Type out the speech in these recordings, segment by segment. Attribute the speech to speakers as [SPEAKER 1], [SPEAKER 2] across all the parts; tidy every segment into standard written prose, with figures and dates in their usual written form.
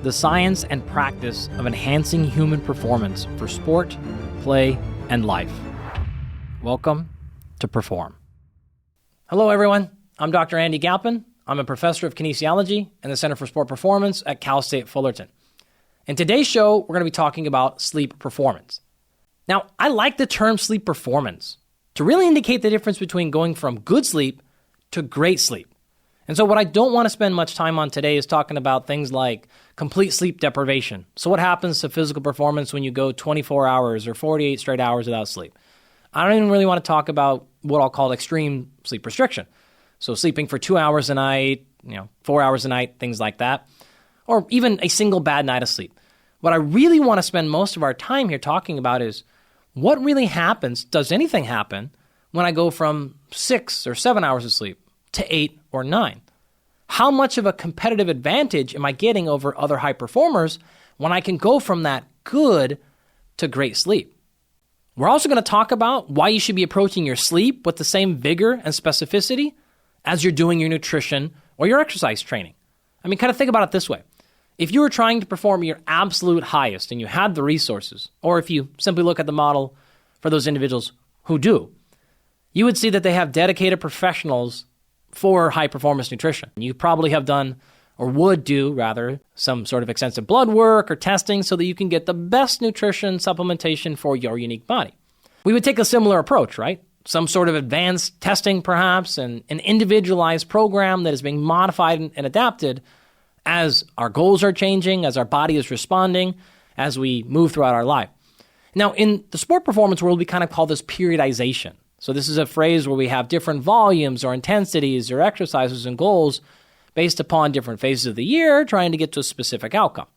[SPEAKER 1] the science and practice of enhancing human performance for sport, play, and life. Welcome to Perform. Hello, everyone. I'm Dr. Andy Galpin. I'm a professor of kinesiology in the Center for Sport Performance at Cal State Fullerton. In today's show, we're going to be talking about sleep performance. Now, I like the term sleep performance to really indicate the difference between going from good sleep to great sleep. And so what I don't want to spend much time on today is talking about things like complete sleep deprivation. So what happens to physical performance when you go 24 hours or 48 straight hours without sleep? I don't even really want to talk about what I'll call extreme sleep restriction. So sleeping for 2 hours a night, 4 hours a night, things like that, or even a single bad night of sleep. What I really want to spend most of our time here talking about is what really happens, does anything happen, when I go from 6 or 7 hours of sleep to 8 or 9? How much of a competitive advantage am I getting over other high performers when I can go from that good to great sleep? We're also going to talk about why you should be approaching your sleep with the same vigor and specificity as you're doing your nutrition or your exercise training. I mean, kind of think about it this way. If you were trying to perform your absolute highest and you had the resources, or if you simply look at the model for those individuals who do, you would see that they have dedicated professionals for high-performance nutrition. You probably have done, or would do, rather, some sort of extensive blood work or testing so that you can get the best nutrition supplementation for your unique body. We would take a similar approach, right? Some sort of advanced testing, perhaps, and an individualized program that is being modified and adapted as our goals are changing, as our body is responding, as we move throughout our life. Now, in the sport performance world, we kind of call this periodization. So this is a phrase where we have different volumes or intensities or exercises and goals based upon different phases of the year, trying to get to a specific outcome.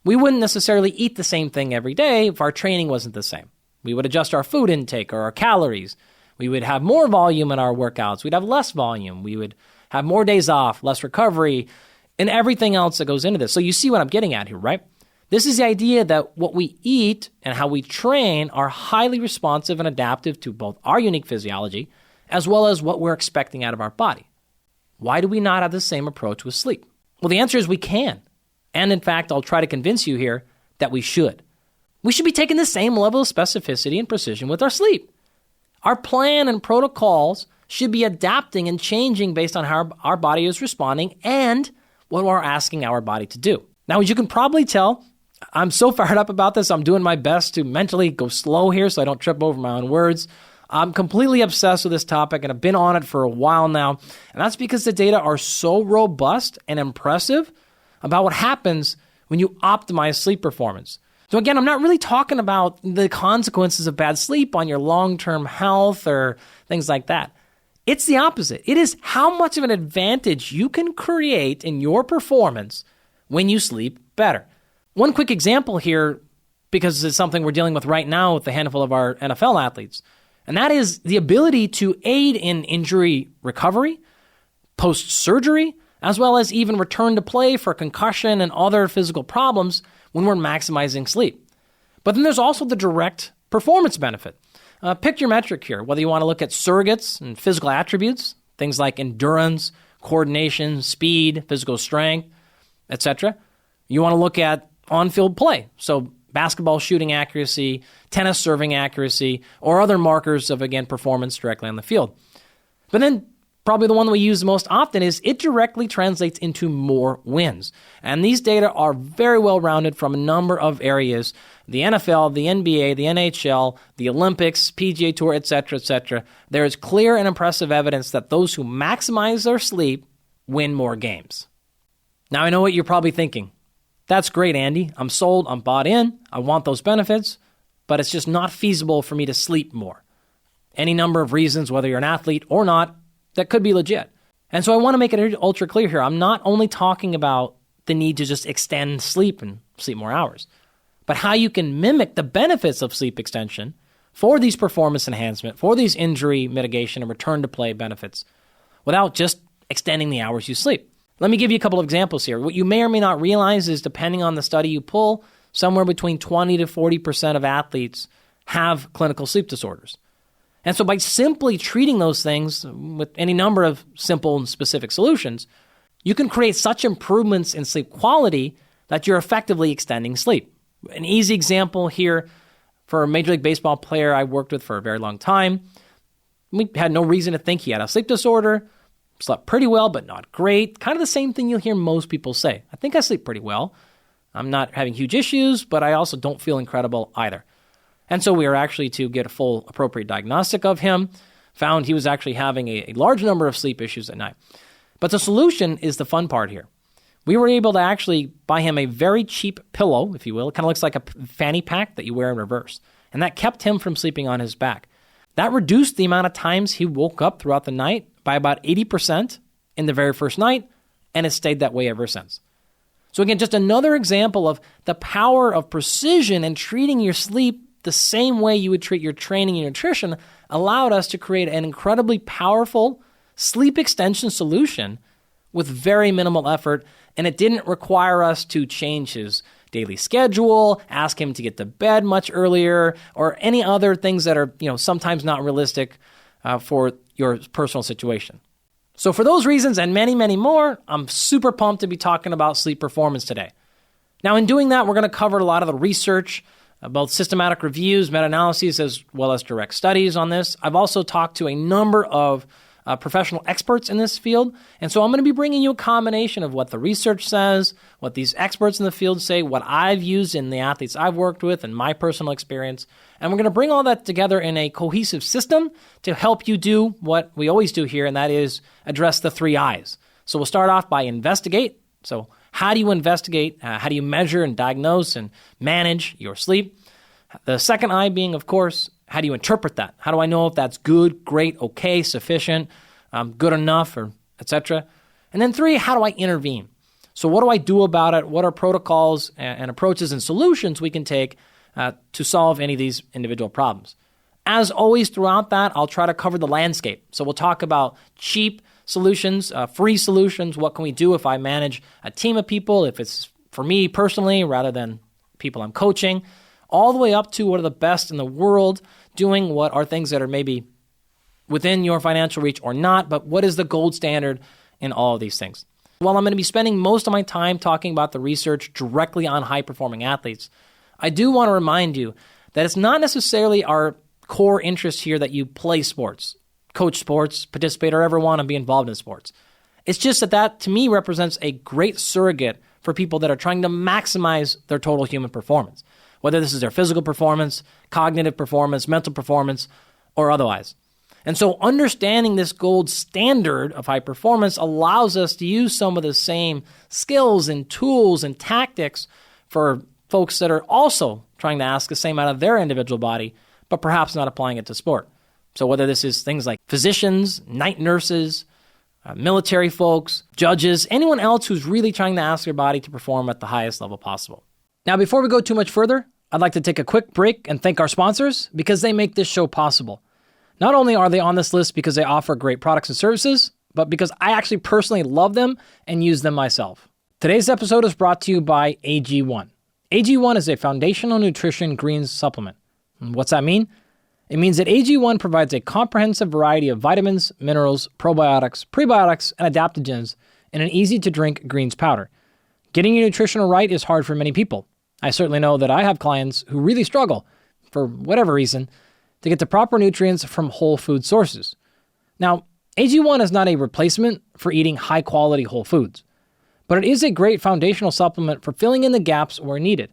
[SPEAKER 1] We wouldn't necessarily eat the same thing every day if our training wasn't the same. We would adjust our food intake or our calories. We would have more volume in our workouts. We'd have less volume. We would have more days off, less recovery, and everything else that goes into this. So you see what I'm getting at here, right? This is the idea that what we eat and how we train are highly responsive and adaptive to both our unique physiology as well as what we're expecting out of our body. Why do we not have the same approach with sleep? Well, the answer is we can. And in fact, I'll try to convince you here that we should. We should be taking the same level of specificity and precision with our sleep. Our plan and protocols should be adapting and changing based on how our body is responding and what we're asking our body to do. Now, as you can probably tell, I'm so fired up about this. I'm doing my best to mentally go slow here so I don't trip over my own words. I'm completely obsessed with this topic and I've been on it for a while now. And that's because the data are so robust and impressive about what happens when you optimize sleep performance. So again, I'm not really talking about the consequences of bad sleep on your long-term health or things like that. It's the opposite. It is how much of an advantage you can create in your performance when you sleep better. One quick example here, because it's something we're dealing with right now with a handful of our NFL athletes, and that is the ability to aid in injury recovery, post-surgery, as well as even return to play for concussion and other physical problems when we're maximizing sleep. But then there's also the direct performance benefit. Pick your metric here, whether you want to look at surrogates and physical attributes, things like endurance, coordination, speed, physical strength, etc. You want to look at on-field play, so basketball shooting accuracy, tennis serving accuracy, or other markers of, again, performance directly on the field. But then probably the one that we use most often is it directly translates into more wins. And these data are very well rounded from a number of areas: the NFL, the NBA, the NHL, the Olympics, PGA Tour, etc., etc. There is clear and impressive evidence that those who maximize their sleep win more games. Now, I know what you're probably thinking. That's great, Andy. I'm sold. I'm bought in. I want those benefits, but it's just not feasible for me to sleep more. Any number of reasons, whether you're an athlete or not, that could be legit. And so I want to make it ultra clear here. I'm not only talking about the need to just extend sleep and sleep more hours, but how you can mimic the benefits of sleep extension for these performance enhancement, for these injury mitigation and return to play benefits without just extending the hours you sleep. Let me give you a couple of examples here. What you may or may not realize is, depending on the study you pull, somewhere between 20 to 40% of athletes have clinical sleep disorders. And so by simply treating those things with any number of simple and specific solutions, you can create such improvements in sleep quality that you're effectively extending sleep. An easy example here for a Major League Baseball player I worked with for a very long time. We had no reason to think he had a sleep disorder, slept pretty well, but not great. Kind of the same thing you'll hear most people say. I think I sleep pretty well. I'm not having huge issues, but I also don't feel incredible either. And so we were actually to get a full appropriate diagnostic of him, found he was actually having a large number of sleep issues at night. But the solution is the fun part here. We were able to actually buy him a very cheap pillow, if you will. It kind of looks like a fanny pack that you wear in reverse. And that kept him from sleeping on his back. That reduced the amount of times he woke up throughout the night by about 80% in the very first night, and it stayed that way ever since. So again, just another example of the power of precision and treating your sleep the same way you would treat your training and nutrition allowed us to create an incredibly powerful sleep extension solution with very minimal effort, and it didn't require us to change his daily schedule, ask him to get to bed much earlier, or any other things that are, sometimes not realistic for your personal situation. So for those reasons and many, many more, I'm super pumped to be talking about sleep performance today. Now, in doing that, we're going to cover a lot of the research, both systematic reviews, meta-analyses, as well as direct studies on this. I've also talked to a number of professional experts in this field, and so I'm going to be bringing you a combination of what the research says, what these experts in the field say, what I've used in the athletes I've worked with, and my personal experience, and we're going to bring all that together in a cohesive system to help you do what we always do here, and that is address the 3 I's. So we'll start off by investigate. So how do you investigate? How do you measure and diagnose and manage your sleep? The second I being, of course, how do you interpret that? How do I know if that's good, great, okay, sufficient, good enough, or etc.? And then 3, how do I intervene? So what do I do about it? What are protocols and approaches and solutions we can take to solve any of these individual problems? As always, throughout that, I'll try to cover the landscape. So we'll talk about cheap solutions, free solutions. What can we do if I manage a team of people, if it's for me personally rather than people I'm coaching, all the way up to what are the best in the world doing, what are things that are maybe within your financial reach or not, but what is the gold standard in all of these things. While I'm going to be spending most of my time talking about the research directly on high-performing athletes, I do want to remind you that it's not necessarily our core interest here that you play sports, coach sports, participate, or ever want to be involved in sports. It's just that to me represents a great surrogate for people that are trying to maximize their total human performance, whether this is their physical performance, cognitive performance, mental performance, or otherwise. And so understanding this gold standard of high performance allows us to use some of the same skills and tools and tactics for folks that are also trying to ask the same out of their individual body, but perhaps not applying it to sport. So whether this is things like physicians, night nurses, military folks, judges, anyone else who's really trying to ask their body to perform at the highest level possible. Now, before we go too much further, I'd like to take a quick break and thank our sponsors because they make this show possible. Not only are they on this list because they offer great products and services, but because I actually personally love them and use them myself. Today's episode is brought to you by AG1. AG1 is a foundational nutrition greens supplement. What's that mean? It means that AG1 provides a comprehensive variety of vitamins, minerals, probiotics, prebiotics, and adaptogens in an easy-to-drink greens powder. Getting your nutrition right is hard for many people. I certainly know that I have clients who really struggle, for whatever reason, to get the proper nutrients from whole food sources. Now, AG1 is not a replacement for eating high-quality whole foods, but it is a great foundational supplement for filling in the gaps where needed.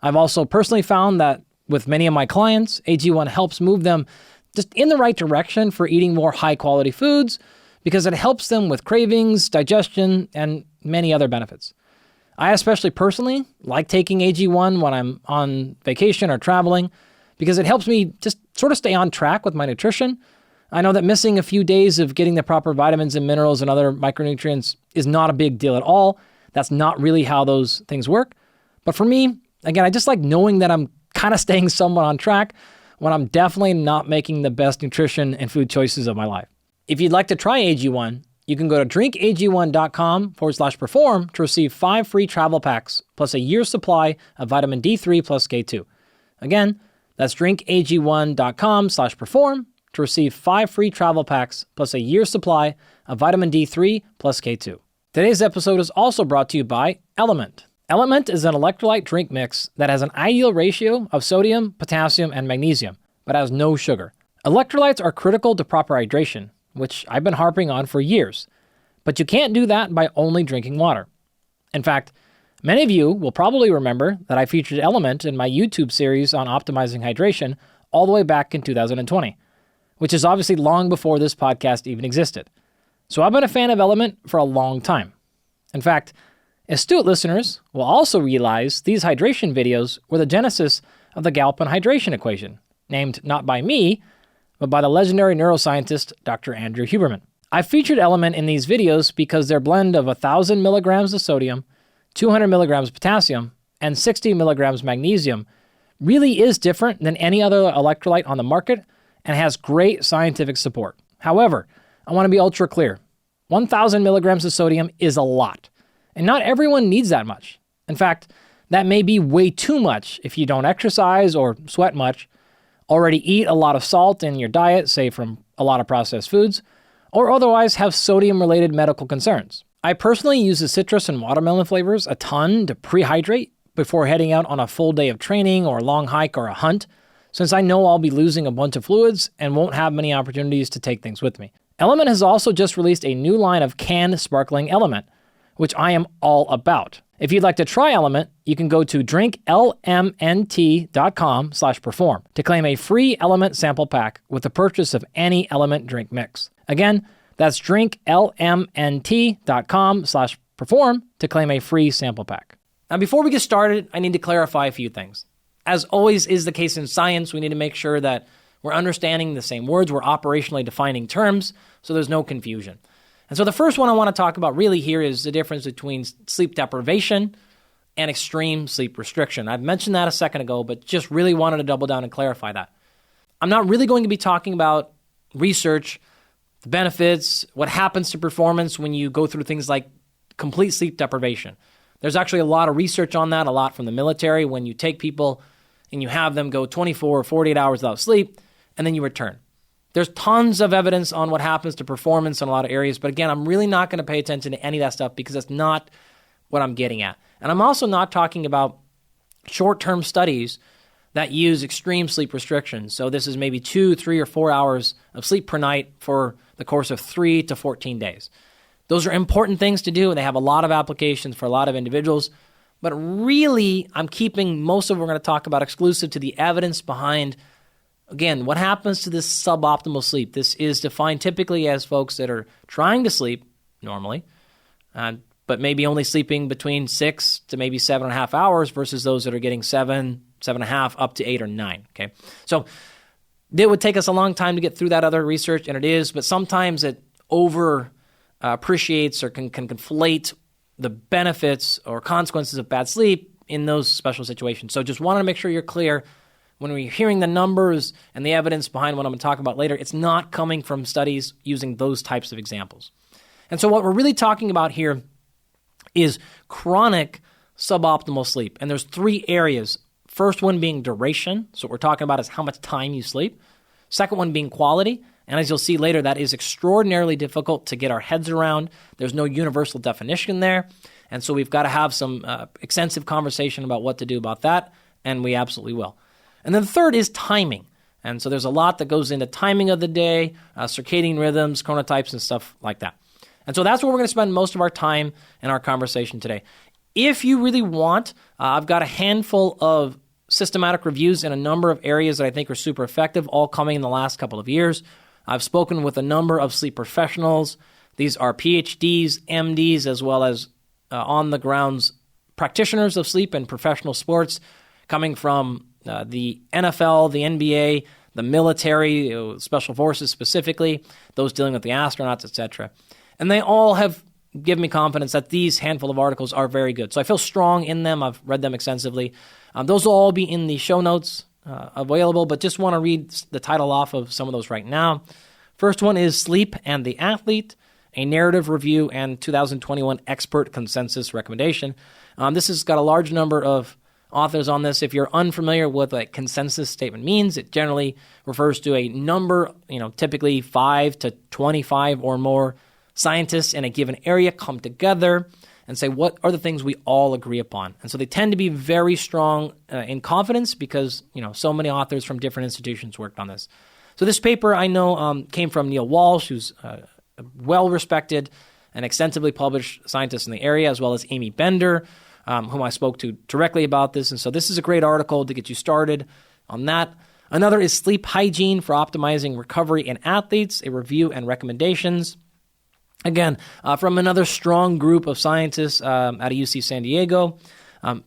[SPEAKER 1] I've also personally found that with many of my clients, AG1 helps move them just in the right direction for eating more high-quality foods because it helps them with cravings, digestion, and many other benefits. I especially personally like taking AG1 when I'm on vacation or traveling because it helps me just sort of stay on track with my nutrition. I know that missing a few days of getting the proper vitamins and minerals and other micronutrients is not a big deal at all. That's not really how those things work. But for me, again, I just like knowing that I'm kind of staying somewhat on track when I'm definitely not making the best nutrition and food choices of my life. If you'd like to try AG1, you can go to drinkag1.com/perform to receive 5 free travel packs plus a year's supply of vitamin D3 plus K2. Again, that's drinkag1.com/perform to receive 5 free travel packs plus a year's supply of vitamin D3 plus K2. Today's episode is also brought to you by LMNT. LMNT is an electrolyte drink mix that has an ideal ratio of sodium, potassium, and magnesium, but has no sugar. Electrolytes are critical to proper hydration, which I've been harping on for years, but you can't do that by only drinking water. In fact, many of you will probably remember that I featured LMNT in my YouTube series on optimizing hydration all the way back in 2020, which is obviously long before this podcast even existed. So I've been a fan of LMNT for a long time. In fact, astute listeners will also realize these hydration videos were the genesis of the Galpin hydration equation, named not by me, but by the legendary neuroscientist Dr. Andrew Huberman. I featured LMNT in these videos because their blend of 1,000 milligrams of sodium, 200 milligrams of potassium, and 60 milligrams magnesium really is different than any other electrolyte on the market and has great scientific support. However, I want to be ultra clear. 1,000 milligrams of sodium is a lot, and not everyone needs that much. In fact, that may be way too much if you don't exercise or sweat much, already eat a lot of salt in your diet, say from a lot of processed foods, or otherwise have sodium-related medical concerns. I personally use the citrus and watermelon flavors a ton to prehydrate before heading out on a full day of training or a long hike or a hunt, since I know I'll be losing a bunch of fluids and won't have many opportunities to take things with me. LMNT has also just released a new line of canned sparkling LMNT, which I am all about. If you'd like to try LMNT, you can go to drinklmnt.com/perform to claim a free LMNT sample pack with the purchase of any LMNT drink mix. Again, that's drinklmnt.com/perform to claim a free sample pack. Now, before we get started, I need to clarify a few things. As always is the case in science, we need to make sure that we're understanding the same words, we're operationally defining terms, so there's no confusion. And so the first one I want to talk about really here is the difference between sleep deprivation and extreme sleep restriction. I've mentioned that a second ago, but just really wanted to double down and clarify that. I'm not really going to be talking about research, the benefits, what happens to performance when you go through things like complete sleep deprivation. There's actually a lot of research on that, a lot from the military, when you take people and you have them go 24 or 48 hours without sleep, and then you return. There's tons of evidence on what happens to performance in a lot of areas, but again, I'm really not going to pay attention to any of that stuff because that's not what I'm getting at. And I'm also not talking about short-term studies that use extreme sleep restrictions. So this is maybe 2, 3, or 4 hours of sleep per night for the course of 3 to 14 days. Those are important things to do, and they have a lot of applications for a lot of individuals. But really, I'm keeping most of what we're going to talk about exclusive to the evidence behind, again, what happens to this suboptimal sleep. This is defined typically as folks that are trying to sleep normally, but maybe only sleeping between 6 to maybe 7.5 hours versus those that are getting 7, 7.5, up to 8 or 9, okay? So it would take us a long time to get through that other research, and it is, but sometimes it appreciates or can conflate the benefits or consequences of bad sleep in those special situations. So just wanted to make sure you're clear when we're hearing the numbers and the evidence behind what I'm going to talk about later, it's not coming from studies using those types of examples. And so what we're really talking about here is chronic suboptimal sleep. And there's 3 areas. First one being duration. So what we're talking about is how much time you sleep. Second one being quality. And as you'll see later, that is extraordinarily difficult to get our heads around. There's no universal definition there. And so we've got to have some extensive conversation about what to do about that, and we absolutely will. And then the third is timing. And so there's a lot that goes into timing of the day, circadian rhythms, chronotypes, and stuff like that. And so that's where we're going to spend most of our time in our conversation today. If you really want, I've got a handful of systematic reviews in a number of areas that I think are super effective, all coming in the last couple of years. I've spoken with a number of sleep professionals. These are PhDs, MDs, as well as on-the-grounds practitioners of sleep and professional sports coming from the NFL, the NBA, the military, special forces specifically, those dealing with the astronauts, etc. And they all have given me confidence that these handful of articles are very good. So I feel strong in them. I've read them extensively. Those will all be in the show notes available, but just want to read the title off of some of those right now. First one is Sleep and the Athlete, a narrative review and 2021 expert consensus recommendation. This has got a large number of authors on this. If you're unfamiliar with what a consensus statement means, it generally refers to a number, typically 5 to 25 or more scientists in a given area come together and say, what are the things we all agree upon? And so they tend to be very strong in confidence because, so many authors from different institutions worked on this. So this paper I know came from Neil Walsh, who's a well-respected and extensively published scientist in the area, as well as Amy Bender, whom I spoke to directly about this. And so this is a great article to get you started on that. Another is Sleep Hygiene for Optimizing Recovery in Athletes, a review and recommendations. Again, from another strong group of scientists out of UC San Diego,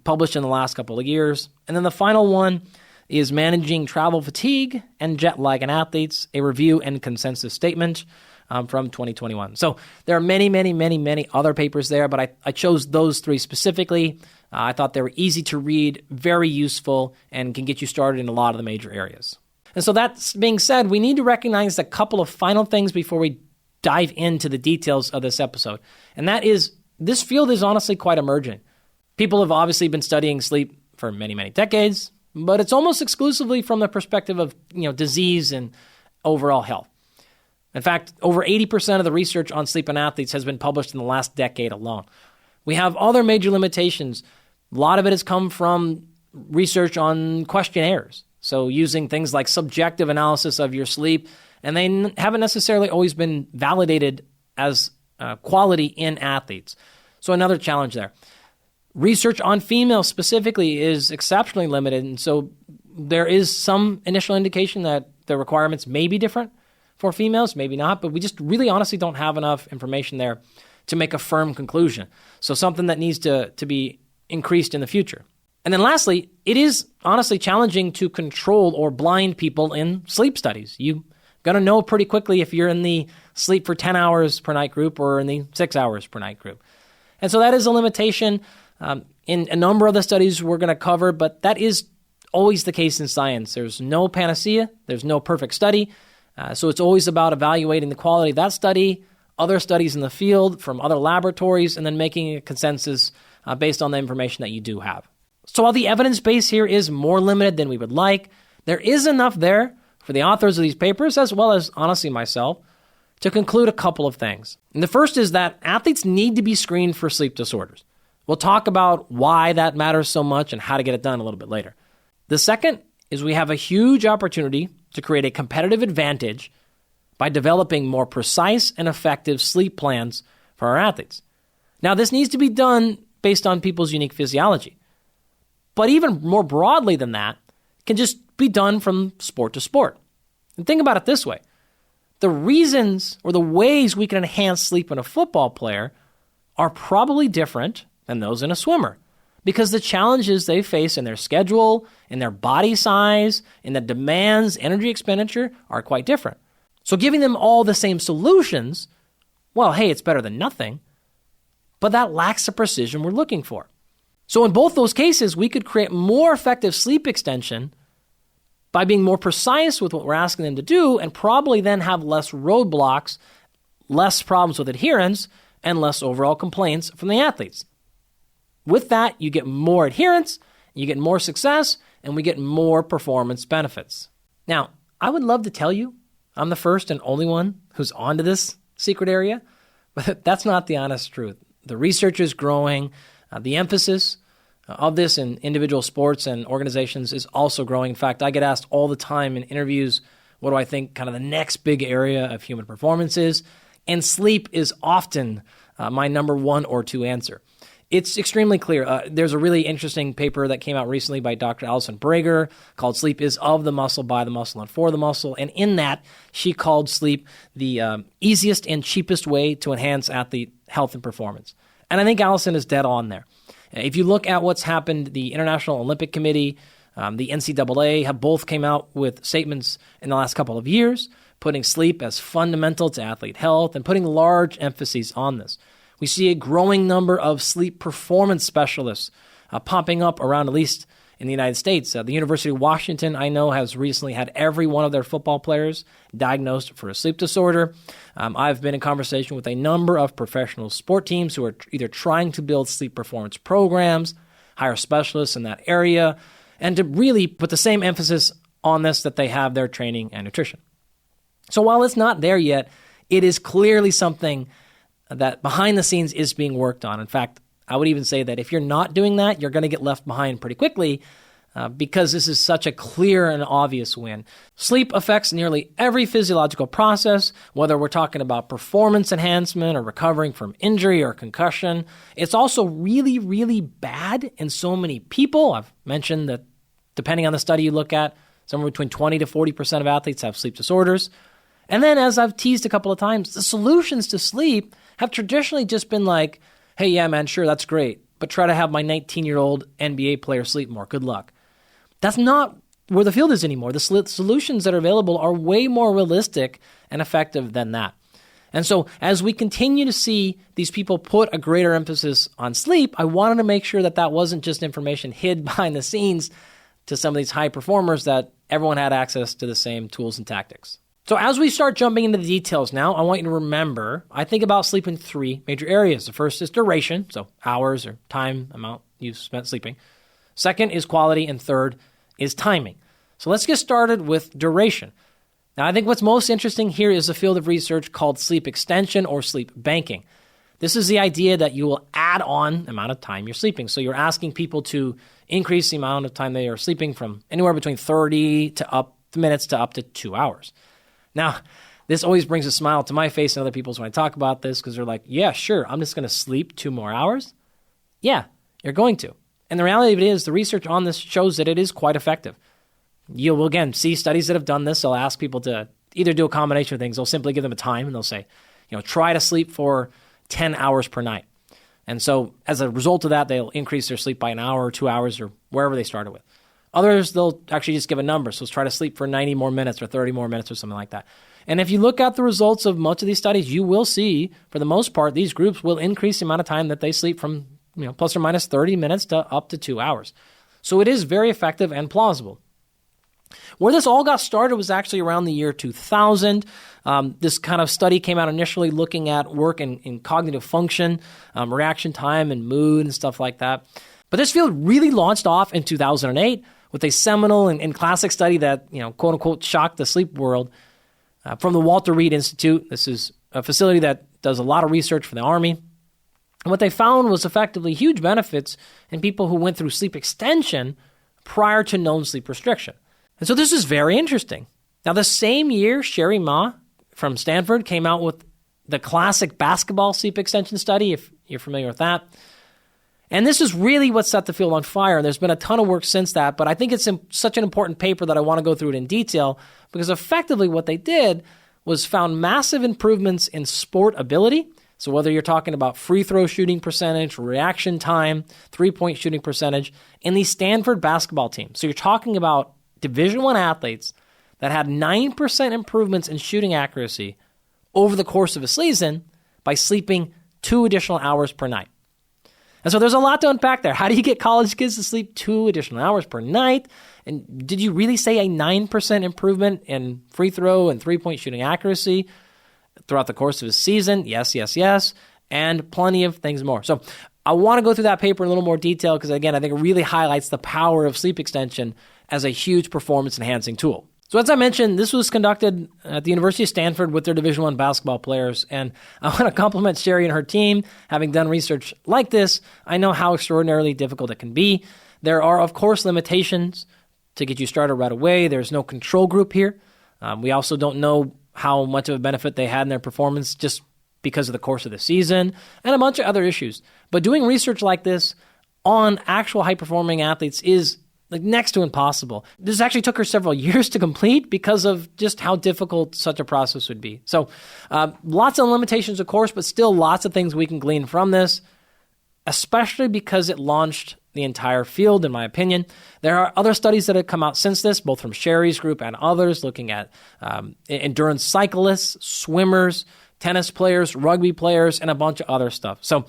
[SPEAKER 1] published in the last couple of years. And then the final one is Managing Travel Fatigue and Jet Lag in Athletes, a review and consensus statement from 2021. So there are many, many, many, many other papers there, but I chose those three specifically. I thought they were easy to read, very useful, and can get you started in a lot of the major areas. And so that being said, we need to recognize a couple of final things before we dive into the details of this episode. And that is, this field is honestly quite emerging. People have obviously been studying sleep for many, many decades, but it's almost exclusively from the perspective of, disease and overall health. In fact, over 80% of the research on sleep in athletes has been published in the last decade alone. We have other major limitations. A lot of it has come from research on questionnaires, so using things like subjective analysis of your sleep, and they haven't necessarily always been validated as quality in athletes. So another challenge there. Research on females specifically is exceptionally limited, and so there is some initial indication that the requirements may be different for females, maybe not, but we just really honestly don't have enough information there to make a firm conclusion. So something that needs to be increased in the future. And then lastly, it is honestly challenging to control or blind people in sleep studies. You're going to know pretty quickly if you're in the sleep for 10 hours per night group or in the 6 hours per night group. And so that is a limitation in a number of the studies we're going to cover, but that is always the case in science. There's no panacea. There's no perfect study. So it's always about evaluating the quality of that study, other studies in the field from other laboratories, and then making a consensus based on the information that you do have. So while the evidence base here is more limited than we would like, there is enough there for the authors of these papers, as well as, honestly, myself, to conclude a couple of things. And the first is that athletes need to be screened for sleep disorders. We'll talk about why that matters so much and how to get it done a little bit later. The second is we have a huge opportunity to create a competitive advantage by developing more precise and effective sleep plans for our athletes. Now, this needs to be done based on people's unique physiology. But even more broadly than that, it can just be done from sport to sport. And think about it this way. The reasons or the ways we can enhance sleep in a football player are probably different than those in a swimmer, because the challenges they face in their schedule, in their body size, in the demands, energy expenditure are quite different. So giving them all the same solutions, well, hey, it's better than nothing, but that lacks the precision we're looking for. So in both those cases, we could create more effective sleep extension by being more precise with what we're asking them to do, and probably then have less roadblocks, less problems with adherence, and less overall complaints from the athletes. With that, you get more adherence, you get more success, and we get more performance benefits. Now, I would love to tell you I'm the first and only one who's onto this secret area, but that's not the honest truth. The research is growing. The emphasis of this in individual sports and organizations is also growing. In fact, I get asked all the time in interviews, what do I think kind of the next big area of human performance is? And sleep is often my number one or two answer. It's extremely clear. There's a really interesting paper that came out recently by Dr. Alison Brager called Sleep is of the Muscle, by the Muscle, and for the Muscle. And in that, she called sleep the easiest and cheapest way to enhance athlete health and performance. And I think Alison is dead on there. If you look at what's happened, the International Olympic Committee, the NCAA have both came out with statements in the last couple of years, putting sleep as fundamental to athlete health and putting large emphasis on this. We see a growing number of sleep performance specialists popping up around, at least in the United States. The University of Washington, I know, has recently had every one of their football players diagnosed for a sleep disorder. I've been in conversation with a number of professional sport teams who are either trying to build sleep performance programs, hire specialists in that area, and to really put the same emphasis on this that they have their training and nutrition. So while it's not there yet, it is clearly something that behind the scenes is being worked on. In fact, I would even say that if you're not doing that, you're going to get left behind pretty quickly because this is such a clear and obvious win. Sleep affects nearly every physiological process, whether we're talking about performance enhancement or recovering from injury or concussion. It's also really, really bad in so many people. I've mentioned that depending on the study you look at, somewhere between 20 to 40% of athletes have sleep disorders. And then, as I've teased a couple of times, the solutions to sleep have traditionally just been like, hey, yeah, man, sure, that's great, but try to have my 19-year-old NBA player sleep more. Good luck. That's not where the field is anymore. The solutions that are available are way more realistic and effective than that. And so as we continue to see these people put a greater emphasis on sleep, I wanted to make sure that that wasn't just information hid behind the scenes to some of these high performers, that everyone had access to the same tools and tactics. So as we start jumping into the details now, I want you to remember, I think about sleep in three major areas. The first is duration, so hours or time amount you've spent sleeping. Second is quality, and third is timing. So let's get started with duration. Now, I think what's most interesting here is a field of research called sleep extension or sleep banking. This is the idea that you will add on the amount of time you're sleeping. So you're asking people to increase the amount of time they are sleeping from anywhere between 30 minutes to up to 2 hours. Now, this always brings a smile to my face and other people's when I talk about this, because they're like, yeah, sure, I'm just going to sleep 2 more hours. Yeah, you're going to. And the reality of it is the research on this shows that it is quite effective. You will, again, see studies that have done this. They'll ask people to either do a combination of things. They'll simply give them a time, and they'll say, try to sleep for 10 hours per night. And so as a result of that, they'll increase their sleep by an hour or 2 hours or wherever they started with. Others, they'll actually just give a number. So let's try to sleep for 90 more minutes or 30 more minutes or something like that. And if you look at the results of most of these studies, you will see, for the most part, these groups will increase the amount of time that they sleep from plus or minus 30 minutes to up to 2 hours. So it is very effective and plausible. Where this all got started was actually around the year 2000. This kind of study came out initially looking at work in cognitive function, reaction time, and mood and stuff like that. But this field really launched off in 2008 with a seminal and classic study that, quote unquote, shocked the sleep world from the Walter Reed Institute. This is a facility that does a lot of research for the Army. And what they found was effectively huge benefits in people who went through sleep extension prior to known sleep restriction. And so this is very interesting. Now, the same year, Sherry Ma from Stanford came out with the classic basketball sleep extension study, if you're familiar with that. And this is really what set the field on fire. There's been a ton of work since that, but I think it's such an important paper that I want to go through it in detail, because effectively what they did was found massive improvements in sport ability. So whether you're talking about free throw shooting percentage, reaction time, three-point shooting percentage, in the Stanford basketball team. So you're talking about Division I athletes that had 9% improvements in shooting accuracy over the course of a season by sleeping 2 additional hours per night. And so there's a lot to unpack there. How do you get college kids to sleep 2 additional hours per night? And did you really say a 9% improvement in free throw and three-point shooting accuracy throughout the course of a season? Yes, yes, yes, and plenty of things more. So I want to go through that paper in a little more detail because, again, I think it really highlights the power of sleep extension as a huge performance-enhancing tool. So as I mentioned, this was conducted at the University of Stanford with their Division I basketball players, and I want to compliment Sherry and her team. Having done research like this, I know how extraordinarily difficult it can be. There are, of course, limitations to get you started right away. There's no control group here. We also don't know how much of a benefit they had in their performance just because of the course of the season, and a bunch of other issues. But doing research like this on actual high-performing athletes is next to impossible. This actually took her several years to complete because of just how difficult such a process would be. So lots of limitations, of course, but still lots of things we can glean from this, especially because it launched the entire field, in my opinion. There are other studies that have come out since this, both from Sherry's group and others, looking at endurance cyclists, swimmers, tennis players, rugby players, and a bunch of other stuff. So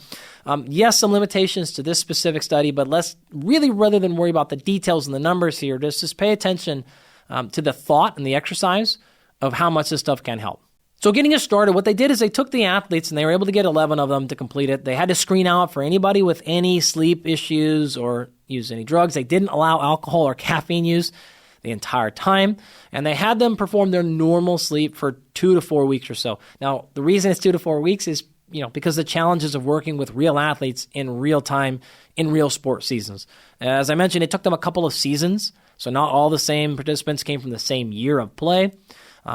[SPEAKER 1] yes, some limitations to this specific study, but let's really, rather than worry about the details and the numbers here, just pay attention to the thought and the exercise of how much this stuff can help. So getting us started, what they did is they took the athletes and they were able to get 11 of them to complete it. They had to screen out for anybody with any sleep issues or use any drugs. They didn't allow alcohol or caffeine use the entire time, and they had them perform their normal sleep for 2 to 4 weeks or so. Now, the reason it's 2 to 4 weeks is because the challenges of working with real athletes in real time, in real sport seasons. As I mentioned, it took them a couple of seasons, so not all the same participants came from the same year of play.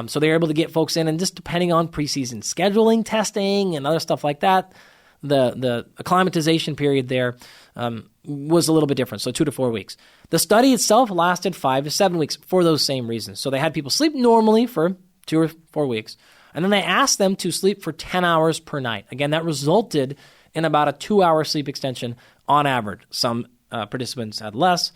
[SPEAKER 1] So they were able to get folks in, and just depending on preseason scheduling, testing, and other stuff like that, the acclimatization period there was a little bit different, so 2 to 4 weeks. The study itself lasted 5 to 7 weeks for those same reasons. So they had people sleep normally for 2 or 4 weeks, and then they asked them to sleep for 10 hours per night. Again, that resulted in about a 2-hour sleep extension on average. Some participants had less,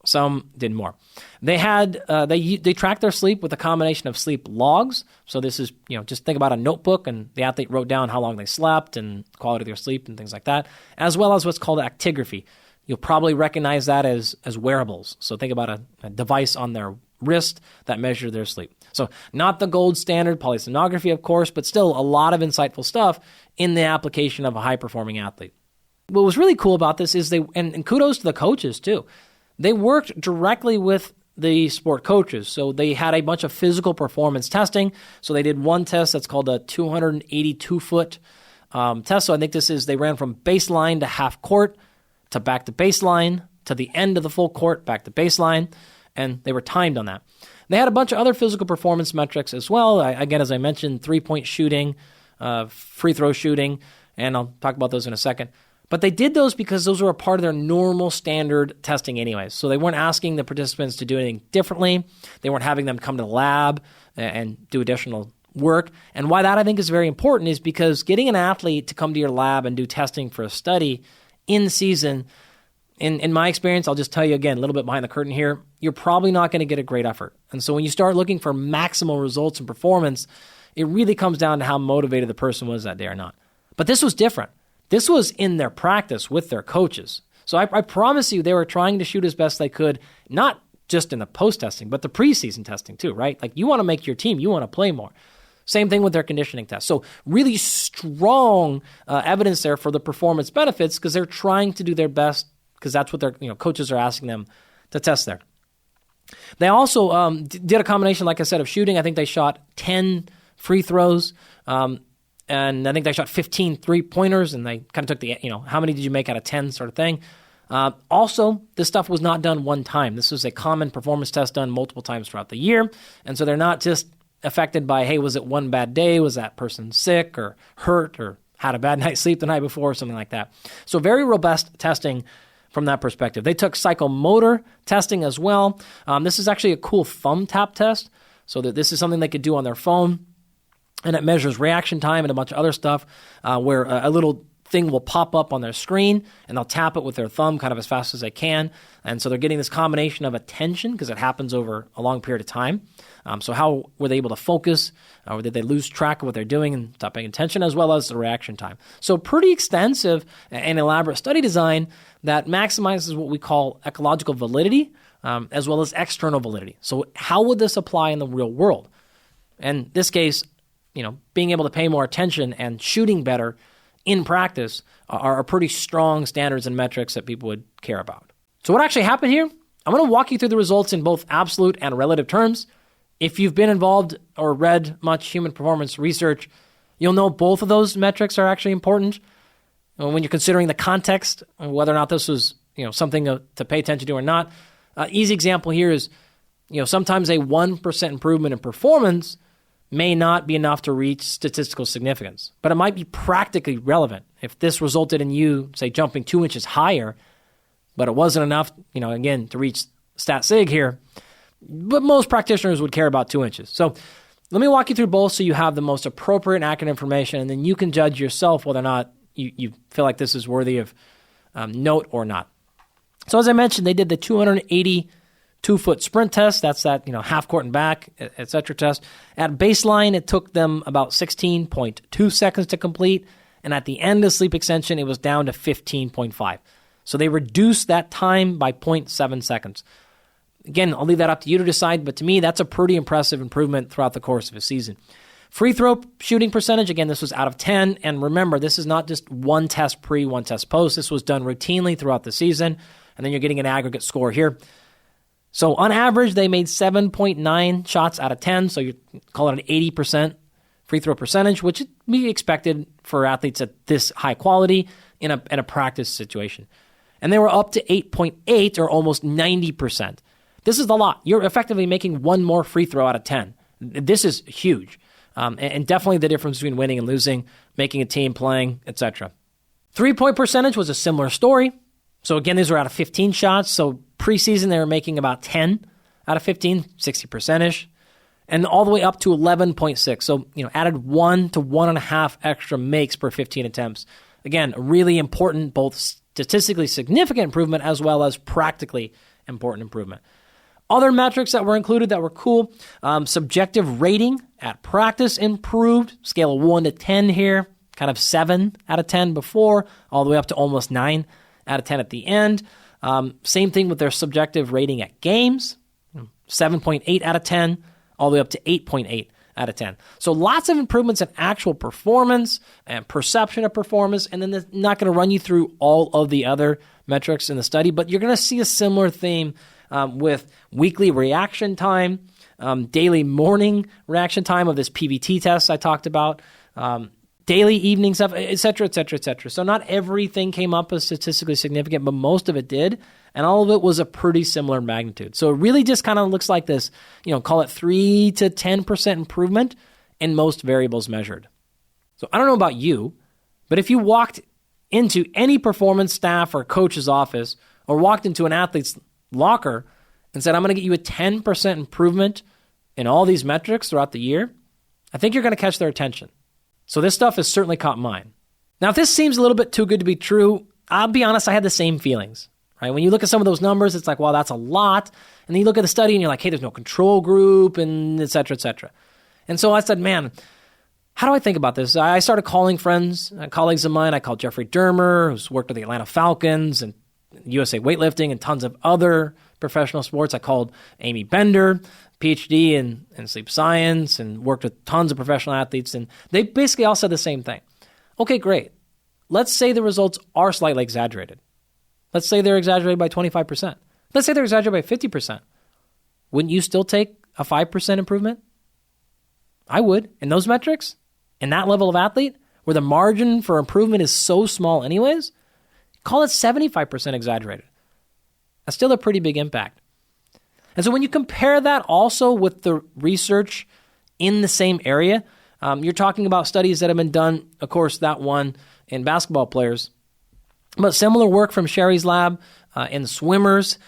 [SPEAKER 1] some did more. They had they tracked their sleep with a combination of sleep logs. So this is, just think about a notebook, and the athlete wrote down how long they slept and quality of their sleep and things like that, as well as what's called actigraphy. You'll probably recognize that as wearables. So think about a device on their wrist that measures their sleep. So not the gold standard polysomnography, of course, but still a lot of insightful stuff in the application of a high-performing athlete. What was really cool about this is and kudos to the coaches too, they worked directly with the sport coaches. So they had a bunch of physical performance testing. So they did one test that's called a 282-foot test. So I think they ran from baseline to half court, to back to baseline, to the end of the full court, back to baseline, and they were timed on that. They had a bunch of other physical performance metrics as well. Again, as I mentioned, 3-point shooting, free throw shooting, and I'll talk about those in a second. But they did those because those were a part of their normal standard testing anyways. So they weren't asking the participants to do anything differently. They weren't having them come to the lab and do additional work. And why that I think is very important is because getting an athlete to come to your lab and do testing for a study in season, in my experience, I'll just tell you again, a little bit behind the curtain here, you're probably not going to get a great effort. And so when you start looking for maximal results and performance, it really comes down to how motivated the person was that day or not. But this was different. This was in their practice with their coaches. So I promise you they were trying to shoot as best they could, not just in the post-testing, but the preseason testing too, right? Like you want to make your team, you want to play more. Same thing with their conditioning tests. So really strong evidence there for the performance benefits because they're trying to do their best because that's what their coaches are asking them to test there. They also did a combination, like I said, of shooting. I think they shot 10 free throws, and I think they shot 15 three-pointers, and they kind of took the, how many did you make out of 10 sort of thing. Also, this stuff was not done one time. This was a common performance test done multiple times throughout the year, and so they're not just affected by, hey, was it one bad day? Was that person sick or hurt or had a bad night's sleep the night before or something like that? So very robust testing from that perspective. They took psychomotor testing as well. This is actually a cool thumb tap test, so that this is something they could do on their phone. And it measures reaction time and a bunch of other stuff where a little thing will pop up on their screen and they'll tap it with their thumb kind of as fast as they can. And so they're getting this combination of attention because it happens over a long period of time. So how were they able to focus? Or did they lose track of what they're doing and stop paying attention, as well as the reaction time? So pretty extensive and elaborate study design that maximizes what we call ecological validity as well as external validity. So how would this apply in the real world? In this case, being able to pay more attention and shooting better in practice are pretty strong standards and metrics that people would care about. So what actually happened here? I'm going to walk you through the results in both absolute and relative terms. If you've been involved or read much human performance research, you'll know both of those metrics are actually important when you're considering the context of whether or not this was something to pay attention to or not. Easy example here is sometimes a 1% improvement in performance may not be enough to reach statistical significance, but it might be practically relevant. If this resulted in you, say, jumping 2 inches higher, but it wasn't enough, again, to reach stat sig here, but most practitioners would care about 2 inches. So let me walk you through both so you have the most appropriate and accurate information, and then you can judge yourself whether or not you feel like this is worthy of note or not. So as I mentioned, they did the 282-foot sprint test. That's that, half court and back, et cetera test. At baseline, it took them about 16.2 seconds to complete. And at the end of sleep extension, it was down to 15.5. So they reduced that time by 0.7 seconds. Again, I'll leave that up to you to decide, but to me, that's a pretty impressive improvement throughout the course of a season. Free throw shooting percentage, again, this was out of 10. And remember, this is not just one test pre, one test post. This was done routinely throughout the season. And then you're getting an aggregate score here. So on average, they made 7.9 shots out of 10. So you call it an 80% free throw percentage, which would be expected for athletes at this high quality in a practice situation. And they were up to 8.8 or almost 90%. This is a lot. You're effectively making one more free throw out of 10. This is huge. And definitely the difference between winning and losing, making a team, playing, etc. 3-point percentage was a similar story. So again, these were out of 15 shots. So preseason, they were making about 10 out of 15, 60%-ish. And all the way up to 11.6. So, added 1 to 1.5 extra makes per 15 attempts. Again, a really important, both statistically significant improvement as well as practically important improvement. Other metrics that were included that were cool, subjective rating at practice improved, scale of 1 to 10 here, kind of 7 out of 10 before, all the way up to almost 9 out of 10 at the end. Same thing with their subjective rating at games, 7.8 out of 10, all the way up to 8.8 out of 10. So lots of improvements in actual performance and perception of performance, and then they're not going to run you through all of the other metrics in the study, but you're going to see a similar theme with weekly reaction time, daily morning reaction time of this PVT test I talked about, daily evening stuff, et cetera, et cetera, et cetera. So not everything came up as statistically significant, but most of it did, and all of it was a pretty similar magnitude. So it really just kind of looks like this, call it 3 to 10% improvement in most variables measured. So I don't know about you, but if you walked into any performance staff or coach's office or walked into an athlete's locker and said, I'm going to get you a 10% improvement in all these metrics throughout the year, I think you're going to catch their attention. So this stuff has certainly caught mine. Now, if this seems a little bit too good to be true, I'll be honest, I had the same feelings, right? When you look at some of those numbers, it's like, wow, that's a lot. And then you look at the study and you're like, hey, there's no control group and et cetera, et cetera. And so I said, man, how do I think about this? I started calling friends, colleagues of mine. I called Jeffrey Dermer, who's worked with the Atlanta Falcons and USA Weightlifting and tons of other professional sports. I called Amy Bender, PhD in sleep science, and worked with tons of professional athletes. And they basically all said the same thing. Okay, great. Let's say the results are slightly exaggerated. Let's say they're exaggerated by 25%. Let's say they're exaggerated by 50%. Wouldn't you still take a 5% improvement? I would. In those metrics, in that level of athlete, where the margin for improvement is so small anyways, call it 75% exaggerated. That's still a pretty big impact. And so when you compare that also with the research in the same area, you're talking about studies that have been done, of course, that one in basketball players, but similar work from Sherry's lab in swimmers,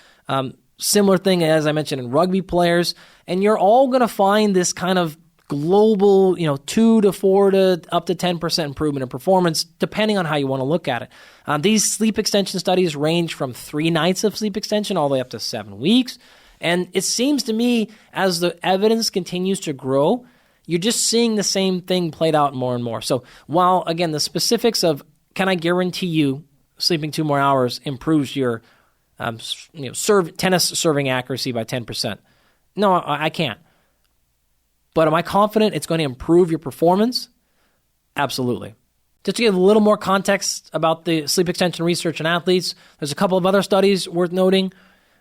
[SPEAKER 1] similar thing, as I mentioned, in rugby players, and you're all going to find this kind of global, 2 to 4 to up to 10% improvement in performance, depending on how you want to look at it. These sleep extension studies range from 3 nights of sleep extension all the way up to 7 weeks. And it seems to me, as the evidence continues to grow, you're just seeing the same thing played out more and more. So while, again, the specifics of can I guarantee you sleeping 2 more hours improves your tennis serving accuracy by 10%? No, I can't. But am I confident it's going to improve your performance? Absolutely. Just to give a little more context about the sleep extension research in athletes, there's a couple of other studies worth noting.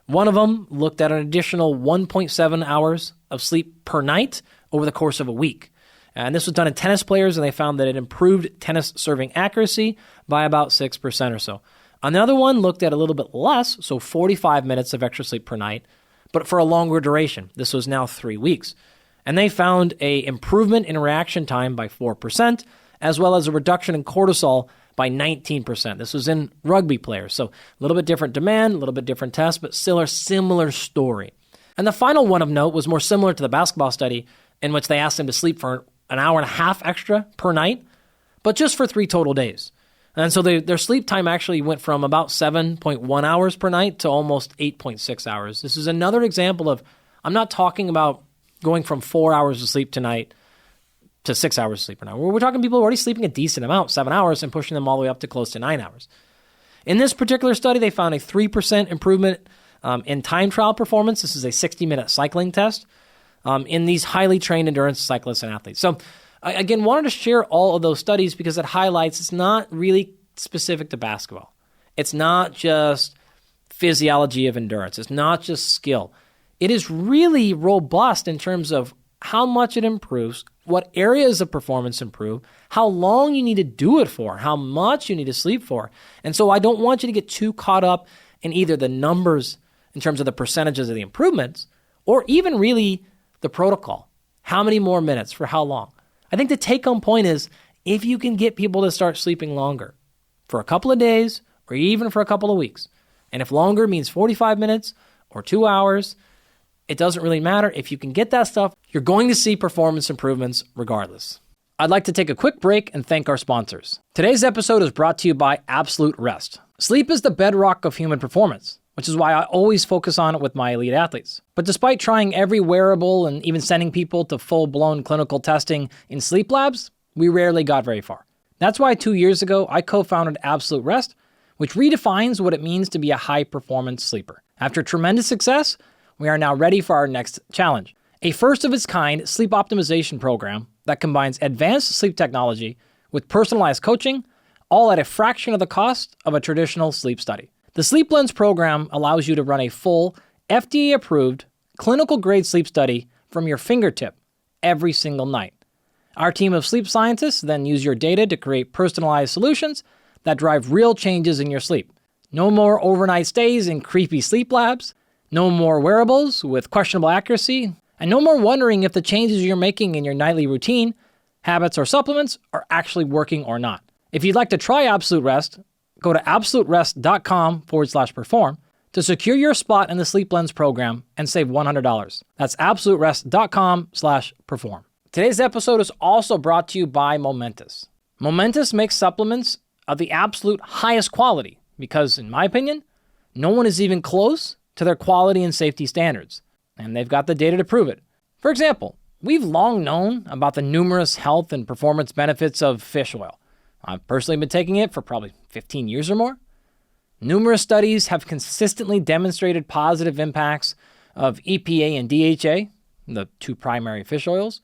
[SPEAKER 1] One of them looked at an additional 1.7 hours of sleep per night over the course of a week. And this was done in tennis players, and they found that it improved tennis serving accuracy by about 6% or so. Another one looked at a little bit less, so 45 minutes of extra sleep per night, but for a longer duration. This was now 3 weeks. And they found an improvement in reaction time by 4%, as well as a reduction in cortisol by 19%. This was in rugby players. So a little bit different demand, a little bit different test, but still a similar story. And the final one of note was more similar to the basketball study, in which they asked them to sleep for an hour and a half extra per night, but just for 3 total days. And so their sleep time actually went from about 7.1 hours per night to almost 8.6 hours. This is another example of, I'm not talking about going from 4 hours of sleep tonight to 6 hours of sleep per night. We're talking people already sleeping a decent amount, 7 hours, and pushing them all the way up to close to 9 hours. In this particular study, they found a 3% improvement in time trial performance. This is a 60-minute cycling test in these highly trained endurance cyclists and athletes. So again, wanted to share all of those studies because it highlights it's not really specific to basketball. It's not just physiology of endurance. It's not just skill. It is really robust in terms of how much it improves, what areas of performance improve, how long you need to do it for, how much you need to sleep for. And so I don't want you to get too caught up in either the numbers in terms of the percentages of the improvements or even really the protocol. How many more minutes for how long? I think the take-home point is if you can get people to start sleeping longer for a couple of days or even for a couple of weeks, and if longer means 45 minutes or 2 hours, it doesn't really matter. If you can get that stuff, you're going to see performance improvements regardless. I'd like to take a quick break and thank our sponsors. Today's episode is brought to you by Absolute Rest. Sleep is the bedrock of human performance, which is why I always focus on it with my elite athletes. But despite trying every wearable and even sending people to full-blown clinical testing in sleep labs, we rarely got very far. That's why 2 years ago, I co-founded Absolute Rest, which redefines what it means to be a high-performance sleeper. After tremendous success, we are now ready for our next challenge, a first-of-its-kind sleep optimization program that combines advanced sleep technology with personalized coaching, all at a fraction of the cost of a traditional sleep study. The Sleep Lens program allows you to run a full, FDA-approved, clinical-grade sleep study from your fingertip every single night. Our team of sleep scientists then use your data to create personalized solutions that drive real changes in your sleep. No more overnight stays in creepy sleep labs, no more wearables with questionable accuracy, and no more wondering if the changes you're making in your nightly routine, habits, or supplements are actually working or not. If you'd like to try Absolute Rest, go to absoluterest.com/perform to secure your spot in the Sleep Lens program and save $100. That's absoluterest.com/perform. Today's episode is also brought to you by Momentous. Momentous makes supplements of the absolute highest quality because, in my opinion, no one is even close to their quality and safety standards, and they've got the data to prove it. For example, we've long known about the numerous health and performance benefits of fish oil. I've personally been taking it for probably 15 years or more. Numerous studies have consistently demonstrated positive impacts of EPA and DHA, the two primary fish oils,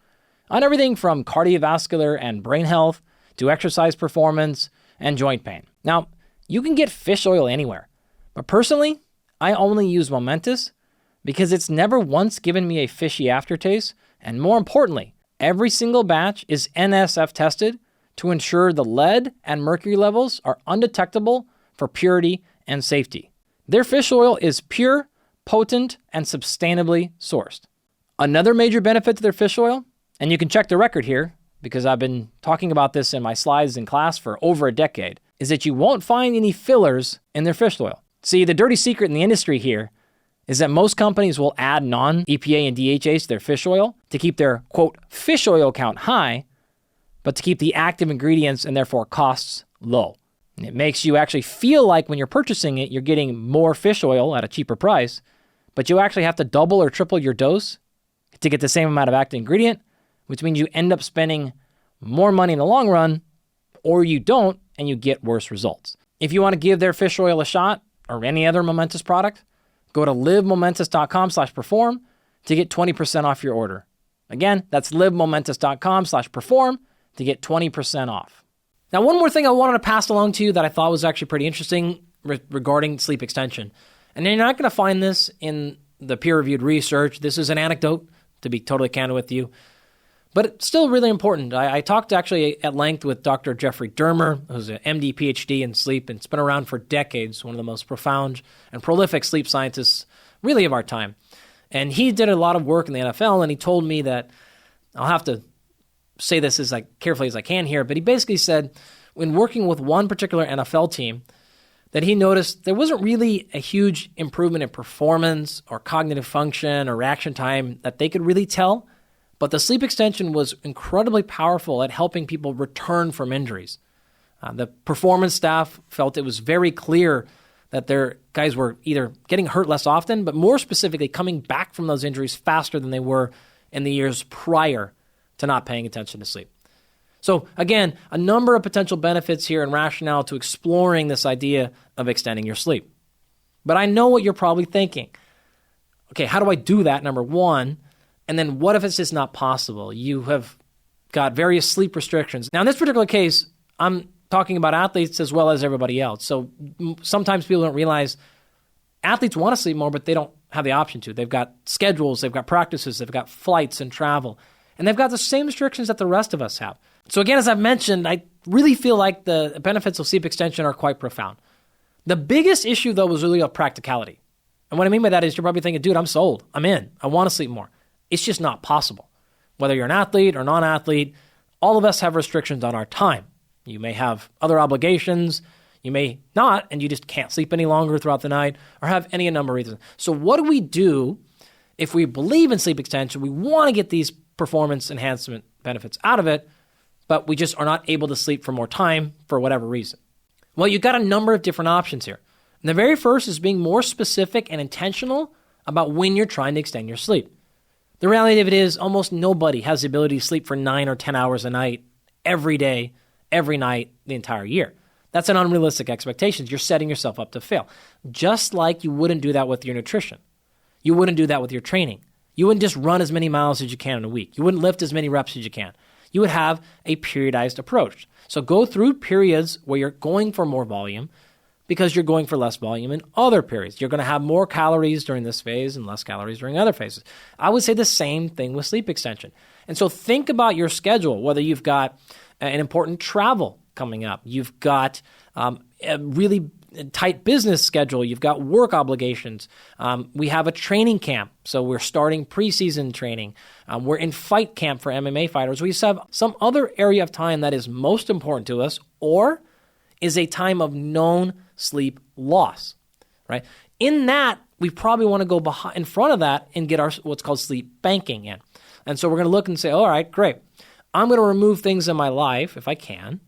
[SPEAKER 1] on everything from cardiovascular and brain health to exercise performance and joint pain. Now, you can get fish oil anywhere, but personally, I only use Momentous because it's never once given me a fishy aftertaste, and more importantly, every single batch is NSF tested to ensure the lead and mercury levels are undetectable for purity and safety. Their fish oil is pure, potent, and sustainably sourced. Another major benefit to their fish oil, and you can check the record here because I've been talking about this in my slides in class for over a decade, is that you won't find any fillers in their fish oil. See, the dirty secret in the industry here is that most companies will add non-EPA and DHA to their fish oil to keep their, quote, fish oil count high, but to keep the active ingredients and therefore costs low. And it makes you actually feel like when you're purchasing it, you're getting more fish oil at a cheaper price, but you actually have to double or triple your dose to get the same amount of active ingredient, which means you end up spending more money in the long run, or you don't, and you get worse results. If you want to give their fish oil a shot, or any other Momentous product, go to livemomentous.com/perform to get 20% off your order. Again, that's livemomentous.com/perform to get 20% off. Now, one more thing I wanted to pass along to you that I thought was actually pretty interesting regarding sleep extension. And you're not going to find this in the peer-reviewed research. This is an anecdote, to be totally candid with you. But it's still really important. I talked actually at length with Dr. Jeffrey Dermer, who's an MD, PhD in sleep, and it's been around for decades, one of the most profound and prolific sleep scientists really of our time. And he did a lot of work in the NFL, and he told me that, I'll have to say this as carefully as I can here, but he basically said, when working with one particular NFL team, that he noticed there wasn't really a huge improvement in performance or cognitive function or reaction time that they could really tell, but the sleep extension was incredibly powerful at helping people return from injuries. The performance staff felt it was very clear that their guys were either getting hurt less often, but more specifically coming back from those injuries faster than they were in the years prior to not paying attention to sleep. So again, a number of potential benefits here and rationale to exploring this idea of extending your sleep. But I know what you're probably thinking. Okay, how do I do that, number one? And then what if it's just not possible? You have got various sleep restrictions. Now, in this particular case, I'm talking about athletes as well as everybody else. So sometimes people don't realize athletes want to sleep more, but they don't have the option to. They've got schedules, they've got practices, they've got flights and travel. And they've got the same restrictions that the rest of us have. So again, as I've mentioned, I really feel like the benefits of sleep extension are quite profound. The biggest issue, though, was really of practicality. And what I mean by that is you're probably thinking, dude, I'm sold. I'm in. I want to sleep more. It's just not possible. Whether you're an athlete or non-athlete, all of us have restrictions on our time. You may have other obligations. You may not, and you just can't sleep any longer throughout the night or have any number of reasons. So what do we do if we believe in sleep extension? We want to get these performance enhancement benefits out of it, but we just are not able to sleep for more time for whatever reason. Well, you've got a number of different options here. And the very first is being more specific and intentional about when you're trying to extend your sleep. The reality of it is almost nobody has the ability to sleep for 9 or 10 hours a night, every day, every night, the entire year. That's an unrealistic expectation. You're setting yourself up to fail. Just like you wouldn't do that with your nutrition. You wouldn't do that with your training. You wouldn't just run as many miles as you can in a week. You wouldn't lift as many reps as you can. You would have a periodized approach. So go through periods where you're going for more volume because you're going for less volume in other periods. You're going to have more calories during this phase and less calories during other phases. I would say the same thing with sleep extension. And so think about your schedule, whether you've got an important travel coming up, you've got a really tight business schedule, you've got work obligations. We have a training camp, so we're starting preseason training. We're in fight camp for MMA fighters. We just have some other area of time that is most important to us or is a time of known sleep loss, right? In that, we probably want to go behind, in front of that and get our what's called sleep banking in. And so we're going to look and say, all right, great. I'm going to remove things in my life if I can,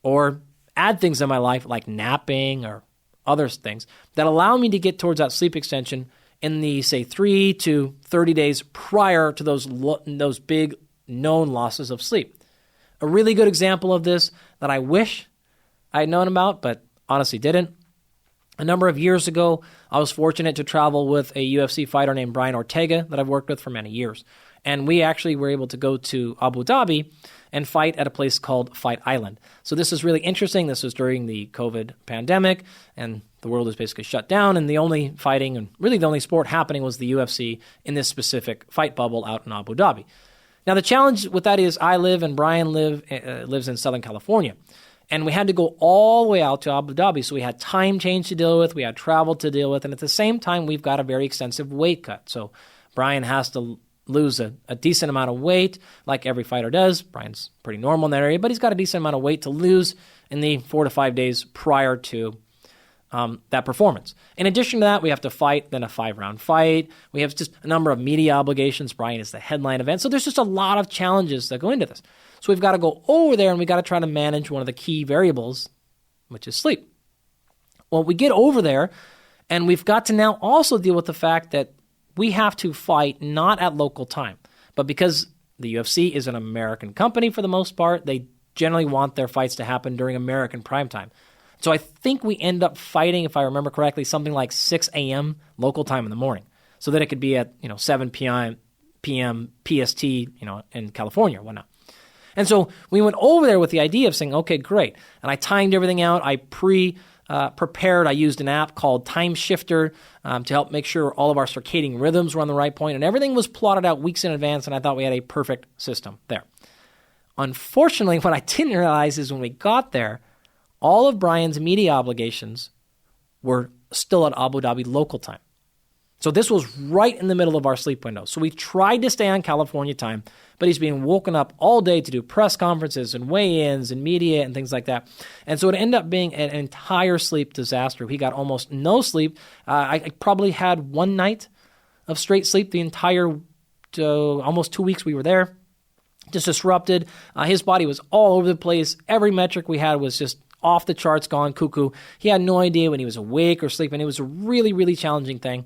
[SPEAKER 1] or add things in my life like napping or other things that allow me to get towards that sleep extension in the, say, 3 to 30 days prior to those big known losses of sleep. A really good example of this that I wish I had known about, but honestly didn't. A number of years ago, I was fortunate to travel with a UFC fighter named Brian Ortega that I've worked with for many years. And we actually were able to go to Abu Dhabi and fight at a place called Fight Island. So this is really interesting. This was during the COVID pandemic, and the world was basically shut down, and the only fighting and really the only sport happening was the UFC in this specific fight bubble out in Abu Dhabi. Now, the challenge with that is I live and Brian lives in Southern California. And we had to go all the way out to Abu Dhabi. So we had time change to deal with, we had travel to deal with, and at the same time, we've got a very extensive weight cut. So Brian has to lose a decent amount of weight, like every fighter does. Brian's pretty normal in that area, but he's got a decent amount of weight to lose in the 4 to 5 days prior to that performance. In addition to that, we have to fight, then a 5-round fight. We have just a number of media obligations. Brian is the headline event. So there's just a lot of challenges that go into this. So we've got to go over there and we've got to try to manage one of the key variables, which is sleep. Well, we get over there and we've got to now also deal with the fact that we have to fight not at local time, but because the UFC is an American company for the most part, they generally want their fights to happen during American prime time. So I think we end up fighting, if I remember correctly, something like 6 a.m. local time in the morning, so that it could be at 7 p.m. PST, in California or whatnot. And so we went over there with the idea of saying, okay, great. And I timed everything out. I prepared. I used an app called Time Shifter to help make sure all of our circadian rhythms were on the right point, and everything was plotted out weeks in advance, and I thought we had a perfect system there. Unfortunately, what I didn't realize is when we got there, all of Brian's media obligations were still at Abu Dhabi local time. So this was right in the middle of our sleep window. So we tried to stay on California time, but he's being woken up all day to do press conferences and weigh-ins and media and things like that. And so it ended up being an entire sleep disaster. He got almost no sleep. I probably had 1 night of straight sleep the entire almost 2 weeks we were there. Just disrupted. His body was all over the place. Every metric we had was just off the charts, gone cuckoo. He had no idea when he was awake or sleeping. It was a really, really challenging thing.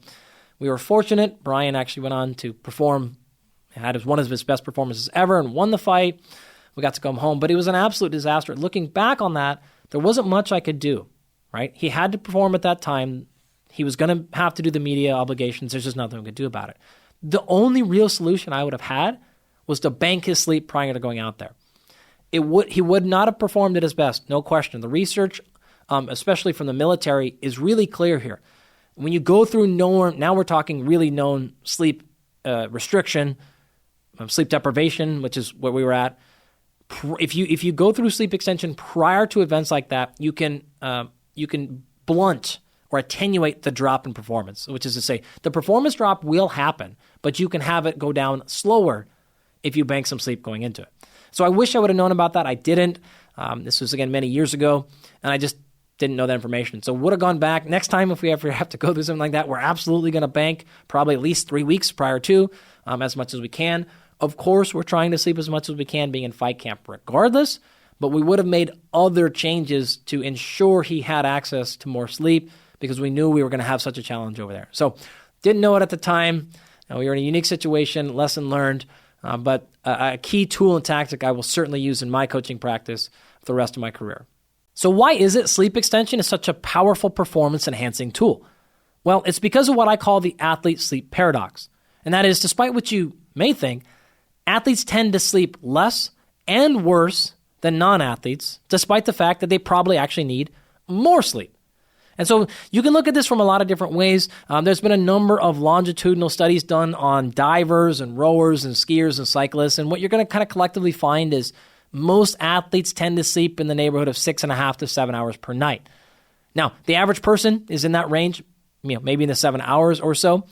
[SPEAKER 1] We were fortunate. Brian actually went on to perform, had one of his best performances ever and won the fight. We got to come home, but it was an absolute disaster. Looking back on that, there wasn't much I could do, right? He had to perform at that time. He was going to have to do the media obligations. There's just nothing we could do about it. The only real solution I would have had was to bank his sleep prior to going out there. He would not have performed at his best, no question. The research, especially from the military, is really clear here. When you go through now we're talking really known sleep restriction sleep deprivation, which is what we were at. If you go through sleep extension prior to events like that, you can blunt or attenuate the drop in performance, which is to say the performance drop will happen, but you can have it go down slower if you bank some sleep going into it. So I wish I would have known about that. I didn't. This was, again, many years ago, and I just didn't know that information. So would have gone back. Next time, if we ever have to go through something like that, we're absolutely going to bank probably at least 3 weeks prior to, as much as we can. Of course, we're trying to sleep as much as we can being in fight camp regardless, but we would have made other changes to ensure he had access to more sleep because we knew we were going to have such a challenge over there. So didn't know it at the time. We were in a unique situation, lesson learned, but a key tool and tactic I will certainly use in my coaching practice for the rest of my career. So why is it sleep extension is such a powerful performance-enhancing tool? Well, it's because of what I call the athlete sleep paradox. And that is, despite what you may think, athletes tend to sleep less and worse than non-athletes, despite the fact that they probably actually need more sleep. And so you can look at this from a lot of different ways. There's been a number of longitudinal studies done on divers and rowers and skiers and cyclists. And what you're going to kind of collectively find is most athletes tend to sleep in the neighborhood of 6.5 to 7 hours per night. Now, the average person is in that range, maybe in the 7 hours or so.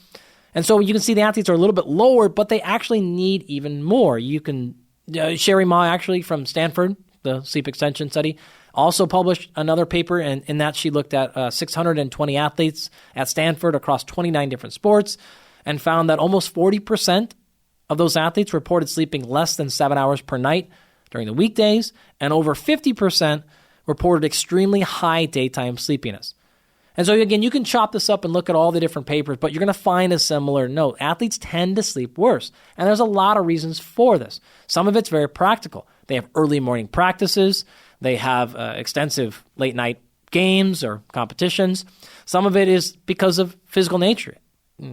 [SPEAKER 1] And so you can see the athletes are a little bit lower, but they actually need even more. You can, Sherry Ma actually from Stanford, the sleep extension study, also published another paper, and in that she looked at 620 athletes at Stanford across 29 different sports and found that almost 40% of those athletes reported sleeping less than 7 hours per night during the weekdays, and over 50% reported extremely high daytime sleepiness. And so again, you can chop this up and look at all the different papers, but you're going to find a similar note. Athletes tend to sleep worse, and there's a lot of reasons for this. Some of it's very practical. They have early morning practices. They have extensive late night games or competitions. Some of it is because of physical nature.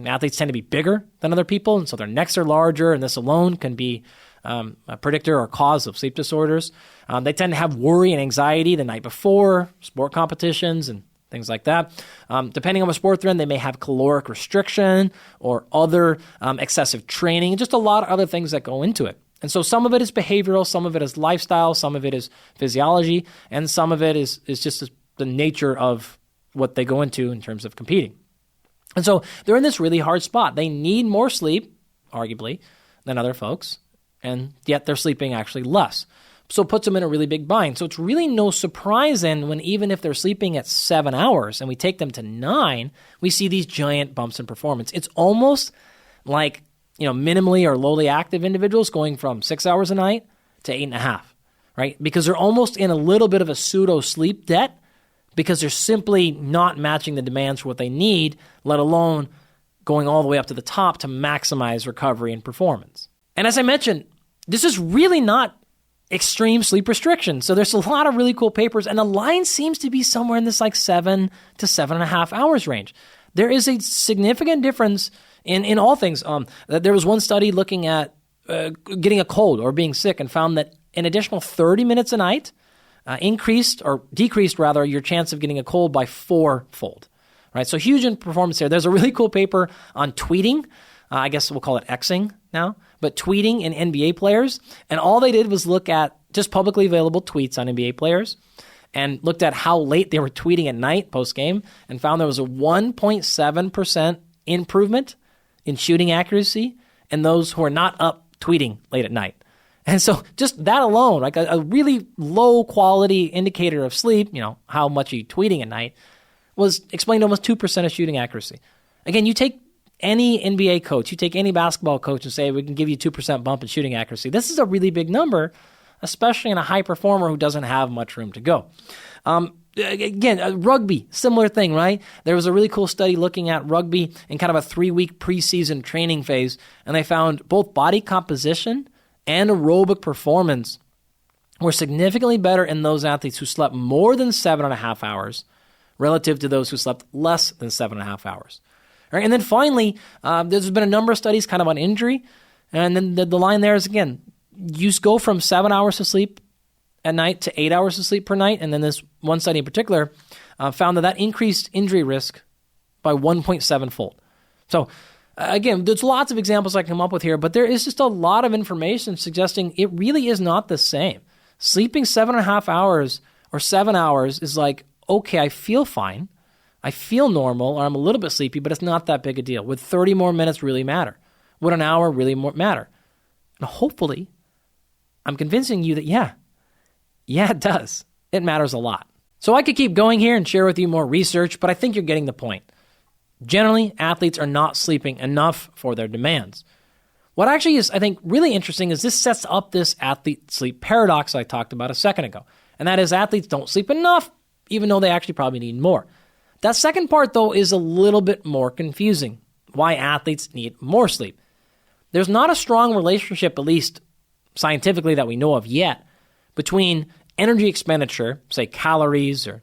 [SPEAKER 1] Athletes tend to be bigger than other people, and so their necks are larger, and this alone can be a predictor or cause of sleep disorders. They tend to have worry and anxiety the night before sport competitions and things like that. Depending on what sport they're in, they may have caloric restriction or other excessive training, just a lot of other things that go into it. And so some of it is behavioral, some of it is lifestyle, some of it is physiology, and some of it is just the nature of what they go into in terms of competing. And so they're in this really hard spot. They need more sleep, arguably, than other folks, and yet they're sleeping actually less. So it puts them in a really big bind. So it's really no surprise then when even if they're sleeping at 7 hours and we take them to 9, we see these giant bumps in performance. It's almost like minimally or lowly active individuals going from 6 hours a night to 8.5, right? Because they're almost in a little bit of a pseudo sleep debt because they're simply not matching the demands for what they need, let alone going all the way up to the top to maximize recovery and performance. And as I mentioned, this is really not extreme sleep restriction. So there's a lot of really cool papers, and the line seems to be somewhere in this 7 to 7.5 hours range. There is a significant difference in all things. There was one study looking at getting a cold or being sick and found that an additional 30 minutes a night decreased your chance of getting a cold by 4-fold. Right? So huge in performance here. There's a really cool paper on tweeting. I guess we'll call it Xing now, but tweeting in NBA players. And all they did was look at just publicly available tweets on NBA players and looked at how late they were tweeting at night post-game and found there was a 1.7% improvement in shooting accuracy in those who are not up tweeting late at night. And so just that alone, like a really low quality indicator of sleep, how much are you tweeting at night, was explained almost 2% of shooting accuracy. Again, you take any NBA coach, you take any basketball coach and say, we can give you 2% bump in shooting accuracy. This is a really big number, especially in a high performer who doesn't have much room to go. Again, rugby, similar thing, right? There was a really cool study looking at rugby in kind of a 3-week preseason training phase, and they found both body composition and aerobic performance were significantly better in those athletes who slept more than 7.5 hours relative to those who slept less than 7.5 hours. All right, and then finally, there's been a number of studies kind of on injury, and then the line there is, again, you go from 7 hours of sleep at night to 8 hours of sleep per night, and then this one study in particular found that increased injury risk by 1.7-fold. So Again, there's lots of examples I can come up with here, but there is just a lot of information suggesting it really is not the same. Sleeping 7.5 hours or 7 hours is like, okay, I feel fine. I feel normal, or I'm a little bit sleepy, but it's not that big a deal. Would 30 more minutes really matter? Would an hour really matter? And hopefully, I'm convincing you that, yeah, it does. It matters a lot. So I could keep going here and share with you more research, but I think you're getting the point. Generally, athletes are not sleeping enough for their demands. What actually is, I think, really interesting is this sets up this athlete sleep paradox I talked about a second ago. And that is athletes don't sleep enough, even though they actually probably need more. That second part, though, is a little bit more confusing. Why athletes need more sleep. There's not a strong relationship, at least scientifically that we know of yet, between energy expenditure, say calories or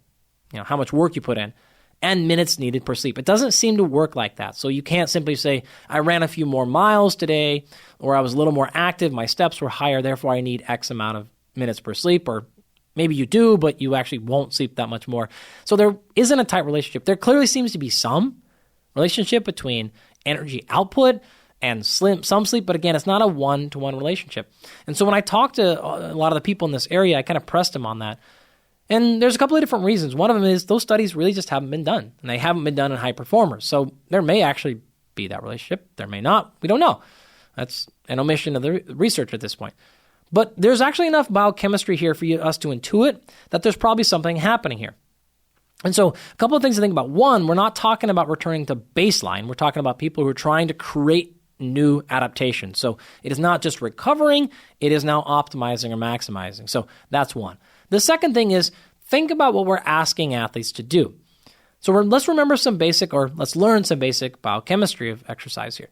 [SPEAKER 1] how much work you put in, and minutes needed per sleep. It doesn't seem to work like that. So you can't simply say, I ran a few more miles today, or I was a little more active, my steps were higher, therefore I need X amount of minutes per sleep, or maybe you do, but you actually won't sleep that much more. So there isn't a tight relationship. There clearly seems to be some relationship between energy output and some sleep, but again, it's not a one-to-one relationship. And so when I talk to a lot of the people in this area, I kind of pressed them on that. And there's a couple of different reasons. One of them is those studies really just haven't been done, and they haven't been done in high performers. So there may actually be that relationship. There may not. We don't know. That's an omission of the research at this point. But there's actually enough biochemistry here for us to intuit that there's probably something happening here. And so a couple of things to think about. One, we're not talking about returning to baseline. We're talking about people who are trying to create new adaptations. So it is not just recovering, it is now optimizing or maximizing. So that's one. The second thing is think about what we're asking athletes to do. So let's remember let's learn some basic biochemistry of exercise here.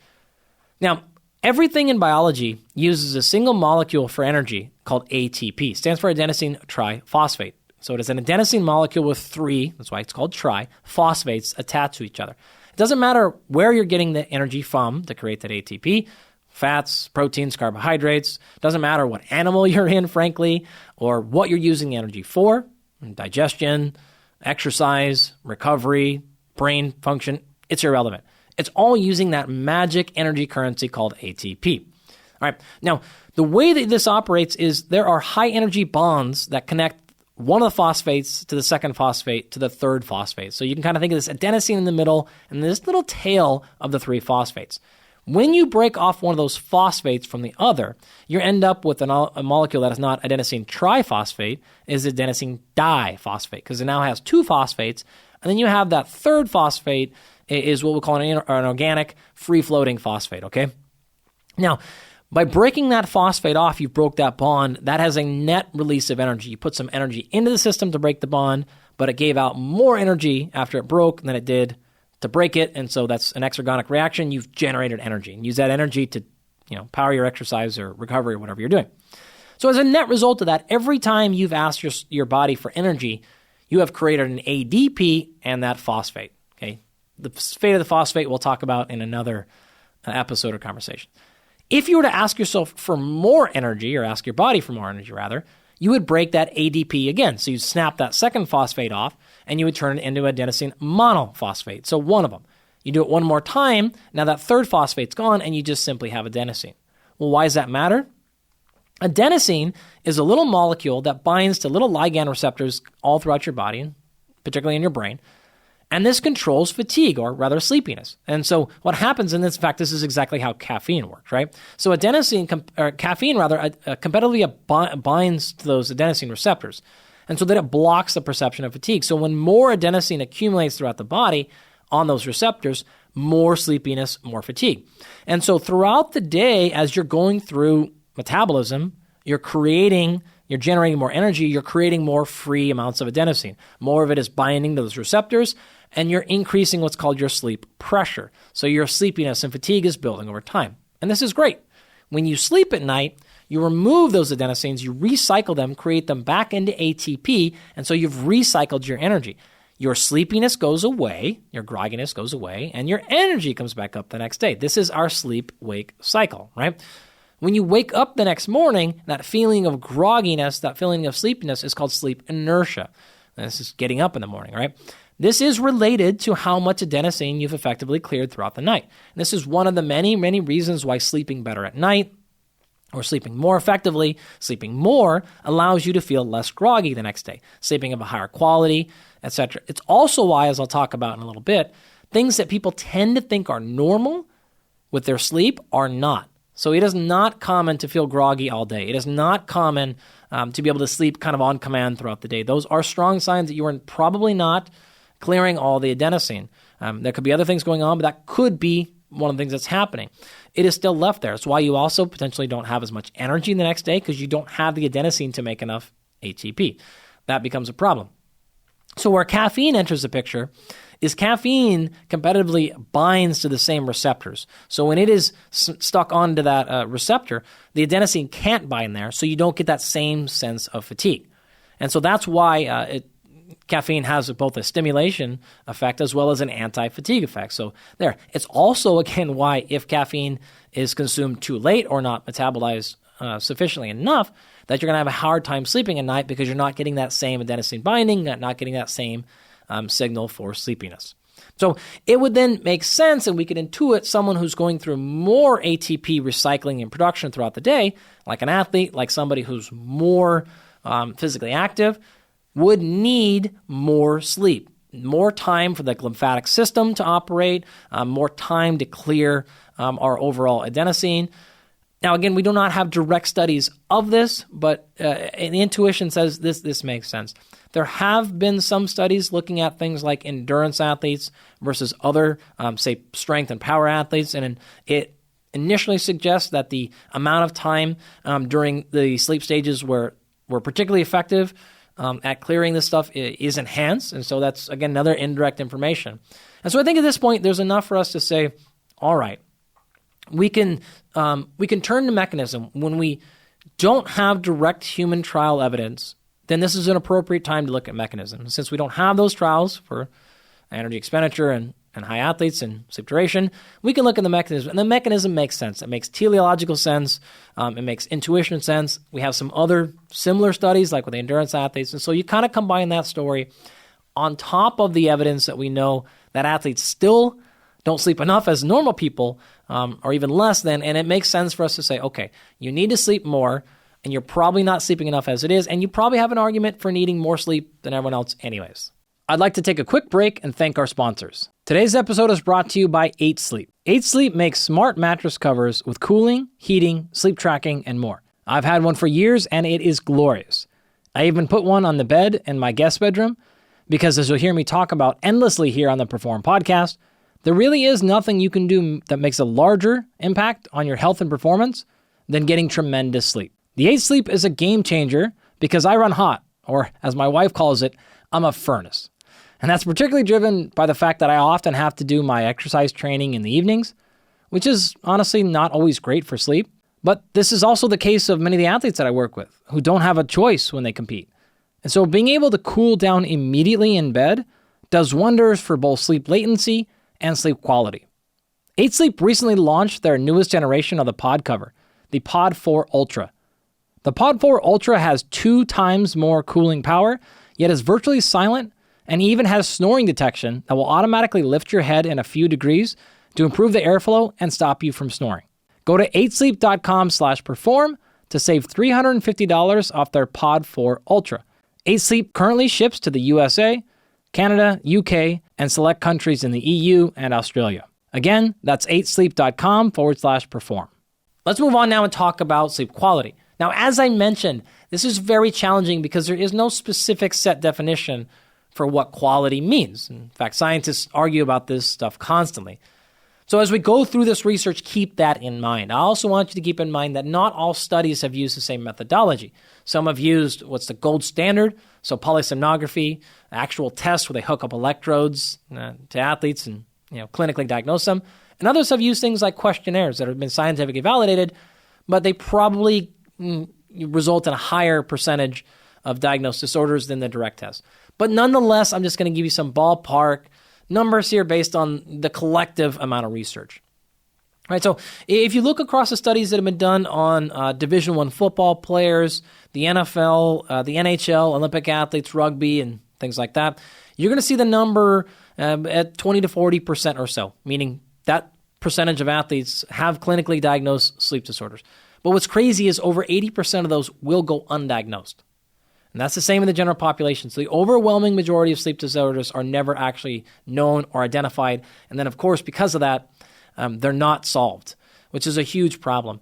[SPEAKER 1] Now, everything in biology uses a single molecule for energy called ATP. Stands for adenosine triphosphate. So it is an adenosine molecule with 3, that's why it's called tri-phosphates attached to each other. It doesn't matter where you're getting the energy from to create that ATP, fats, proteins, carbohydrates. Doesn't matter what animal you're in, frankly, or what you're using the energy for, digestion, exercise, recovery, brain function. It's irrelevant. It's all using that magic energy currency called ATP. All right. Now, the way that this operates is there are high energy bonds that connect one of the phosphates to the second phosphate to the third phosphate. So you can kind of think of this adenosine in the middle and this little tail of the 3 phosphates. When you break off one of those phosphates from the other, you end up with a molecule that is not adenosine triphosphate, it is adenosine diphosphate, because it now has 2 phosphates, and then you have that third phosphate is what we'll call an organic free-floating phosphate, okay? Now, by breaking that phosphate off, you broke that bond. That has a net release of energy. You put some energy into the system to break the bond, but it gave out more energy after it broke than it did to break it, and so that's an exergonic reaction. You've generated energy, and use that energy to power your exercise or recovery or whatever you're doing. So as a net result of that, every time you've asked your body for energy, you have created an ADP and that phosphate. Okay, the fate of the phosphate we'll talk about in another episode or conversation. If you were to ask yourself for more energy, or ask your body for more energy rather, you would break that ADP again. So you'd snap that second phosphate off, and you would turn it into adenosine monophosphate. So one of them. You do it one more time, now that third phosphate's gone, and you just simply have adenosine. Well, why does that matter? Adenosine is a little molecule that binds to little ligand receptors all throughout your body, particularly in your brain, and this controls fatigue, or rather sleepiness. And so what happens, and in fact, this is exactly how caffeine works, right? So caffeine competitively binds to those adenosine receptors. And so that it blocks the perception of fatigue. So when more adenosine accumulates throughout the body on those receptors, more sleepiness, more fatigue. And so throughout the day, as you're going through metabolism, you're generating more energy, you're creating more free amounts of adenosine. More of it is binding to those receptors, and you're increasing what's called your sleep pressure. So your sleepiness and fatigue is building over time. And this is great. When you sleep at night, you remove those adenosines, you recycle them, create them back into ATP, and so you've recycled your energy. Your sleepiness goes away, your grogginess goes away, and your energy comes back up the next day. This is our sleep-wake cycle, right? When you wake up the next morning, that feeling of grogginess, that feeling of sleepiness is called sleep inertia. And this is getting up in the morning, right? This is related to how much adenosine you've effectively cleared throughout the night. And this is one of the many, many reasons why sleeping better at night or sleeping more effectively, sleeping more allows you to feel less groggy the next day, sleeping of a higher quality, etc. It's also why, as I'll talk about in a little bit, things that people tend to think are normal with their sleep are not. So it is not common to feel groggy all day. It is not common to be able to sleep kind of on command throughout the day. Those are strong signs that you are probably not clearing all the adenosine. There could be other things going on, but that could be one of the things that's happening. It is still left there. It's why you also potentially don't have as much energy the next day because you don't have the adenosine to make enough ATP. That becomes a problem. So where caffeine enters the picture is caffeine competitively binds to the same receptors. So when it is stuck onto that receptor, the adenosine can't bind there, so you don't get that same sense of fatigue. And so that's why caffeine has both a stimulation effect as well as an anti-fatigue effect. So there. It's also, again, why if caffeine is consumed too late or not metabolized sufficiently enough, that you're going to have a hard time sleeping at night because you're not getting that same adenosine binding, not getting that same signal for sleepiness. So it would then make sense, and we could intuit someone who's going through more ATP recycling and production throughout the day, like an athlete, like somebody who's more physically active, would need more sleep, more time for the lymphatic system to operate, more time to clear our overall adenosine. Now, again, we do not have direct studies of this, but the intuition says this makes sense. There have been some studies looking at things like endurance athletes versus other, say, strength and power athletes, and it initially suggests that the amount of time during the sleep stages were particularly effective at clearing this stuff is enhanced, and so that's, again, another indirect information. And so I think at this point, there's enough for us to say, all right, we can turn to mechanism. When we don't have direct human trial evidence, then this is an appropriate time to look at mechanism. Since we don't have those trials for energy expenditure and high athletes and sleep duration, we can look at the mechanism, and the mechanism makes sense. It makes teleological sense. It makes intuition sense. We have some other similar studies like with the endurance athletes, and so you kind of combine that story on top of the evidence that we know that athletes still don't sleep enough as normal people, or even less than, and it makes sense for us to say, okay, you need to sleep more, and you're probably not sleeping enough as it is, and you probably have an argument for needing more sleep than everyone else anyways. I'd like to take a quick break and thank our sponsors. Today's episode is brought to you by 8 Sleep. 8 Sleep makes smart mattress covers with cooling, heating, sleep tracking, and more. I've had one for years, and it is glorious. I even put one on the bed in my guest bedroom because, as you'll hear me talk about endlessly here on the Perform podcast, there really is nothing you can do that makes a larger impact on your health and performance than getting tremendous sleep. The 8 Sleep is a game changer because I run hot, or as my wife calls it, I'm a furnace. And that's particularly driven by the fact that I often have to do my exercise training in the evenings, which is honestly not always great for sleep. But this is also the case of many of the athletes that I work with who don't have a choice when they compete. And so being able to cool down immediately in bed does wonders for both sleep latency and sleep quality. 8 Sleep recently launched their newest generation of the pod cover, the Pod 4 Ultra. The Pod 4 Ultra has 2 times more cooling power, yet is virtually silent, and even has snoring detection that will automatically lift your head in a few degrees to improve the airflow and stop you from snoring. Go to 8sleep.com/perform to save $350 off their Pod 4 Ultra. 8 Sleep currently ships to the USA, Canada, UK, and select countries in the EU and Australia. Again, that's 8sleep.com/perform. Let's move on now and talk about sleep quality. Now, as I mentioned, this is very challenging because there is no specific set definition for what quality means. In fact, scientists argue about this stuff constantly. So as we go through this research, keep that in mind. I also want you to keep in mind that not all studies have used the same methodology. Some have used what's the gold standard, so polysomnography, actual tests where they hook up electrodes to athletes and clinically diagnose them. And others have used things like questionnaires that have been scientifically validated, but they probably result in a higher percentage of diagnosed disorders than the direct test. But nonetheless, I'm just going to give you some ballpark numbers here based on the collective amount of research. All right, so if you look across the studies that have been done on Division I football players, the NFL, the NHL, Olympic athletes, rugby, and things like that, you're going to see the number at 20 to 40% or so, meaning that percentage of athletes have clinically diagnosed sleep disorders. But what's crazy is over 80% of those will go undiagnosed. And that's the same in the general population. So the overwhelming majority of sleep disorders are never actually known or identified. And then, of course, because of that, they're not solved, which is a huge problem.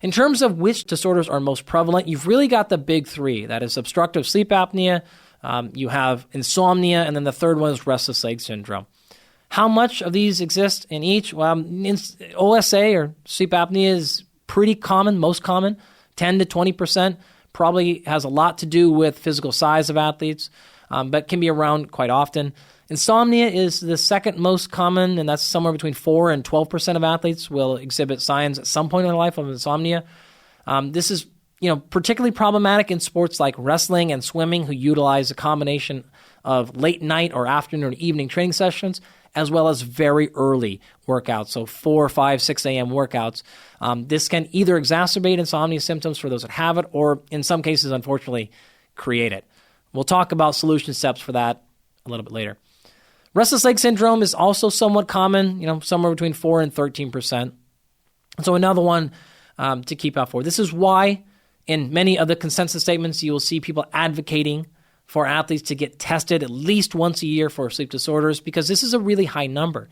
[SPEAKER 1] In terms of which disorders are most prevalent, you've really got the big three. That is obstructive sleep apnea, you have insomnia, and then the third one is restless leg syndrome. How much of these exist in each? Well, OSA or sleep apnea is pretty common, most common, 10 to 20%. Probably has a lot to do with physical size of athletes, but can be around quite often. Insomnia is the second most common, and that's somewhere between 4 and 12% of athletes will exhibit signs at some point in their life of insomnia. This is particularly problematic in sports like wrestling and swimming, who utilize a combination of late night or afternoon or evening training sessions, as well as very early workouts, so 4, 5, 6 a.m. workouts. This can either exacerbate insomnia symptoms for those that have it, or in some cases, unfortunately, create it. We'll talk about solution steps for that a little bit later. Restless leg syndrome is also somewhat common, somewhere between 4 and 13%. So another one to keep out for. This is why in many of the consensus statements, you will see people advocating for athletes to get tested at least once a year for sleep disorders, because this is a really high number.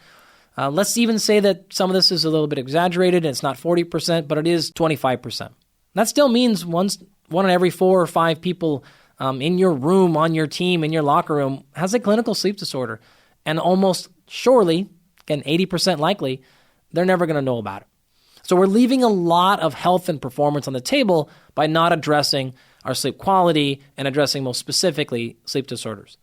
[SPEAKER 1] Let's even say that some of this is a little bit exaggerated and it's not 40%, but it is 25%. That still means one in every 4 or 5 people in your room, on your team, in your locker room has a clinical sleep disorder. And almost surely, again, 80% likely, they're never going to know about it. So we're leaving a lot of health and performance on the table by not addressing our sleep quality and addressing most specifically sleep disorders.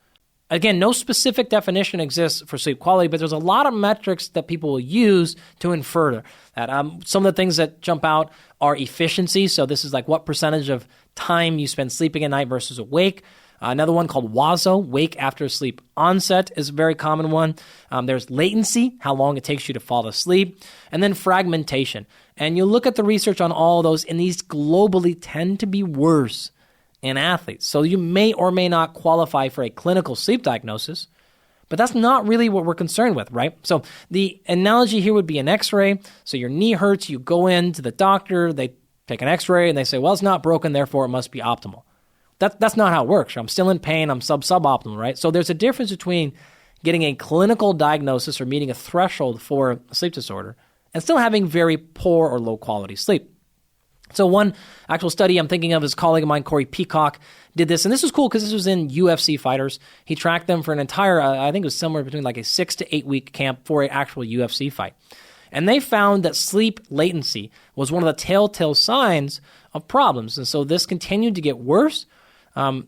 [SPEAKER 1] Again, no specific definition exists for sleep quality, but there's a lot of metrics that people will use to infer that. Some of the things that jump out are efficiency. So this is like what percentage of time you spend sleeping at night versus awake. Another one called WASO, wake after sleep onset, is a very common one. There's latency, how long it takes you to fall asleep, and then fragmentation. And you look at the research on all of those, and these globally tend to be worse in athletes. So you may or may not qualify for a clinical sleep diagnosis, but that's not really what we're concerned with, right? So the analogy here would be an x-ray. So your knee hurts, you go in to the doctor, they take an x-ray, and they say, well, it's not broken, therefore it must be optimal. That's not how it works. I'm still in pain. I'm suboptimal, right? So there's a difference between getting a clinical diagnosis or meeting a threshold for a sleep disorder and still having very poor or low quality sleep. So one actual study I'm thinking of is a colleague of mine, Corey Peacock, did this. And this was cool because this was in UFC fighters. He tracked them for an entire, I think it was somewhere between like a 6 to 8 week camp for an actual UFC fight. And they found that sleep latency was one of the telltale signs of problems. And so this continued to get worse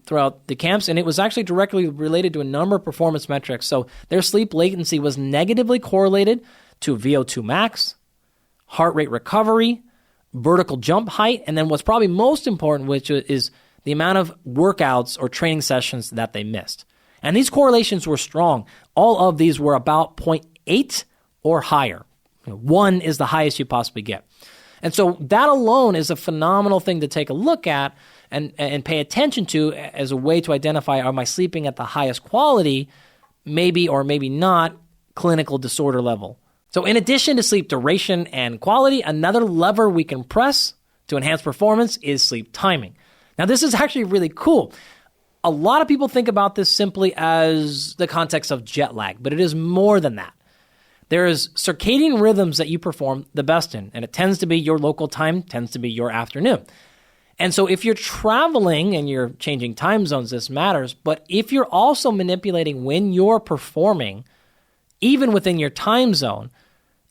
[SPEAKER 1] throughout the camps, and it was actually directly related to a number of performance metrics. So their sleep latency was negatively correlated to VO2 max, heart rate recovery, vertical jump height, and then what's probably most important, which is the amount of workouts or training sessions that they missed. And these correlations were strong. All of these were about 0.8 or higher. 1 is the highest you possibly get. And so that alone is a phenomenal thing to take a look at and pay attention to as a way to identify, am I sleeping at the highest quality, maybe or maybe not, clinical disorder level. So in addition to sleep duration and quality, another lever we can press to enhance performance is sleep timing. Now this is actually really cool. A lot of people think about this simply as the context of jet lag, but it is more than that. There is circadian rhythms that you perform the best in, and it tends to be your local time, tends to be your afternoon. And so if you're traveling and you're changing time zones, this matters. But if you're also manipulating when you're performing, even within your time zone,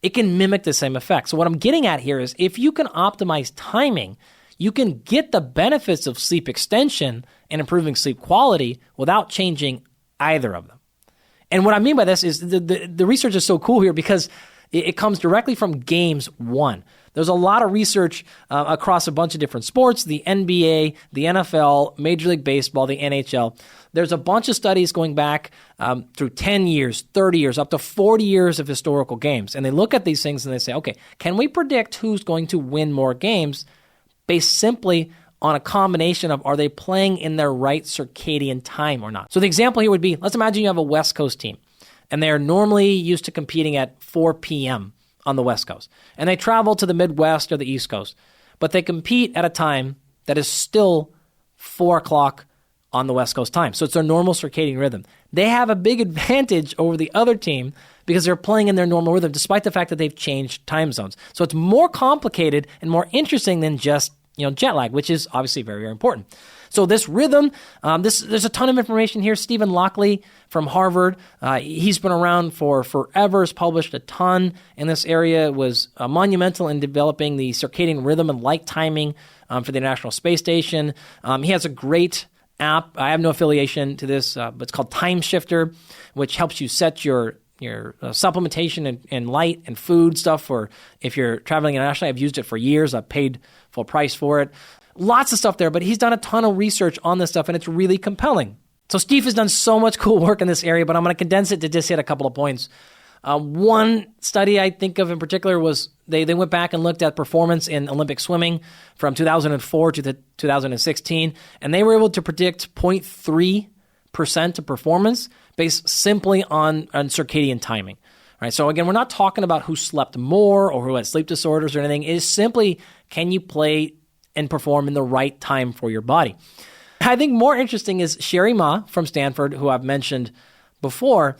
[SPEAKER 1] it can mimic the same effect. So what I'm getting at here is if you can optimize timing, you can get the benefits of sleep extension and improving sleep quality without changing either of them. And what I mean by this is the research is so cool here because it comes directly from games won. There's a lot of research across a bunch of different sports, the NBA, the NFL, Major League Baseball, the NHL. There's a bunch of studies going back through 10 years, 30 years, up to 40 years of historical games. And they look at these things and they say, okay, can we predict who's going to win more games based simply on a combination of are they playing in their right circadian time or not. So the example here would be, let's imagine you have a West Coast team, and they're normally used to competing at 4 p.m. on the West Coast. And they travel to the Midwest or the East Coast, but they compete at a time that is still 4 o'clock on the West Coast time. So it's their normal circadian rhythm. They have a big advantage over the other team because they're playing in their normal rhythm, despite the fact that they've changed time zones. So it's more complicated and more interesting than just jet lag, which is obviously very, very important. So this rhythm, there's a ton of information here. Stephen Lockley from Harvard, he's been around for forever, has published a ton in this area, was monumental in developing the circadian rhythm and light timing for the International Space Station. He has a great app. I have no affiliation to this, but it's called Time Shifter, which helps you set your supplementation and light and food stuff for if you're traveling internationally. I've used it for years. I've paid full price for it. Lots of stuff there, but he's done a ton of research on this stuff, and it's really compelling. So Steve has done so much cool work in this area, but I'm going to condense it to just hit a couple of points. One study I think of in particular was they went back and looked at performance in Olympic swimming from 2004 to 2016, and they were able to predict 0.3% of performance based simply on circadian timing. Right? So again, we're not talking about who slept more or who had sleep disorders or anything. It is simply, can you play and perform in the right time for your body? I think more interesting is Sherry Ma from Stanford, who I've mentioned before,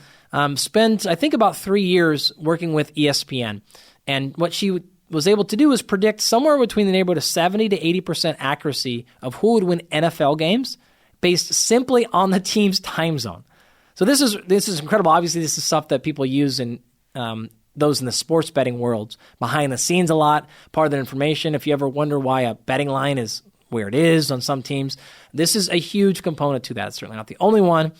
[SPEAKER 1] spent, I think, about 3 years working with ESPN. And what she was able to do is predict somewhere between the neighborhood of 70 to 80% accuracy of who would win NFL games based simply on the team's time zone. So this is incredible. Obviously, this is stuff that people use in those in the sports betting world behind the scenes a lot, part of their information. If you ever wonder why a betting line is where it is on some teams, this is a huge component to that. It's certainly not the only one,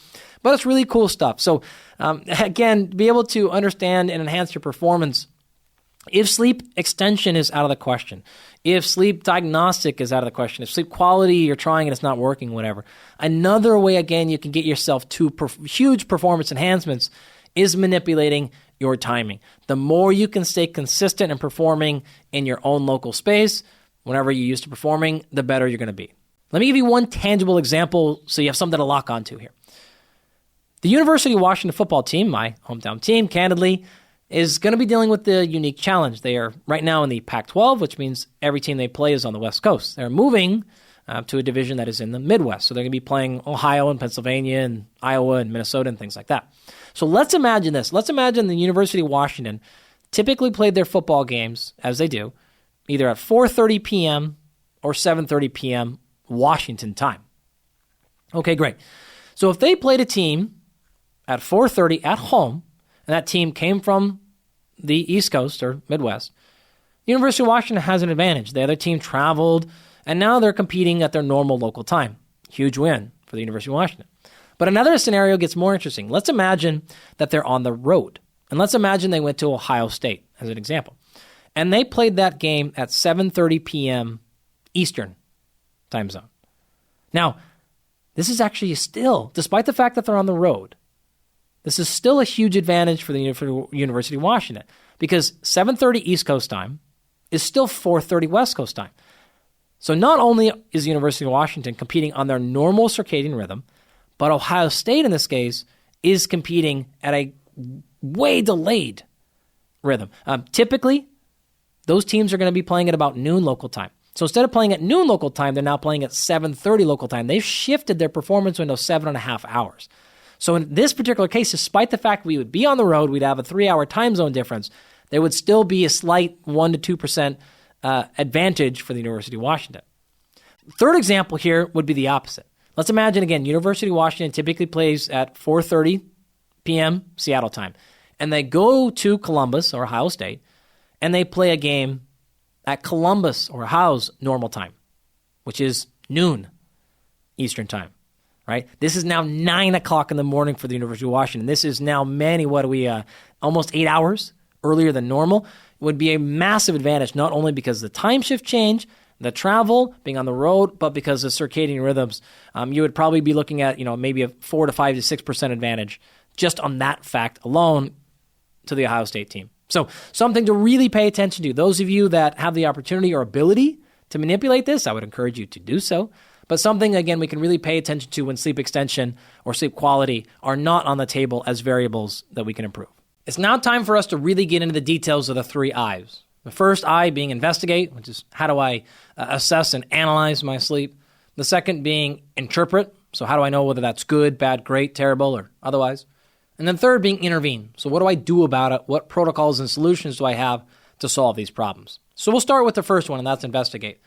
[SPEAKER 1] but it's really cool stuff. So again, be able to understand and enhance your performance. If sleep extension is out of the question, if sleep diagnostic is out of the question, if sleep quality you're trying and it's not working, whatever. Another way, again, you can get yourself to huge performance enhancements is manipulating your timing. The more you can stay consistent and performing in your own local space, whenever you're used to performing, the better you're going to be. Let me give you one tangible example so you have something to lock onto here. The University of Washington football team, my hometown team, candidly, is going to be dealing with the unique challenge. They are right now in the Pac-12, which means every team they play is on the West Coast. They're moving to a division that is in the Midwest. So they're going to be playing Ohio and Pennsylvania and Iowa and Minnesota and things like that. So let's imagine this. Let's imagine the University of Washington typically played their football games, as they do, either at 4:30 p.m. or 7:30 p.m. Washington time. Okay, great. So if they played a team at 4:30 at home, and that team came from the East Coast or Midwest, the University of Washington has an advantage. The other team traveled, and now they're competing at their normal local time. Huge win for the University of Washington. But another scenario gets more interesting. Let's imagine that they're on the road. And let's imagine they went to Ohio State, as an example. And they played that game at 7:30 p.m. Eastern time zone. Now, this is actually still, despite the fact that they're on the road, this is still a huge advantage for the University of Washington because 7:30 East Coast time is still 4:30 West Coast time. So not only is the University of Washington competing on their normal circadian rhythm, but Ohio State in this case is competing at a way delayed rhythm. Typically, those teams are going to be playing at about noon local time. So instead of playing at noon local time, they're now playing at 7:30 local time. They've shifted their performance window 7.5 hours. So in this particular case, despite the fact we would be on the road, we'd have a 3-hour time zone difference, there would still be a slight 1 to 2% advantage for the University of Washington. Third example here would be the opposite. Let's imagine, again, University of Washington typically plays at 4:30 p.m. Seattle time. And they go to Columbus or Ohio State, and they play a game at Columbus or Ohio's normal time, which is noon Eastern time. Right? This is now 9 o'clock in the morning for the University of Washington. This is now almost 8 hours earlier than normal. It would be a massive advantage, not only because of the time shift change, the travel, being on the road, but because of circadian rhythms. You would probably be looking at, maybe a 4 to 5 to 6% advantage just on that fact alone to the Ohio State team. So something to really pay attention to. Those of you that have the opportunity or ability to manipulate this, I would encourage you to do so. But something, again, we can really pay attention to when sleep extension or sleep quality are not on the table as variables that we can improve. It's now time for us to really get into the details of the 3 I's. The first I being investigate, which is how do I assess and analyze my sleep. The second being interpret, so how do I know whether that's good, bad, great, terrible, or otherwise. And then third being intervene, so what do I do about it? What protocols and solutions do I have to solve these problems? So we'll start with the first one, and that's investigate.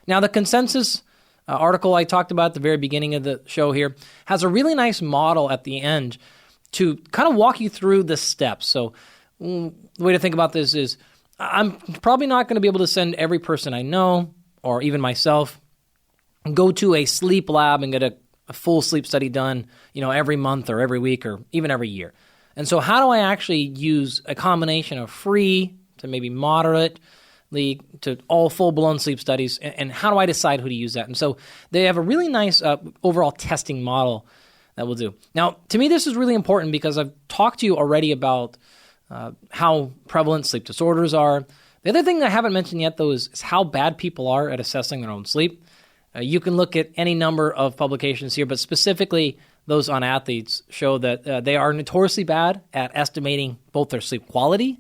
[SPEAKER 1] Now, the consensus article I talked about at the very beginning of the show here has a really nice model at the end to kind of walk you through the steps. So the way to think about this is I'm probably not going to be able to send every person I know, or even myself, go to a sleep lab and get a full sleep study done, every month or every week or even every year. And so how do I actually use a combination of free to maybe moderate to all full-blown sleep studies, and how do I decide who to use that? And so they have a really nice overall testing model that we'll do. Now, to me, this is really important because I've talked to you already about how prevalent sleep disorders are. The other thing that I haven't mentioned yet, though, is how bad people are at assessing their own sleep. You can look at any number of publications here, but specifically those on athletes show that they are notoriously bad at estimating both their sleep quality,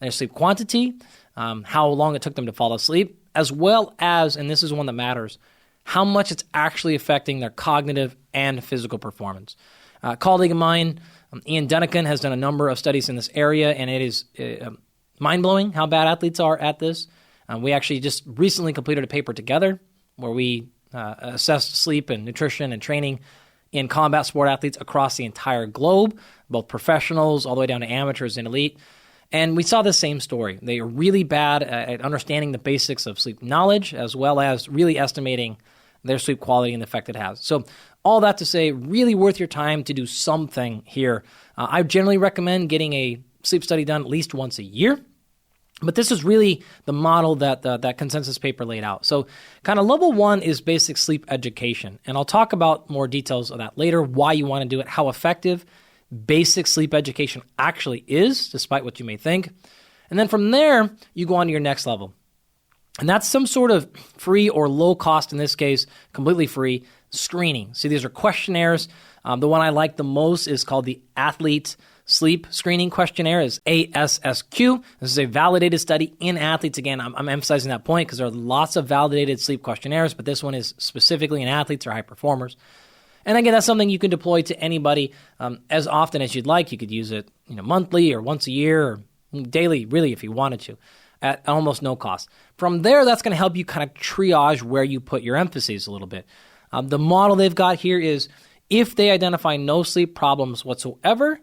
[SPEAKER 1] their sleep quantity, how long it took them to fall asleep, as well as, and this is one that matters, how much it's actually affecting their cognitive and physical performance. A colleague of mine, Ian Dunnican, has done a number of studies in this area, and it is mind-blowing how bad athletes are at this. We actually just recently completed a paper together where we assessed sleep and nutrition and training in combat sport athletes across the entire globe, both professionals all the way down to amateurs and elite. And we saw the same story. They are really bad at understanding the basics of sleep knowledge, as well as really estimating their sleep quality and the effect it has. So all that to say, really worth your time to do something here. I generally recommend getting a sleep study done at least once a year. But this is really the model that that consensus paper laid out. So kind of level 1 is basic sleep education. And I'll talk about more details of that later, why you want to do it, how effective basic sleep education actually is, despite what you may think. And then from there, you go on to your next level. And that's some sort of free or low cost, in this case, completely free, screening. See, these are questionnaires. The one I like the most is called the Athlete Sleep Screening Questionnaire, is ASSQ. This is a validated study in athletes. Again, I'm emphasizing that point because there are lots of validated sleep questionnaires, but this one is specifically in athletes or high performers. And again, that's something you can deploy to anybody as often as you'd like. You could use it monthly or once a year or daily, really, if you wanted to, at almost no cost. From there, that's going to help you kind of triage where you put your emphases a little bit. The model they've got here is if they identify no sleep problems whatsoever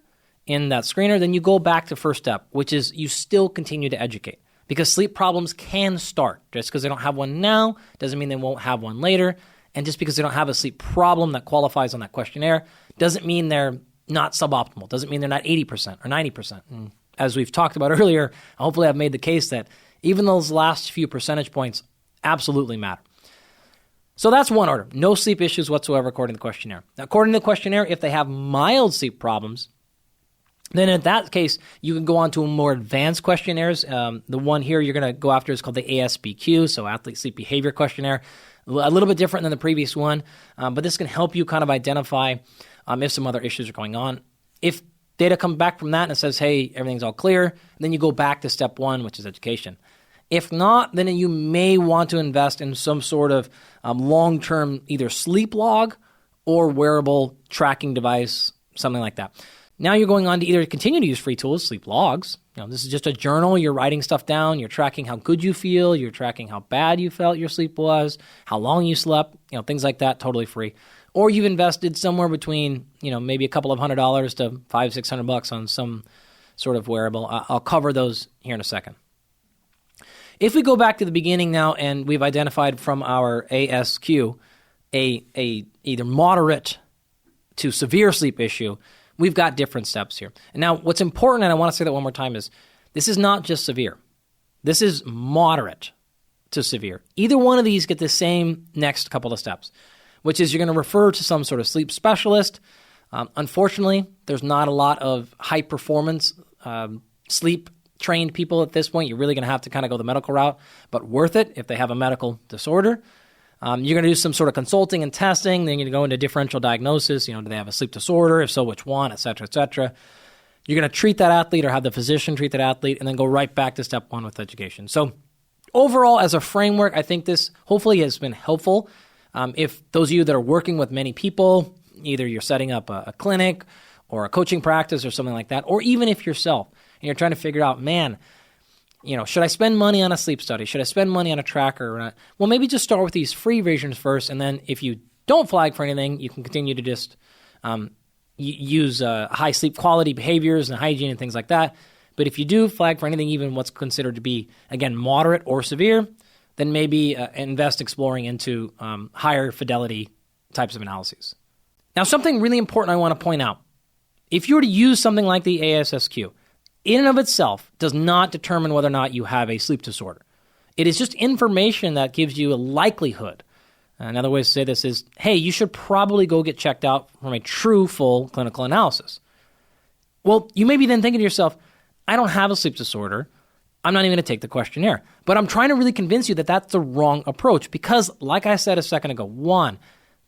[SPEAKER 1] in that screener, then you go back to first step, which is you still continue to educate. Because sleep problems can start. Just because they don't have one now doesn't mean they won't have one later. And just because they don't have a sleep problem that qualifies on that questionnaire doesn't mean they're not suboptimal. Doesn't mean they're not 80% or 90%. And as we've talked about earlier, hopefully I've made the case that even those last few percentage points absolutely matter. So that's one order. No sleep issues whatsoever according to the questionnaire. Now, according to the questionnaire, if they have mild sleep problems, then in that case, you can go on to more advanced questionnaires. The one here you're going to go after is called the ASBQ, so Athlete Sleep Behavior Questionnaire. A little bit different than the previous one, but this can help you kind of identify if some other issues are going on. If data comes back from that and it says, hey, everything's all clear, then you go back to step 1, which is education. If not, then you may want to invest in some sort of long-term either sleep log or wearable tracking device, something like that. Now you're going on to either continue to use free tools, sleep logs. This is just a journal. You're writing stuff down. You're tracking how good you feel. You're tracking how bad you felt your sleep was, how long you slept, things like that, totally free. Or you've invested somewhere between, maybe a couple of $100 to $500-600 on some sort of wearable. I'll cover those here in a second. If we go back to the beginning now and we've identified from our ASQ a either moderate to severe sleep issue, we've got different steps here. And now what's important, and I want to say that one more time, is this is not just severe. This is moderate to severe. Either one of these get the same next couple of steps, which is you're going to refer to some sort of sleep specialist. Unfortunately, there's not a lot of high-performance sleep trained people at this point. You're really going to have to kind of go the medical route, but worth it if they have a medical disorder. You're going to do some sort of consulting and testing. Then you're going to go into differential diagnosis. Do they have a sleep disorder? If so, which one, et cetera, et cetera. You're going to treat that athlete or have the physician treat that athlete and then go right back to step one with education. So overall, as a framework, I think this hopefully has been helpful. If those of you that are working with many people, either you're setting up a clinic or a coaching practice or something like that, or even if yourself, and you're trying to figure out, should I spend money on a sleep study? Should I spend money on a tracker or not? Well, maybe just start with these free versions first, and then if you don't flag for anything, you can continue to just use high sleep quality behaviors and hygiene and things like that. But if you do flag for anything, even what's considered to be, again, moderate or severe, then maybe invest exploring into higher fidelity types of analyses. Now, something really important I want to point out. If you were to use something like the ASSQ, in and of itself does not determine whether or not you have a sleep disorder. It is just information that gives you a likelihood. Another way to say this is, hey, you should probably go get checked out from a true, full clinical analysis. Well, you may be then thinking to yourself, I don't have a sleep disorder. I'm not even going to take the questionnaire. But I'm trying to really convince you that that's the wrong approach because, like I said a second ago, one,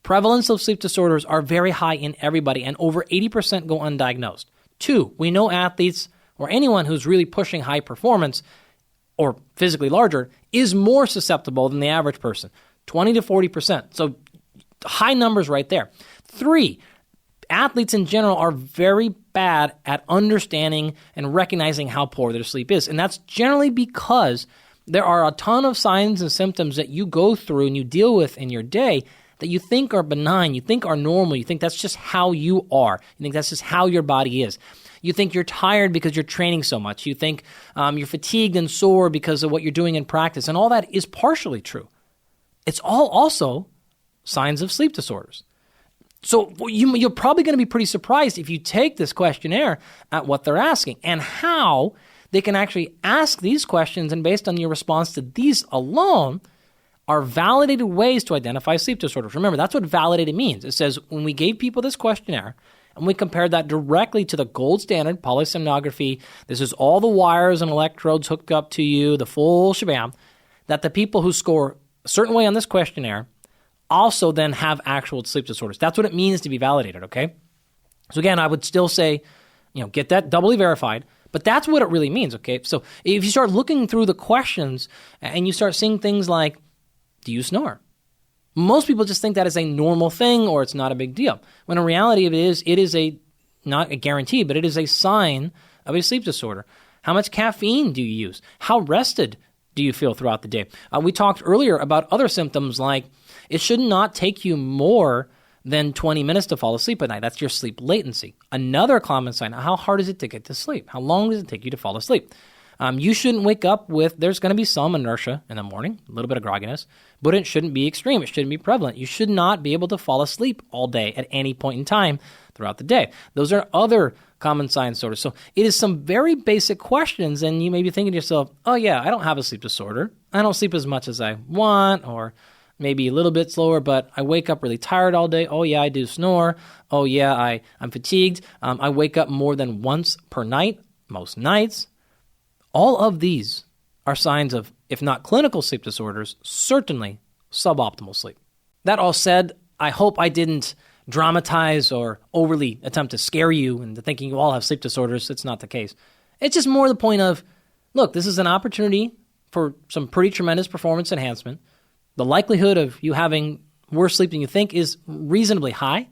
[SPEAKER 1] prevalence of sleep disorders are very high in everybody, and over 80% go undiagnosed. Two, we know athletes or anyone who's really pushing high performance or physically larger is more susceptible than the average person, 20 to 40%. So high numbers right there. Three, athletes in general are very bad at understanding and recognizing how poor their sleep is. And that's generally because there are a ton of signs and symptoms that you go through and you deal with in your day that you think are benign, you think are normal, you think that's just how you are, you think that's just how your body is. You think you're tired because you're training so much. You think you're fatigued and sore because of what you're doing in practice. And all that is partially true. It's all also signs of sleep disorders. So you're probably going to be pretty surprised if you take this questionnaire at what they're asking and how they can actually ask these questions, and based on your response to these alone are validated ways to identify sleep disorders. Remember, that's what validated means. It says when we gave people this questionnaire and we compared that directly to the gold standard polysomnography, this is all the wires and electrodes hooked up to you, the full shabam, that the people who score a certain way on this questionnaire also then have actual sleep disorders. That's what it means to be validated, okay? So again, I would still say, get that doubly verified, but that's what it really means, okay? So if you start looking through the questions and you start seeing things like, do you snore? Most people just think that is a normal thing or it's not a big deal. When in reality it is not a guarantee, but it is a sign of a sleep disorder. How much caffeine do you use? How rested do you feel throughout the day? We talked earlier about other symptoms like it should not take you more than 20 minutes to fall asleep at night. That's your sleep latency. Another common sign, how hard is it to get to sleep? How long does it take you to fall asleep? You shouldn't wake up there's going to be some inertia in the morning, a little bit of grogginess, but it shouldn't be extreme. It shouldn't be prevalent. You should not be able to fall asleep all day at any point in time throughout the day. Those are other common sign disorders. So it is some very basic questions, and you may be thinking to yourself, oh yeah, I don't have a sleep disorder. I don't sleep as much as I want, or maybe a little bit slower, but I wake up really tired all day. Oh yeah, I do snore. Oh yeah, I'm fatigued. I wake up more than once per night, most nights. All of these are signs of, if not clinical sleep disorders, certainly suboptimal sleep. That all said, I hope I didn't dramatize or overly attempt to scare you into thinking you all have sleep disorders. It's not the case. It's just more the point of, look, this is an opportunity for some pretty tremendous performance enhancement. The likelihood of you having worse sleep than you think is reasonably high,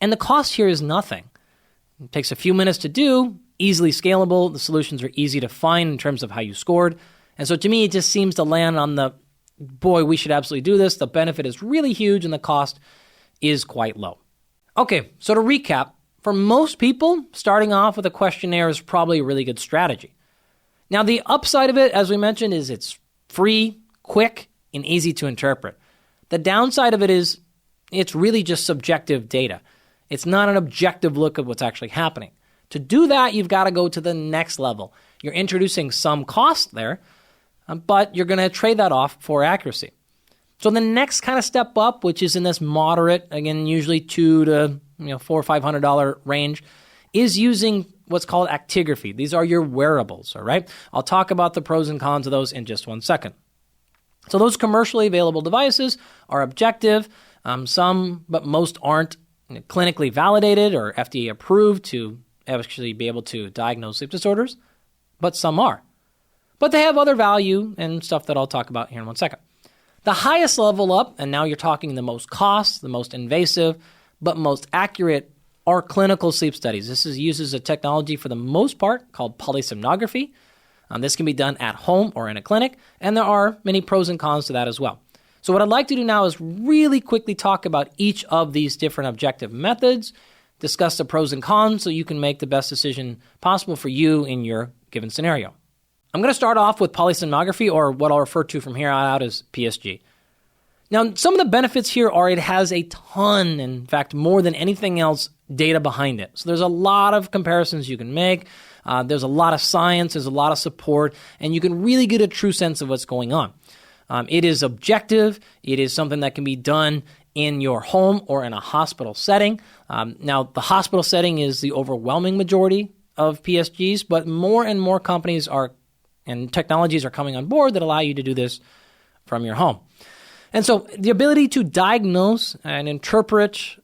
[SPEAKER 1] and the cost here is nothing. It takes a few minutes to do, easily scalable. The solutions are easy to find in terms of how you scored. And so to me, it just seems to land on the, boy, we should absolutely do this. The benefit is really huge and the cost is quite low. Okay, so to recap, for most people, starting off with a questionnaire is probably a really good strategy. Now, the upside of it, as we mentioned, is it's free, quick, and easy to interpret. The downside of it is it's really just subjective data. It's not an objective look at what's actually happening. To do that, you've got to go to the next level. You're introducing some cost there, but you're going to trade that off for accuracy. So the next kind of step up, which is in this moderate, again, usually $200 to $400 or $500 range, is using what's called actigraphy. These are your wearables, all right? I'll talk about the pros and cons of those in just one second. So those commercially available devices are objective. Some, but most aren't clinically validated or FDA approved to actually be able to diagnose sleep disorders, but some are. But they have other value and stuff that I'll talk about here in one second. The highest level up, and now you're talking the most cost, the most invasive, but most accurate, are clinical sleep studies. This uses a technology for the most part called polysomnography. This can be done at home or in a clinic, and there are many pros and cons to that as well. So what I'd like to do now is really quickly talk about each of these different objective methods, discuss the pros and cons so you can make the best decision possible for you in your given scenario. I'm going to start off with polysomnography, or what I'll refer to from here on out as PSG. Now, some of the benefits here are it has a ton, in fact, more than anything else, data behind it. So there's a lot of comparisons you can make. There's a lot of science, there's a lot of support, and you can really get a true sense of what's going on. It is objective. It is something that can be done in your home or in a hospital setting. Now, the hospital setting is the overwhelming majority of PSGs, but more and more companies and technologies are coming on board that allow you to do this from your home. And so the ability to diagnose and interpret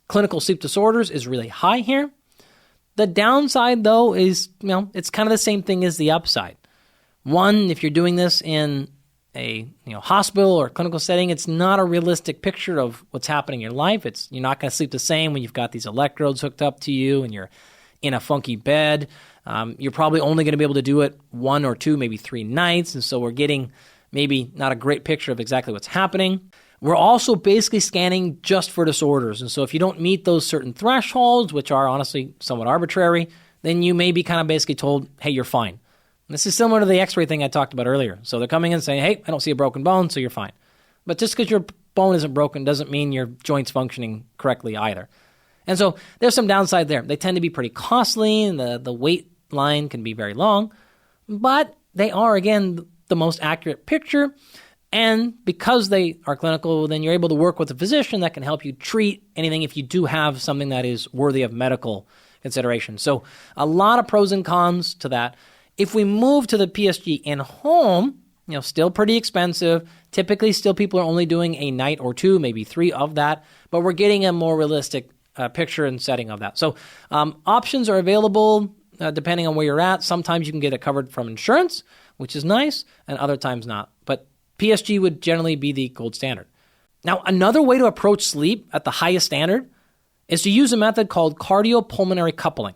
[SPEAKER 1] clinical sleep disorders is really high here. The downside, though, is, it's kind of the same thing as the upside. One, if you're doing this in a hospital or clinical setting, it's not a realistic picture of what's happening in your life. You're not going to sleep the same when you've got these electrodes hooked up to you and you're in a funky bed. You're probably only going to be able to do it 1 or 2, maybe 3 nights, and so we're getting maybe not a great picture of exactly what's happening. We're also basically scanning just for disorders, and so if you don't meet those certain thresholds, which are honestly somewhat arbitrary, then you may be kind of basically told, hey, you're fine. This is similar to the x-ray thing I talked about earlier. So they're coming in and saying, hey, I don't see a broken bone, so you're fine. But just because your bone isn't broken doesn't mean your joint's functioning correctly either. And so there's some downside there. They tend to be pretty costly, and the wait line can be very long. But they are, again, the most accurate picture. And because they are clinical, then you're able to work with a physician that can help you treat anything if you do have something that is worthy of medical consideration. So a lot of pros and cons to that. If we move to the PSG in home, still pretty expensive. Typically, still people are only doing a night or 2, maybe 3 of that, but we're getting a more realistic picture and setting of that. So options are available depending on where you're at. Sometimes you can get it covered from insurance, which is nice, and other times not. But PSG would generally be the gold standard. Now, another way to approach sleep at the highest standard is to use a method called cardiopulmonary coupling.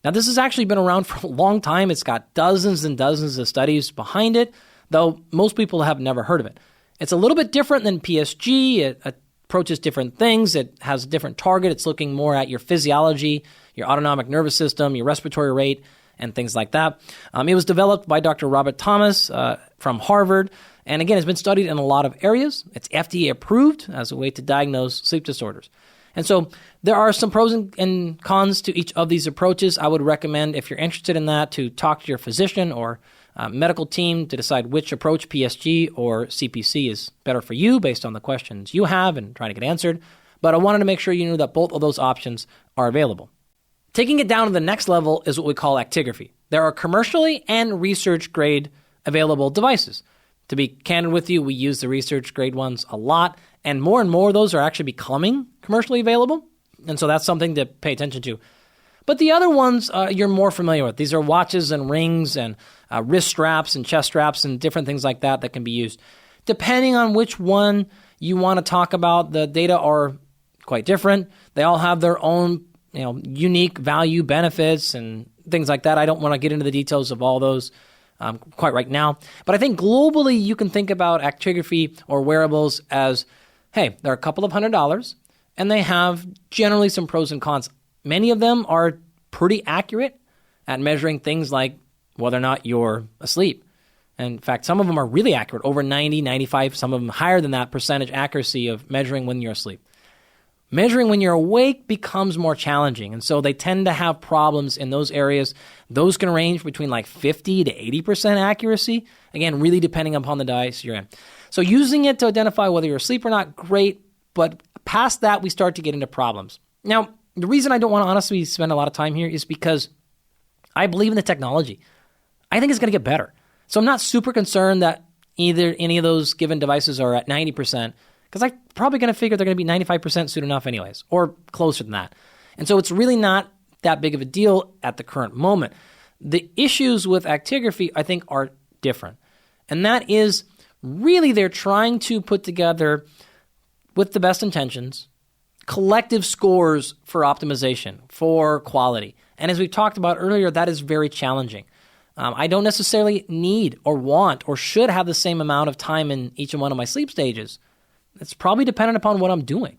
[SPEAKER 1] Now, this has actually been around for a long time. It's got dozens and dozens of studies behind it, though most people have never heard of it. It's a little bit different than PSG. It approaches different things. It has a different target. It's looking more at your physiology, your autonomic nervous system, your respiratory rate, and things like that. It was developed by Dr. Robert Thomas from Harvard, and again, it's been studied in a lot of areas. It's FDA approved as a way to diagnose sleep disorders. And so there are some pros and cons to each of these approaches. I would recommend, if you're interested in that, to talk to your physician or medical team to decide which approach, PSG or CPC, is better for you based on the questions you have and trying to get answered. But I wanted to make sure you knew that both of those options are available. Taking it down to the next level is what we call actigraphy. There are commercially and research-grade available devices. To be candid with you, we use the research-grade ones a lot, and more of those are actually becoming commercially available, and so that's something to pay attention to. But the other ones you're more familiar with. These are watches and rings and wrist straps and chest straps and different things like that can be used. Depending on which one you want to talk about, the data are quite different. They all have their own unique value, benefits, and things like that. I don't want to get into the details of all those quite right now. But I think globally you can think about actigraphy or wearables as, hey, they're a couple of $100s, and they have generally some pros and cons. Many of them are pretty accurate at measuring things like whether or not you're asleep. And in fact, some of them are really accurate, over 90, 95, some of them higher than that percentage accuracy of measuring when you're asleep. Measuring when you're awake becomes more challenging, and so they tend to have problems in those areas. Those can range between like 50 to 80% accuracy, again, really depending upon the device you're in. So using it to identify whether you're asleep or not, great, but past that, we start to get into problems. Now, the reason I don't want to honestly spend a lot of time here is because I believe in the technology. I think it's going to get better. So I'm not super concerned that either any of those given devices are at 90%, because I'm probably going to figure they're going to be 95% soon enough anyways, or closer than that. And so it's really not that big of a deal at the current moment. The issues with actigraphy, I think, are different. And that is really they're trying to put together, with the best intentions, collective scores for optimization, for quality. And as we talked about earlier, that is very challenging. I don't necessarily need or want or should have the same amount of time in each one of my sleep stages. It's probably dependent upon what I'm doing.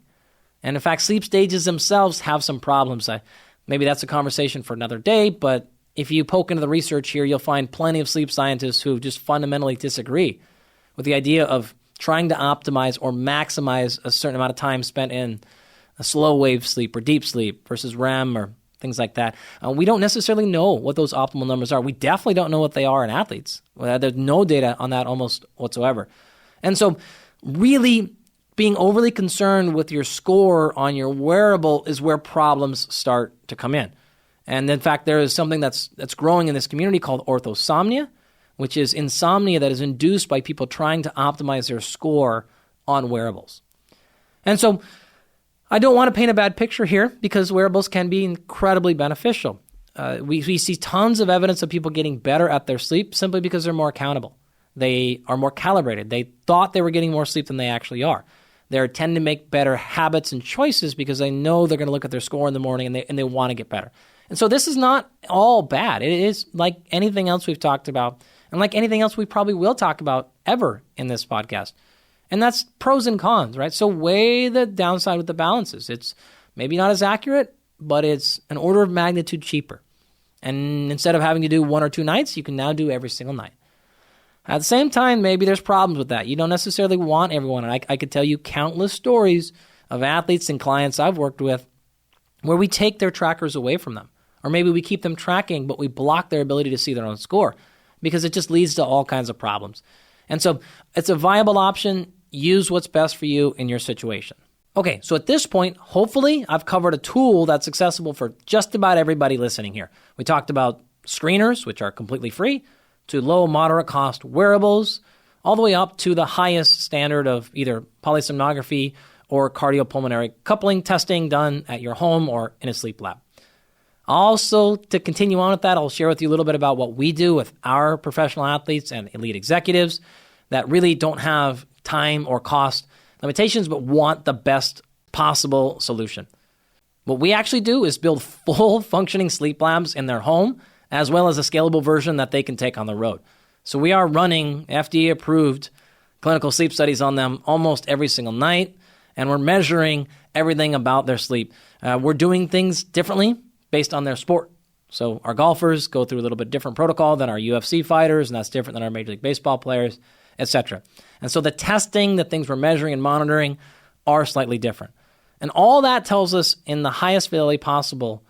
[SPEAKER 1] And in fact, sleep stages themselves have some problems. Maybe that's a conversation for another day, but if you poke into the research here, you'll find plenty of sleep scientists who just fundamentally disagree with the idea of trying to optimize or maximize a certain amount of time spent in a slow wave sleep or deep sleep versus REM or things like that. We don't necessarily know what those optimal numbers are. We definitely don't know what they are in athletes. There's no data on that almost whatsoever. And so really being overly concerned with your score on your wearable is where problems start to come in. And in fact, there is something that's growing in this community called orthosomnia, which is insomnia that is induced by people trying to optimize their score on wearables. And so I don't want to paint a bad picture here because wearables can be incredibly beneficial. We see tons of evidence of people getting better at their sleep simply because they're more accountable. They are more calibrated. They thought they were getting more sleep than they actually are. They tend to make better habits and choices because they know they're going to look at their score in the morning and they want to get better. And so this is not all bad. It is like anything else we've talked about and like anything else we probably will talk about ever in this podcast. And that's pros and cons, right? So weigh the downside with the balances. It's maybe not as accurate, but it's an order of magnitude cheaper. And instead of having to do 1 or 2 nights, you can now do every single night. At the same time, maybe there's problems with that. You don't necessarily want everyone. And I could tell you countless stories of athletes and clients I've worked with where we take their trackers away from them. Or maybe we keep them tracking, but we block their ability to see their own score because it just leads to all kinds of problems. And so it's a viable option. Use what's best for you in your situation. Okay, so at this point, hopefully I've covered a tool that's accessible for just about everybody listening here. We talked about screeners, which are completely free, to low, moderate cost wearables, all the way up to the highest standard of either polysomnography or cardiopulmonary coupling testing done at your home or in a sleep lab. Also, to continue on with that, I'll share with you a little bit about what we do with our professional athletes and elite executives that really don't have time or cost limitations, but want the best possible solution. What we actually do is build full functioning sleep labs in their home, as well as a scalable version that they can take on the road. So we are running FDA-approved clinical sleep studies on them almost every single night, and we're measuring everything about their sleep. We're doing things differently based on their sport. So our golfers go through a little bit different protocol than our UFC fighters, and that's different than our Major League Baseball players, etc. And so the testing, the things we're measuring and monitoring are slightly different. And all that tells us in the highest fidelity possible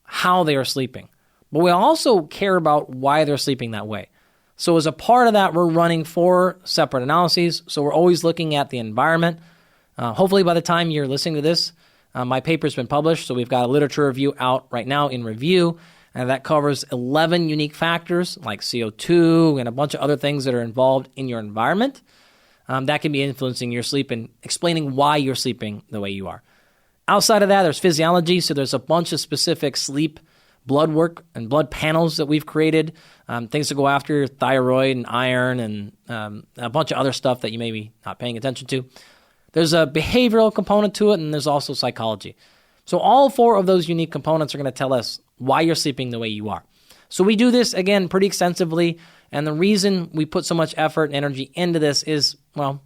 [SPEAKER 1] how they are sleeping. But we also care about why they're sleeping that way. So as a part of that, we're running 4 separate analyses. So we're always looking at the environment. Hopefully by the time you're listening to this, my paper's been published. So we've got a literature review out right now in review. And that covers 11 unique factors like CO2 and a bunch of other things that are involved in your environment that can be influencing your sleep and explaining why you're sleeping the way you are. Outside of that, there's physiology. So there's a bunch of specific sleep blood work and blood panels that we've created, things to go after your thyroid and iron and a bunch of other stuff that you may be not paying attention to. There's a behavioral component to it, and there's also psychology. So all 4 of those unique components are going to tell us why you're sleeping the way you are. So we do this, again, pretty extensively, and the reason we put so much effort and energy into this is, well,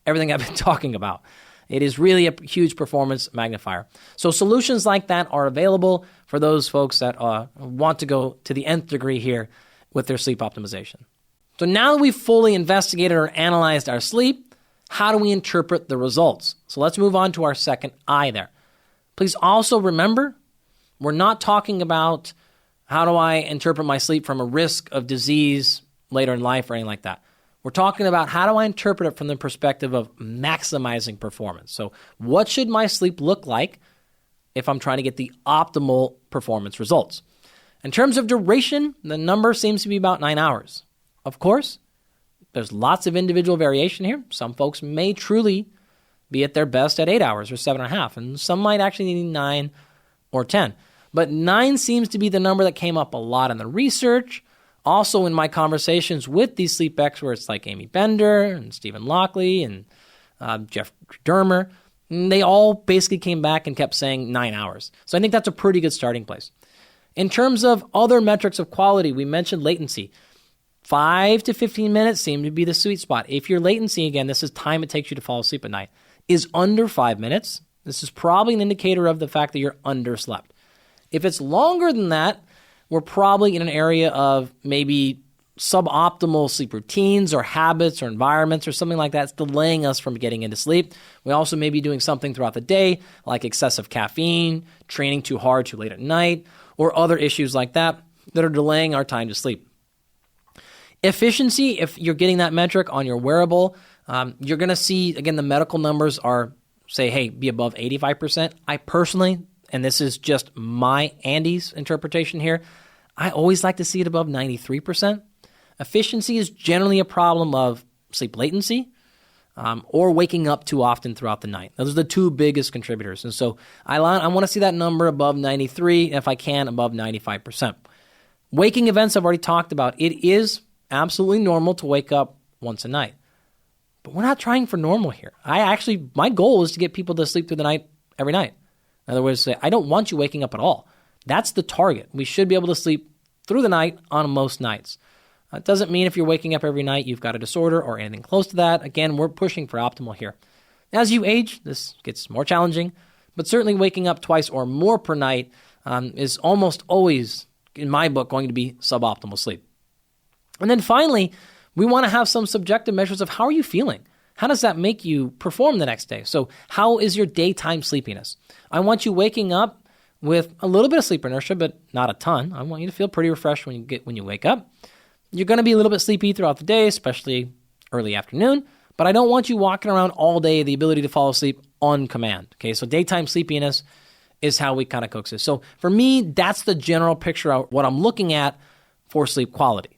[SPEAKER 1] everything I've been talking about. It is really a huge performance magnifier. So solutions like that are available for those folks that want to go to the nth degree here with their sleep optimization. So now that we've fully investigated or analyzed our sleep, how do we interpret the results? So let's move on to our second I there. Please also remember, we're not talking about how do I interpret my sleep from a risk of disease later in life or anything like that. We're talking about how do I interpret it from the perspective of maximizing performance. So what should my sleep look like if I'm trying to get the optimal performance results? In terms of duration, the number seems to be about 9 hours. Of course, there's lots of individual variation here. Some folks may truly be at their best at 8 hours or 7.5, and some might actually need 9 or 10. But 9 seems to be the number that came up a lot in the research. Also in my conversations with these sleep experts like Amy Bender and Stephen Lockley and Jeff Dermer, they all basically came back and kept saying 9 hours. So I think that's a pretty good starting place. In terms of other metrics of quality, we mentioned latency. 5 to 15 minutes seem to be the sweet spot. If your latency, again, this is time it takes you to fall asleep at night, is under 5 minutes, this is probably an indicator of the fact that you're underslept. If it's longer than that, we're probably in an area of maybe suboptimal sleep routines or habits or environments or something like that. It's delaying us from getting into sleep. We also may be doing something throughout the day, like excessive caffeine, training too hard too late at night, or other issues like that that are delaying our time to sleep. Efficiency, if you're getting that metric on your wearable, you're going to see, again, the medical numbers are, say, hey, be above 85%. I personally, and this is just my Andy's interpretation here, I always like to see it above 93%. Efficiency is generally a problem of sleep latency or waking up too often throughout the night. Those are the two biggest contributors. And so I want to see that number above 93, if I can, above 95%. Waking events I've already talked about. It is absolutely normal to wake up once a night. But we're not trying for normal here. My goal is to get people to sleep through the night every night. In other words, I don't want you waking up at all. That's the target. We should be able to sleep through the night on most nights. It doesn't mean if you're waking up every night, you've got a disorder or anything close to that. Again, we're pushing for optimal here. As you age, this gets more challenging, but certainly waking up twice or more per night is almost always, in my book, going to be suboptimal sleep. And then finally, we want to have some subjective measures of how are you feeling? How does that make you perform the next day? So how is your daytime sleepiness? I want you waking up with a little bit of sleep inertia, but not a ton. I want you to feel pretty refreshed when you wake up. You're going to be a little bit sleepy throughout the day, especially early afternoon, but I don't want you walking around all day, the ability to fall asleep on command. Okay, so daytime sleepiness is how we kind of coax this. So for me, that's the general picture of what I'm looking at for sleep quality.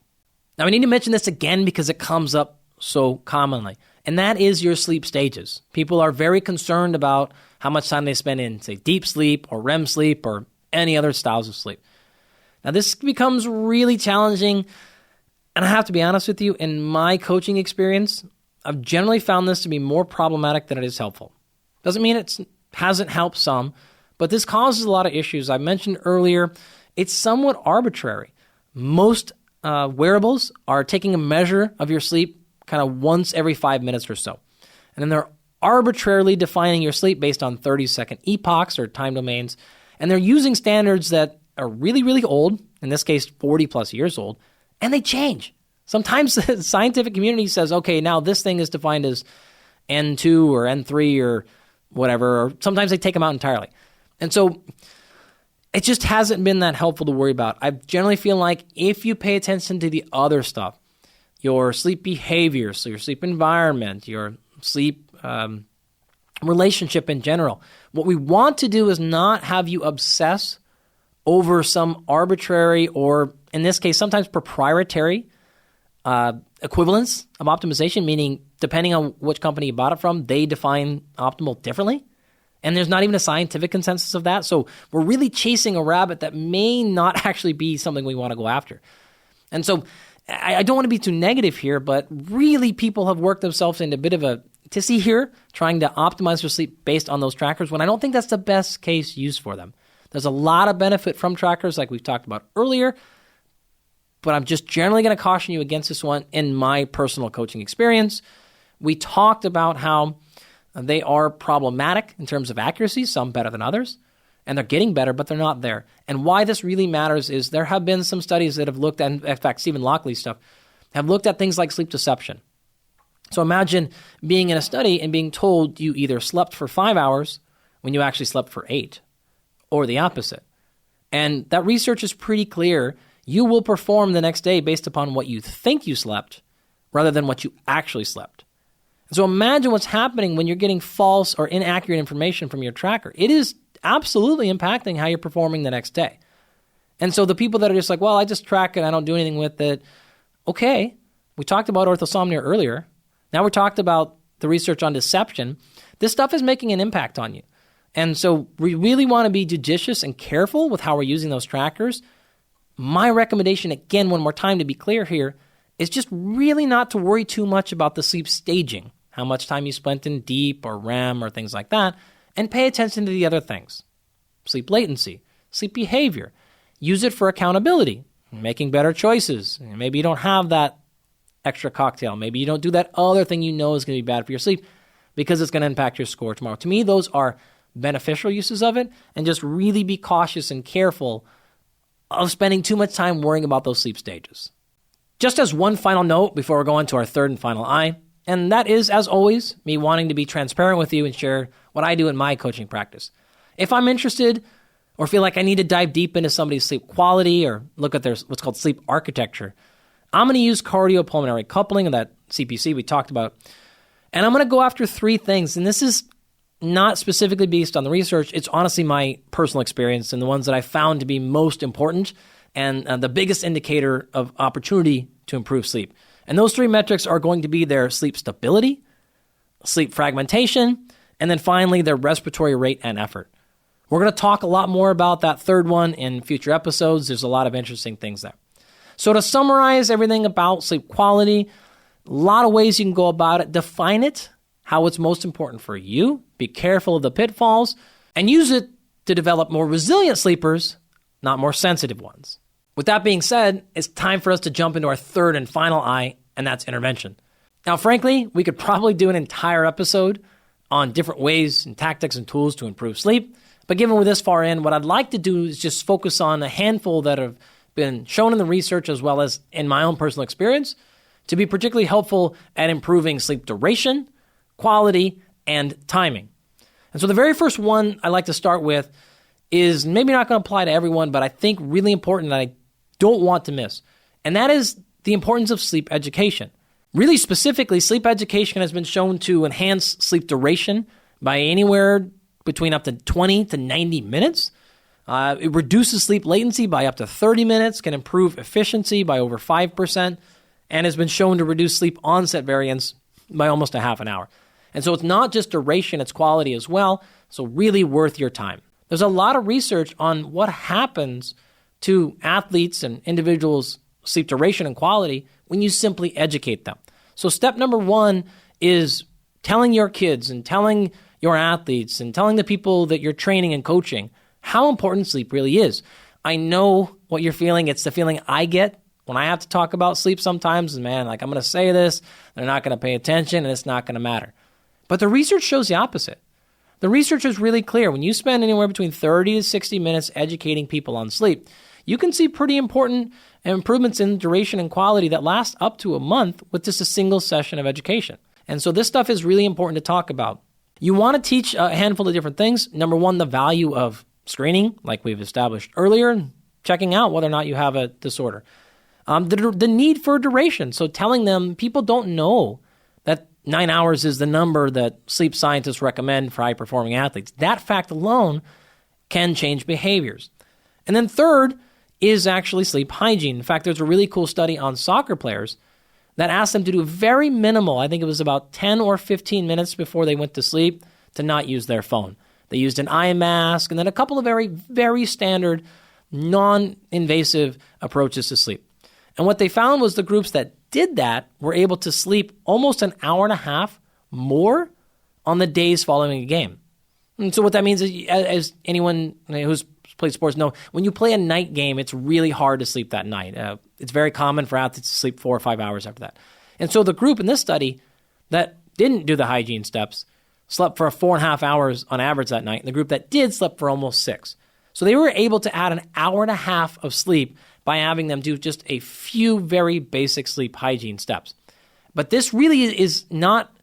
[SPEAKER 1] Now, I need to mention this again because it comes up so commonly, and that is your sleep stages. People are very concerned about how much time they spend in, say, deep sleep or REM sleep or any other styles of sleep. Now, this becomes really challenging, and I have to be honest with you, in my coaching experience, I've generally found this to be more problematic than it is helpful. Doesn't mean it hasn't helped some, but this causes a lot of issues. I mentioned earlier, it's somewhat arbitrary. Most wearables are taking a measure of your sleep kind of once every 5 minutes or so. And then they're arbitrarily defining your sleep based on 30-second epochs or time domains. And they're using standards that are really, really old, in this case, 40 plus years old, and they change. Sometimes the scientific community says, okay, now this thing is defined as N2 or N3 or whatever, or sometimes they take them out entirely. And so it just hasn't been that helpful to worry about. I generally feel like if you pay attention to the other stuff, your sleep behavior, so your sleep environment, your sleep relationship in general, what we want to do is not have you obsess over some arbitrary or, in this case, sometimes proprietary equivalence of optimization, meaning depending on which company you bought it from, they define optimal differently. And there's not even a scientific consensus of that. So we're really chasing a rabbit that may not actually be something we want to go after. And so I don't want to be too negative here, but really people have worked themselves into a bit of a tizzy here, trying to optimize their sleep based on those trackers, when I don't think that's the best case use for them. There's a lot of benefit from trackers like we've talked about earlier, but I'm just generally going to caution you against this one in my personal coaching experience. We talked about how they are problematic in terms of accuracy, some better than others, and they're getting better, but they're not there. And why this really matters is there have been some studies that have looked at, in fact, Stephen Lockley's stuff, have looked at things like sleep deception. So imagine being in a study and being told you either slept for 5 hours when you actually slept for 8, or the opposite. And that research is pretty clear. You will perform the next day based upon what you think you slept rather than what you actually slept. So imagine what's happening when you're getting false or inaccurate information from your tracker. It is absolutely impacting how you're performing the next day. And so the people that are just like, well, I just track it, I don't do anything with it. Okay, we talked about orthosomnia earlier. Now we talked about the research on deception. This stuff is making an impact on you. And so we really want to be judicious and careful with how we're using those trackers. My recommendation, again, one more time to be clear here, is just really not to worry too much about the sleep staging, how much time you spent in deep or REM or things like that, and pay attention to the other things. Sleep latency, sleep behavior. Use it for accountability, making better choices. Maybe you don't have that extra cocktail. Maybe you don't do that other thing you know is going to be bad for your sleep because it's going to impact your score tomorrow. To me, those are beneficial uses of it, and just really be cautious and careful of spending too much time worrying about those sleep stages. Just as one final note before we go into our third and final I, and that is, as always, me wanting to be transparent with you and share what I do in my coaching practice. If I'm interested or feel like I need to dive deep into somebody's sleep quality or look at their what's called sleep architecture, I'm going to use cardiopulmonary coupling, and that CPC we talked about, and I'm going to go after three things, and this is not specifically based on the research. It's honestly my personal experience and the ones that I found to be most important and the biggest indicator of opportunity to improve sleep. And those three metrics are going to be their sleep stability, sleep fragmentation, and then finally their respiratory rate and effort. We're going to talk a lot more about that third one in future episodes. There's a lot of interesting things there. So to summarize everything about sleep quality, a lot of ways you can go about it. Define it, how it's most important for you. Be careful of the pitfalls, and use it to develop more resilient sleepers, not more sensitive ones. With that being said, it's time for us to jump into our third and final I, and that's intervention. Now, frankly, we could probably do an entire episode on different ways and tactics and tools to improve sleep, but given we're this far in, what I'd like to do is just focus on a handful that have been shown in the research as well as in my own personal experience to be particularly helpful at improving sleep duration, quality, and timing. And so the very first one I like to start with is maybe not going to apply to everyone, but I think really important that I don't want to miss. And that is the importance of sleep education. Really specifically, sleep education has been shown to enhance sleep duration by anywhere between up to 20 to 90 minutes. It reduces sleep latency by up to 30 minutes, can improve efficiency by over 5%, and has been shown to reduce sleep onset variance by almost a half an hour. And so it's not just duration, it's quality as well, so really worth your time. There's a lot of research on what happens to athletes and individuals' sleep duration and quality when you simply educate them. So step number one is telling your kids and telling your athletes and telling the people that you're training and coaching how important sleep really is. I know what you're feeling. It's the feeling I get when I have to talk about sleep sometimes. And man, like I'm going to say this, they're not going to pay attention, and it's not going to matter. But the research shows the opposite. The research is really clear. When you spend anywhere between 30 to 60 minutes educating people on sleep, you can see pretty important improvements in duration and quality that last up to a month with just a single session of education. And so this stuff is really important to talk about. You want to teach a handful of different things. Number one, the value of screening, like we've established earlier, checking out whether or not you have a disorder. The need for duration. So telling them people don't know that 9 hours is the number that sleep scientists recommend for high-performing athletes. That fact alone can change behaviors. And then third is actually sleep hygiene. In fact, there's a really cool study on soccer players that asked them to do very minimal, I think it was about 10 or 15 minutes before they went to sleep, to not use their phone. They used an eye mask and then a couple of very, very standard, non-invasive approaches to sleep. And what they found was the groups that did that were able to sleep almost an hour and a half more on the days following a game. And so what that means is, as anyone who's played sports know, when you play a night game, it's really hard to sleep that night. It's very common for athletes to sleep 4 or 5 hours after that. And so the group in this study that didn't do the hygiene steps slept for 4.5 hours on average that night, and the group that did slept for almost 6. So they were able to add an hour and a half of sleep by having them do just a few very basic sleep hygiene steps. But this really is not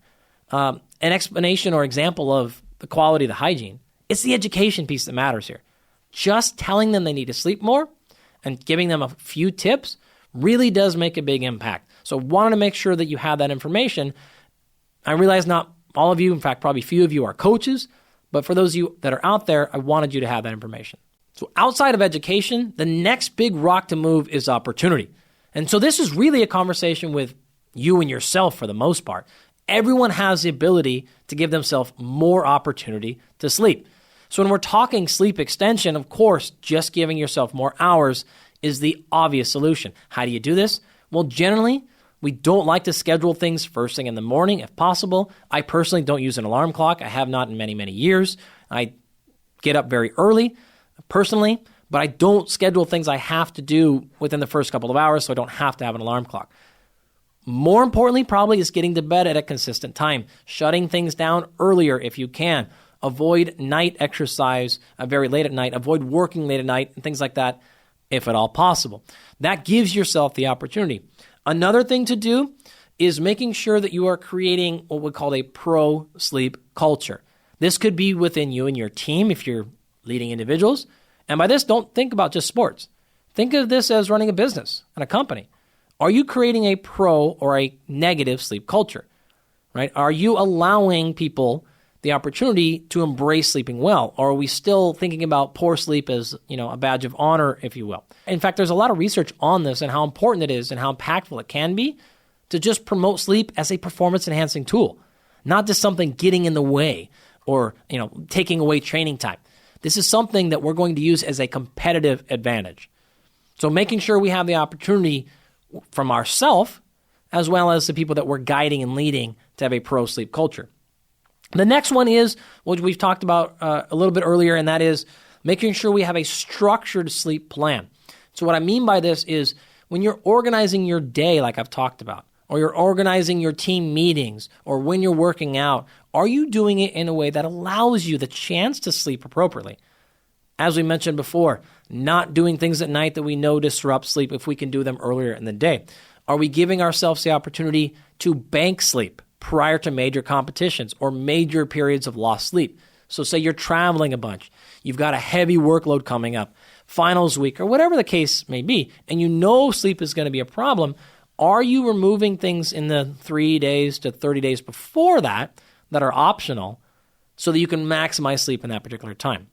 [SPEAKER 1] an explanation or example of the quality of the hygiene. It's the education piece that matters here. Just telling them they need to sleep more and giving them a few tips really does make a big impact. So wanted to make sure that you have that information. I realize not all of you, in fact, probably few of you are coaches, but for those of you that are out there, I wanted you to have that information. So outside of education, the next big rock to move is opportunity. And so this is really a conversation with you and yourself for the most part. Everyone has the ability to give themselves more opportunity to sleep. So when we're talking sleep extension, of course, just giving yourself more hours is the obvious solution. How do you do this? Well, generally, we don't like to schedule things first thing in the morning if possible. I personally don't use an alarm clock. I have not in many, many years. I get up very early personally, but I don't schedule things I have to do within the first couple of hours, so I don't have to have an alarm clock. More importantly, probably, is getting to bed at a consistent time, shutting things down earlier if you can. Avoid night exercise very late at night. Avoid working late at night and things like that, if at all possible. That gives yourself the opportunity. Another thing to do is making sure that you are creating what we call a pro-sleep culture. This could be within you and your team if you're leading individuals. And by this, don't think about just sports. Think of this as running a business and a company. Are you creating a pro or a negative sleep culture? Right? Are you allowing people the opportunity to embrace sleeping well? Or are we still thinking about poor sleep as, a badge of honor, if you will? In fact, there's a lot of research on this and how important it is and how impactful it can be to just promote sleep as a performance-enhancing tool, not just something getting in the way or, taking away training time. This is something that we're going to use as a competitive advantage. So making sure we have the opportunity from ourselves as well as the people that we're guiding and leading to have a pro-sleep culture. The next one is what we've talked about a little bit earlier, and that is making sure we have a structured sleep plan. So what I mean by this is when you're organizing your day, like I've talked about, or you're organizing your team meetings, or when you're working out, are you doing it in a way that allows you the chance to sleep appropriately? As we mentioned before, not doing things at night that we know disrupt sleep if we can do them earlier in the day. Are we giving ourselves the opportunity to bank sleep prior to major competitions or major periods of lost sleep? So say you're traveling a bunch, you've got a heavy workload coming up, finals week, or whatever the case may be, and you know sleep is going to be a problem. Are you removing things in the 3 days to 30 days before that are optional so that you can maximize sleep in that particular time?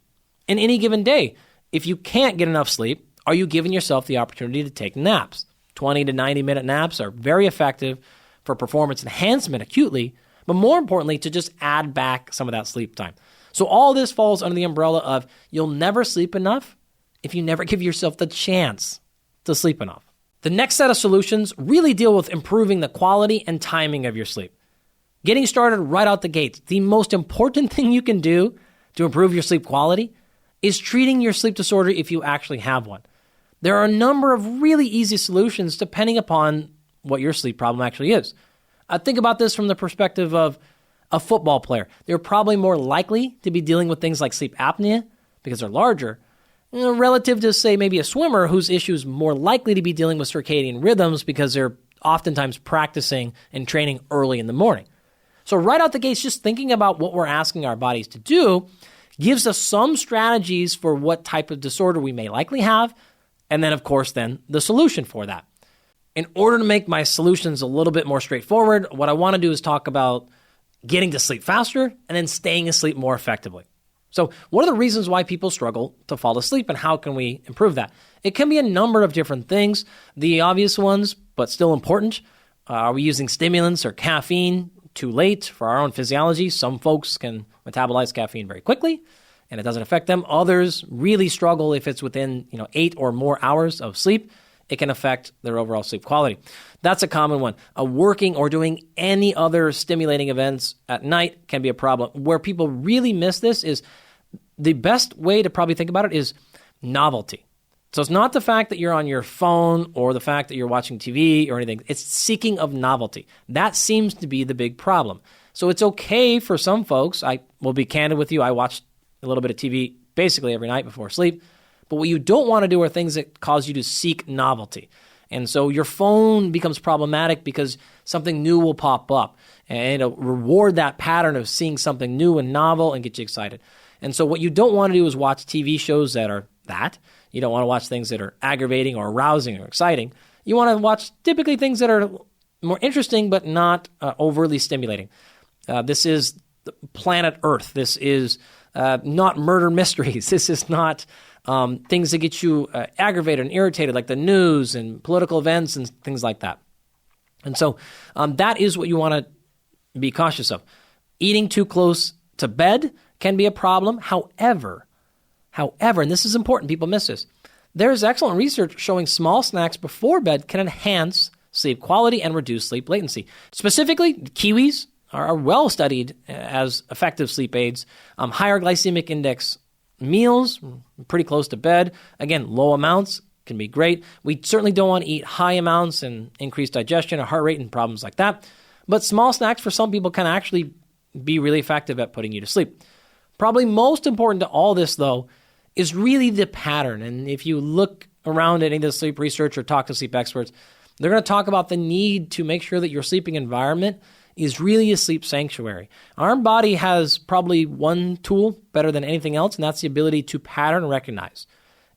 [SPEAKER 1] In any given day, if you can't get enough sleep, are you giving yourself the opportunity to take naps? 20 to 90-minute naps are very effective for performance enhancement acutely, but more importantly, to just add back some of that sleep time. So all this falls under the umbrella of you'll never sleep enough if you never give yourself the chance to sleep enough. The next set of solutions really deal with improving the quality and timing of your sleep. Getting started right out the gates. The most important thing you can do to improve your sleep quality is treating your sleep disorder if you actually have one. There are a number of really easy solutions depending upon what your sleep problem actually is. Think about this from the perspective of a football player. They're probably more likely to be dealing with things like sleep apnea because they're larger, relative to, say, maybe a swimmer whose issue is more likely to be dealing with circadian rhythms because they're oftentimes practicing and training early in the morning. So right out the gates, just thinking about what we're asking our bodies to do gives us some strategies for what type of disorder we may likely have, and then, of course, then the solution for that. In order to make my solutions a little bit more straightforward, what I want to do is talk about getting to sleep faster and then staying asleep more effectively. So what are the reasons why people struggle to fall asleep and how can we improve that? It can be a number of different things. The obvious ones, but still important, are we using stimulants or caffeine too late for our own physiology? Some folks can metabolize caffeine very quickly and it doesn't affect them. Others really struggle if it's within 8 or more hours of sleep. It can affect their overall sleep quality. That's a common one. Working or doing any other stimulating events at night can be a problem. Where people really miss this is the best way to probably think about it is novelty. So it's not the fact that you're on your phone or the fact that you're watching TV or anything. It's seeking of novelty. That seems to be the big problem. So it's okay for some folks. I will be candid with you. I watch a little bit of TV basically every night before sleep. But what you don't want to do are things that cause you to seek novelty. And so your phone becomes problematic because something new will pop up and it'll reward that pattern of seeing something new and novel and get you excited. And so what you don't want to do is watch TV shows that are that. You don't want to watch things that are aggravating or arousing or exciting. You want to watch typically things that are more interesting but not overly stimulating. This is planet Earth. This is not murder mysteries. This is not things that get you aggravated and irritated, like the news and political events and things like that. And so that is what you want to be cautious of. Eating too close to bed can be a problem. However, and this is important, people miss this, there's excellent research showing small snacks before bed can enhance sleep quality and reduce sleep latency. Specifically, kiwis are well studied as effective sleep aids. Higher glycemic index meals, pretty close to bed. Again, low amounts can be great. We certainly don't want to eat high amounts and increase digestion or heart rate and problems like that. But small snacks for some people can actually be really effective at putting you to sleep. Probably most important to all this, though, is really the pattern. And if you look around at any of the sleep research or talk to sleep experts, they're going to talk about the need to make sure that your sleeping environment is really a sleep sanctuary. Our body has probably one tool better than anything else, and that's the ability to pattern recognize.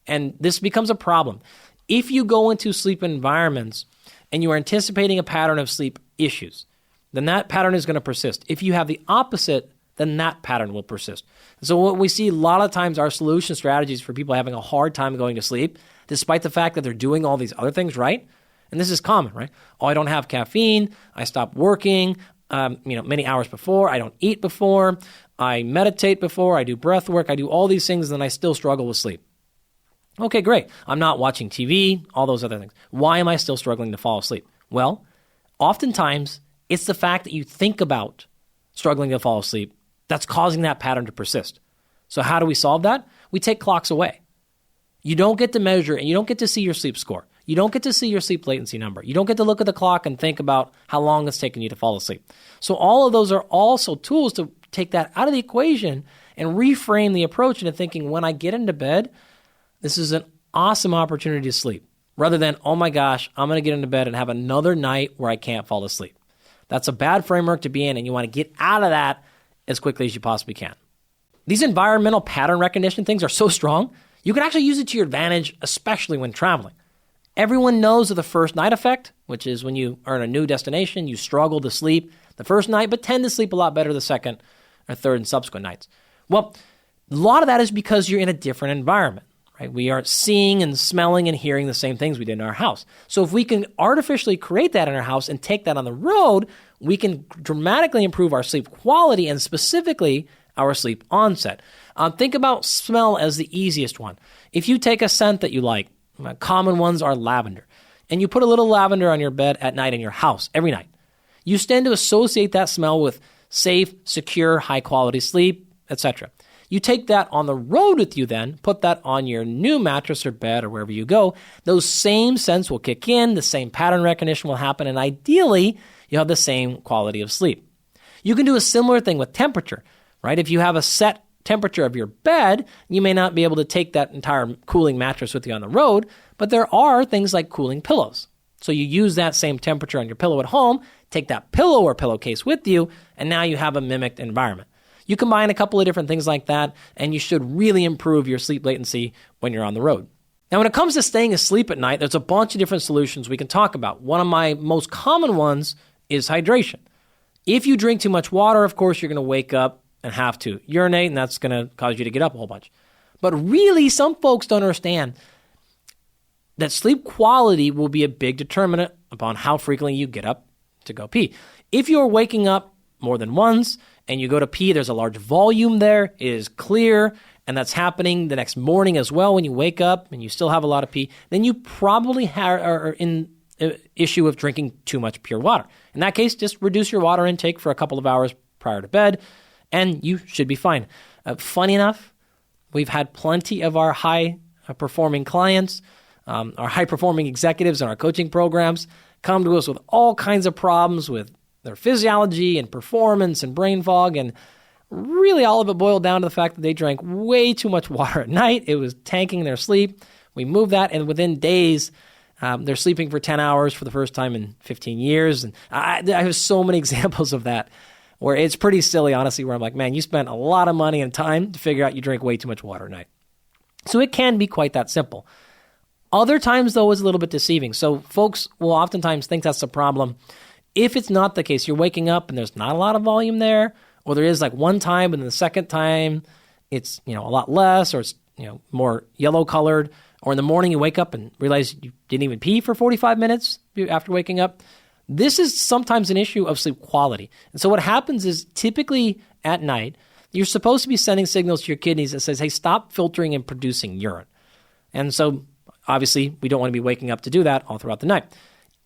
[SPEAKER 1] And this becomes a problem. If you go into sleep environments and you are anticipating a pattern of sleep issues, then that pattern is going to persist. If you have the opposite, then that pattern will persist. So what we see a lot of times are solution strategies for people having a hard time going to sleep, despite the fact that they're doing all these other things right. And this is common, right? Oh, I don't have caffeine. I stop working, many hours before. I don't eat before. I meditate before. I do breath work. I do all these things, and I still struggle with sleep. Okay, great. I'm not watching TV, all those other things. Why am I still struggling to fall asleep? Well, oftentimes it's the fact that you think about struggling to fall asleep that's causing that pattern to persist. So how do we solve that? We take clocks away. You don't get to measure, and you don't get to see your sleep score. You don't get to see your sleep latency number. You don't get to look at the clock and think about how long it's taken you to fall asleep. So all of those are also tools to take that out of the equation and reframe the approach into thinking, when I get into bed, this is an awesome opportunity to sleep, rather than, oh my gosh, I'm going to get into bed and have another night where I can't fall asleep. That's a bad framework to be in, and you want to get out of that as quickly as you possibly can. These environmental pattern recognition things are so strong, you can actually use it to your advantage, especially when traveling. Everyone knows of the first night effect, which is when you are in a new destination, you struggle to sleep the first night, but tend to sleep a lot better the second or third and subsequent nights. Well, a lot of that is because you're in a different environment, right? We aren't seeing and smelling and hearing the same things we did in our house. So if we can artificially create that in our house and take that on the road, we can dramatically improve our sleep quality and specifically our sleep onset. Think about smell as the easiest one. If you take a scent that you like, common ones are lavender, and you put a little lavender on your bed at night in your house every night, you tend to associate that smell with safe, secure, high-quality sleep, etc. You take that on the road with you then, put that on your new mattress or bed or wherever you go, those same scents will kick in, the same pattern recognition will happen, and ideally, you have the same quality of sleep. You can do a similar thing with temperature, right? If you have a set temperature of your bed, you may not be able to take that entire cooling mattress with you on the road, but there are things like cooling pillows. So you use that same temperature on your pillow at home, take that pillow or pillowcase with you, and now you have a mimicked environment. You combine a couple of different things like that, and you should really improve your sleep latency when you're on the road. Now, when it comes to staying asleep at night, there's a bunch of different solutions we can talk about. One of my most common ones is hydration. If you drink too much water, of course, you're going to wake up and have to urinate, and that's going to cause you to get up a whole bunch. But really, some folks don't understand that sleep quality will be a big determinant upon how frequently you get up to go pee. If you're waking up more than once and you go to pee, there's a large volume there, it is clear, and that's happening the next morning as well when you wake up and you still have a lot of pee, then you probably are in an issue of drinking too much pure water. In that case, just reduce your water intake for a couple of hours prior to bed, and you should be fine. Funny enough, we've had plenty of our high-performing clients, our high-performing executives in our coaching programs come to us with all kinds of problems with their physiology and performance and brain fog, and really all of it boiled down to the fact that they drank way too much water at night. It was tanking their sleep. We moved that, and within days, they're sleeping for 10 hours for the first time in 15 years. And I have so many examples of that where it's pretty silly, honestly, where I'm like, man, you spent a lot of money and time to figure out you drink way too much water at night. So it can be quite that simple. Other times, though, is a little bit deceiving. So folks will oftentimes think that's the problem. If it's not the case, you're waking up and there's not a lot of volume there, or there is like one time, and then the second time it's, a lot less, or it's, more yellow colored, or in the morning you wake up and realize you didn't even pee for 45 minutes after waking up. This is sometimes an issue of sleep quality. And so what happens is typically at night, you're supposed to be sending signals to your kidneys that says, hey, stop filtering and producing urine. And so obviously we don't want to be waking up to do that all throughout the night.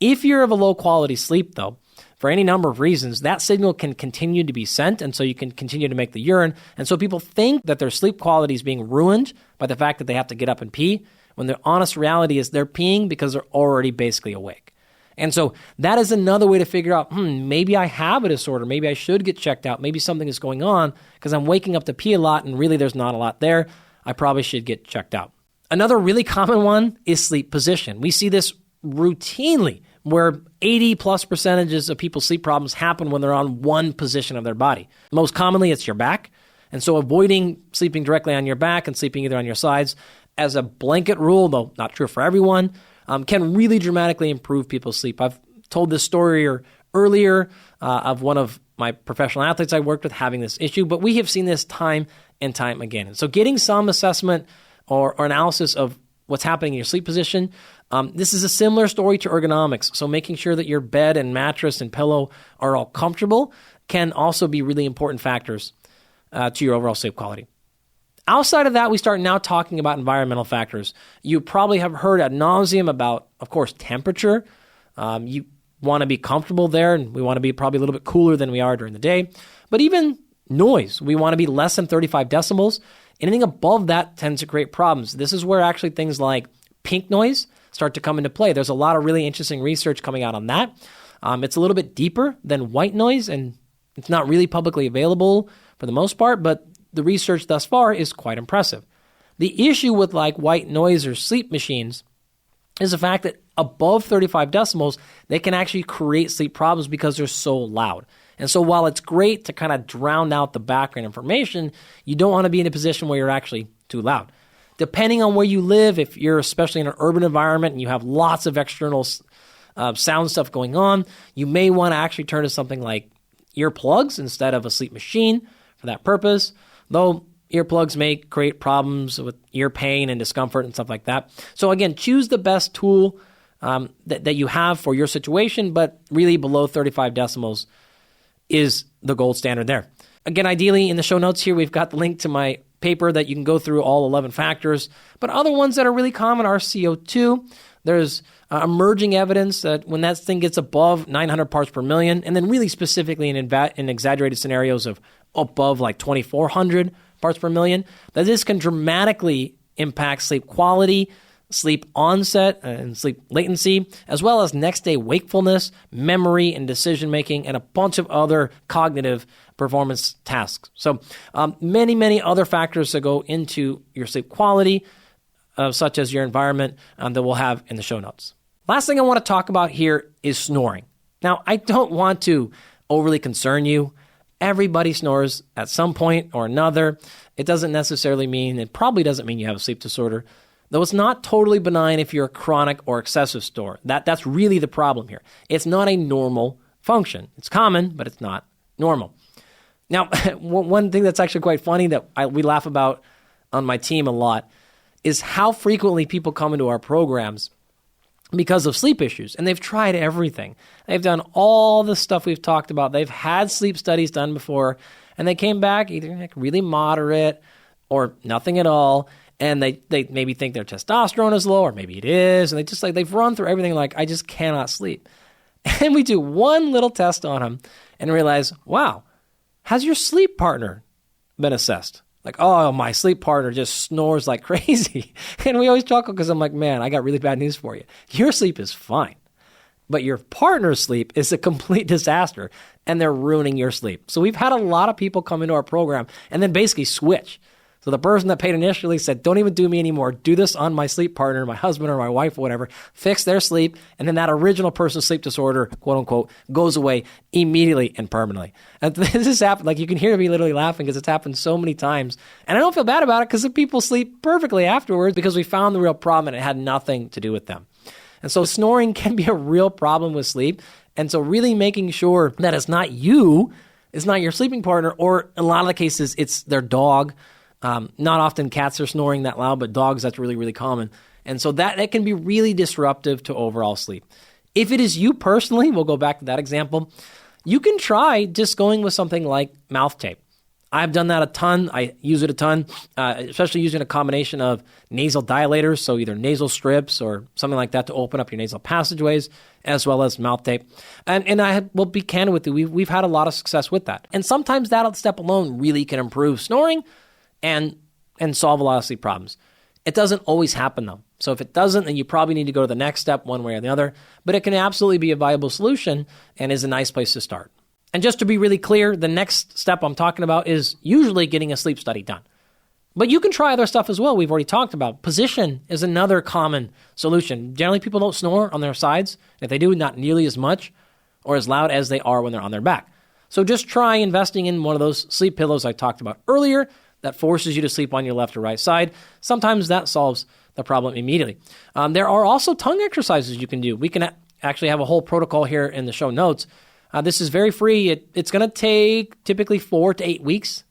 [SPEAKER 1] If you're of a low quality sleep though, for any number of reasons, that signal can continue to be sent, and so you can continue to make the urine. And so people think that their sleep quality is being ruined by the fact that they have to get up and pee, when the honest reality is they're peeing because they're already basically awake. And so that is another way to figure out, maybe I have a disorder. Maybe I should get checked out. Maybe something is going on because I'm waking up to pee a lot and really there's not a lot there. I probably should get checked out. Another really common one is sleep position. We see this routinely where 80+% of people's sleep problems happen when they're on one position of their body. Most commonly, it's your back. And so avoiding sleeping directly on your back and sleeping either on your sides as a blanket rule, though not true for everyone, can really dramatically improve people's sleep. I've told this story earlier of one of my professional athletes I worked with having this issue, but we have seen this time and time again. And so getting some assessment or analysis of what's happening in your sleep position, this is a similar story to ergonomics. So making sure that your bed and mattress and pillow are all comfortable can also be really important factors to your overall sleep quality. Outside of that, we start now talking about environmental factors. You probably have heard ad nauseum about, of course, temperature. You want to be comfortable there, and we want to be probably a little bit cooler than we are during the day. But even noise, we want to be less than 35 decibels. Anything above that tends to create problems. This is where actually things like pink noise start to come into play. There's a lot of really interesting research coming out on that. It's a little bit deeper than white noise, and it's not really publicly available for the most part, but the research thus far is quite impressive. The issue with like white noise or sleep machines is the fact that above 35 decibels, they can actually create sleep problems because they're so loud. And so while it's great to kind of drown out the background information, you don't want to be in a position where you're actually too loud. Depending on where you live, if you're especially in an urban environment and you have lots of external sound stuff going on, you may want to actually turn to something like earplugs instead of a sleep machine for that purpose, though earplugs may create problems with ear pain and discomfort and stuff like that. So again, choose the best tool that you have for your situation, but really below 35 decibels is the gold standard there. Again, ideally in the show notes here, we've got the link to my paper that you can go through all 11 factors, but other ones that are really common are CO2. There's emerging evidence that when that thing gets above 900 parts per million, and then really specifically in exaggerated scenarios of above like 2,400 parts per million, that this can dramatically impact sleep quality, sleep onset, and sleep latency, as well as next day wakefulness, memory, and decision-making, and a bunch of other cognitive performance tasks. So many, many other factors that go into your sleep quality, such as your environment, that we'll have in the show notes. Last thing I want to talk about here is snoring. Now, I don't want to overly concern you. Everybody snores at some point or another. It doesn't necessarily mean, it probably doesn't mean you have a sleep disorder, though it's not totally benign if you're a chronic or excessive snorer. That's really the problem here. It's not a normal function. It's common, but it's not normal. Now, one thing that's actually quite funny that we laugh about on my team a lot is how frequently people come into our programs because of sleep issues. And they've tried everything. They've done all the stuff we've talked about. They've had sleep studies done before, and they came back either like really moderate or nothing at all. And they maybe think their testosterone is low, or maybe it is. And they've run through everything like, I just cannot sleep. And we do one little test on them and realize, wow, has your sleep partner been assessed? Like, oh, my sleep partner just snores like crazy. And we always chuckle because I'm like, man, I got really bad news for you. Your sleep is fine, but your partner's sleep is a complete disaster, and they're ruining your sleep. So we've had a lot of people come into our program and then basically switch. So the person that paid initially said, don't even do me anymore. Do this on my sleep partner, my husband or my wife or whatever. Fix their sleep. And then that original person's sleep disorder, quote unquote, goes away immediately and permanently. And this has happened. Like, you can hear me literally laughing because it's happened so many times. And I don't feel bad about it because the people sleep perfectly afterwards because we found the real problem and it had nothing to do with them. And so snoring can be a real problem with sleep. And so really making sure that it's not you, it's not your sleeping partner, or in a lot of the cases, it's their dog, Not often cats are snoring that loud, but dogs, that's really, really common. And so that can be really disruptive to overall sleep. If it is you personally, we'll go back to that example, you can try just going with something like mouth tape. I've done that a ton. I use it a ton, especially using a combination of nasal dilators, so either nasal strips or something like that to open up your nasal passageways, as well as mouth tape. And I will be candid with you, we've had a lot of success with that. And sometimes that step alone really can improve snoring and solve a lot of sleep problems. It doesn't always happen though. So if it doesn't, then you probably need to go to the next step one way or the other. But it can absolutely be a viable solution and is a nice place to start. And just to be really clear, the next step I'm talking about is usually getting a sleep study done. But you can try other stuff as well. We've already talked about. Position is another common solution. Generally, people don't snore on their sides. If they do, not nearly as much or as loud as they are when they're on their back. So just try investing in one of those sleep pillows I talked about earlier that forces you to sleep on your left or right side. Sometimes that solves the problem immediately. There are also tongue exercises you can do. We can actually have a whole protocol here in the show notes. This is very free. It's going to take typically 4 to 8 weeks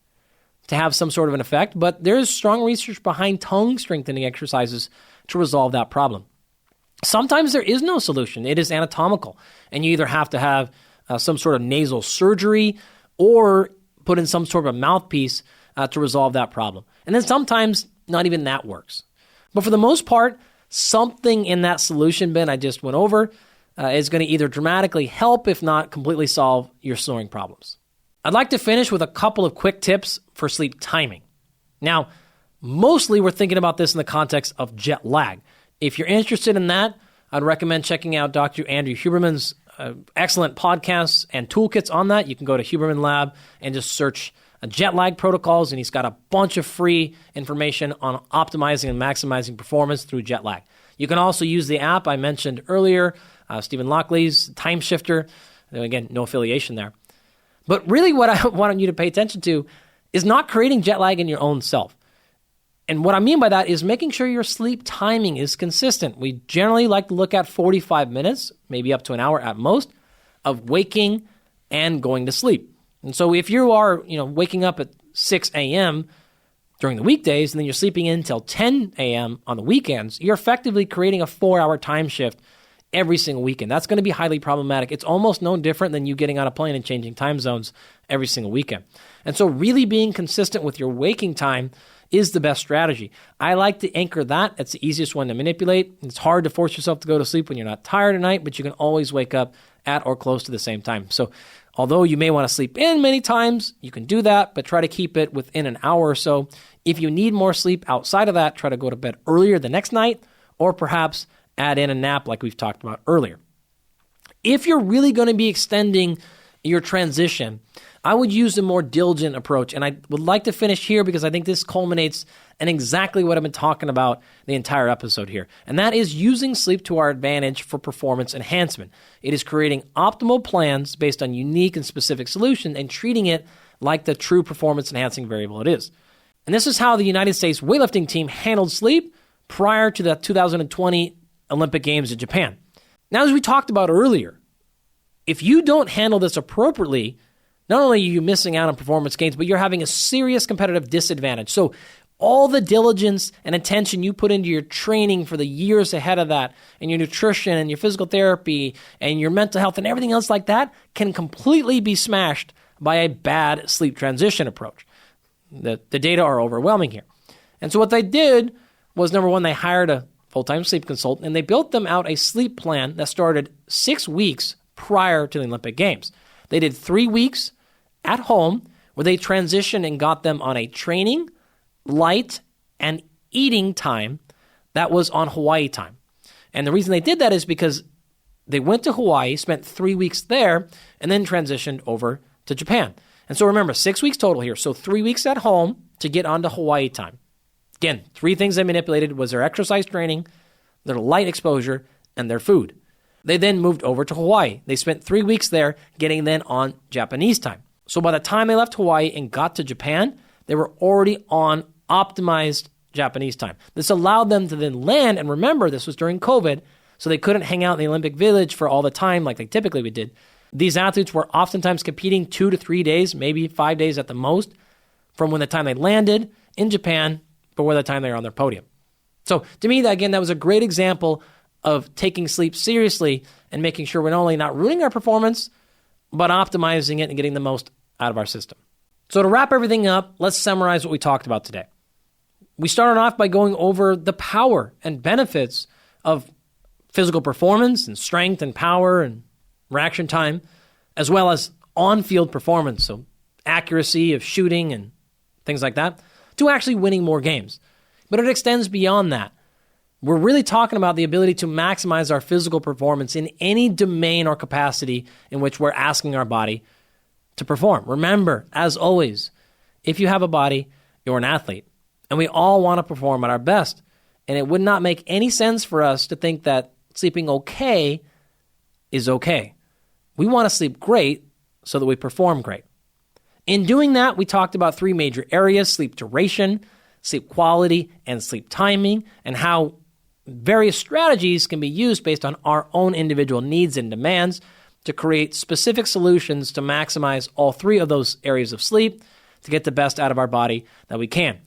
[SPEAKER 1] to have some sort of an effect, but there is strong research behind tongue strengthening exercises to resolve that problem. Sometimes there is no solution. It is anatomical, and you either have to have some sort of nasal surgery or put in some sort of a mouthpiece to resolve that problem. And then sometimes not even that works. But for the most part, something in that solution bin I just went over is going to either dramatically help, if not completely solve your snoring problems. I'd like to finish with a couple of quick tips for sleep timing. Now, mostly we're thinking about this in the context of jet lag. If you're interested in that, I'd recommend checking out Dr. Andrew Huberman's excellent podcasts and toolkits on that. You can go to Huberman Lab and just search jet lag protocols, and he's got a bunch of free information on optimizing and maximizing performance through jet lag. You can also use the app I mentioned earlier, Stephen Lockley's Time Shifter. Again, no affiliation there. But really what I want you to pay attention to is not creating jet lag in your own self. And what I mean by that is making sure your sleep timing is consistent. We generally like to look at 45 minutes, maybe up to an hour at most, of waking and going to sleep. And so if you are, waking up at 6 a.m. during the weekdays and then you're sleeping in until 10 a.m. on the weekends, you're effectively creating a 4-hour time shift every single weekend. That's going to be highly problematic. It's almost no different than you getting on a plane and changing time zones every single weekend. And so really being consistent with your waking time is the best strategy. I like to anchor that. It's the easiest one to manipulate. It's hard to force yourself to go to sleep when you're not tired at night, but you can always wake up at or close to the same time. So although you may want to sleep in many times, you can do that, but try to keep it within an hour or so. If you need more sleep outside of that, try to go to bed earlier the next night, or perhaps add in a nap like we've talked about earlier. If you're really going to be extending your transition, I would use a more diligent approach. And I would like to finish here because I think this culminates in exactly what I've been talking about the entire episode here. And that is using sleep to our advantage for performance enhancement. It is creating optimal plans based on unique and specific solutions and treating it like the true performance enhancing variable it is. And this is how the United States weightlifting team handled sleep prior to the 2020 Olympic Games in Japan. Now, as we talked about earlier, if you don't handle this appropriately, not only are you missing out on performance gains, but you're having a serious competitive disadvantage. So all the diligence and attention you put into your training for the years ahead of that, and your nutrition and your physical therapy and your mental health and everything else like that can completely be smashed by a bad sleep transition approach. The data are overwhelming here. And so what they did was, number one, they hired a full-time sleep consultant, and they built them out a sleep plan that started 6 weeks prior to the Olympic Games. They did 3 weeks at home where they transitioned and got them on a training, light, and eating time that was on Hawaii time. And the reason they did that is because they went to Hawaii, spent 3 weeks there, and then transitioned over to Japan. And so remember, 6 weeks total here. So 3 weeks at home to get onto Hawaii time. Again, 3 things they manipulated was their exercise training, their light exposure, and their food. They then moved over to Hawaii. They spent 3 weeks there getting then on Japanese time. So by the time they left Hawaii and got to Japan, they were already on optimized Japanese time. This allowed them to then land, and remember, this was during COVID, so they couldn't hang out in the Olympic Village for all the time like they typically would did. These athletes were oftentimes competing 2 to 3 days, maybe 5 days at the most, from when the time they landed in Japan before the time they were on their podium. So to me, that was a great example of taking sleep seriously and making sure we're not only not ruining our performance, but optimizing it and getting the most out of our system. So to wrap everything up, let's summarize what we talked about today. We started off by going over the power and benefits of physical performance and strength and power and reaction time, as well as on-field performance, so accuracy of shooting and things like that, to actually winning more games. But it extends beyond that. We're really talking about the ability to maximize our physical performance in any domain or capacity in which we're asking our body to perform. Remember, as always, if you have a body, you're an athlete. And we all want to perform at our best. And it would not make any sense for us to think that sleeping okay is okay. We want to sleep great so that we perform great. In doing that, we talked about 3 major areas: sleep duration, sleep quality, and sleep timing, and how various strategies can be used based on our own individual needs and demands to create specific solutions to maximize all 3 of those areas of sleep to get the best out of our body that we can.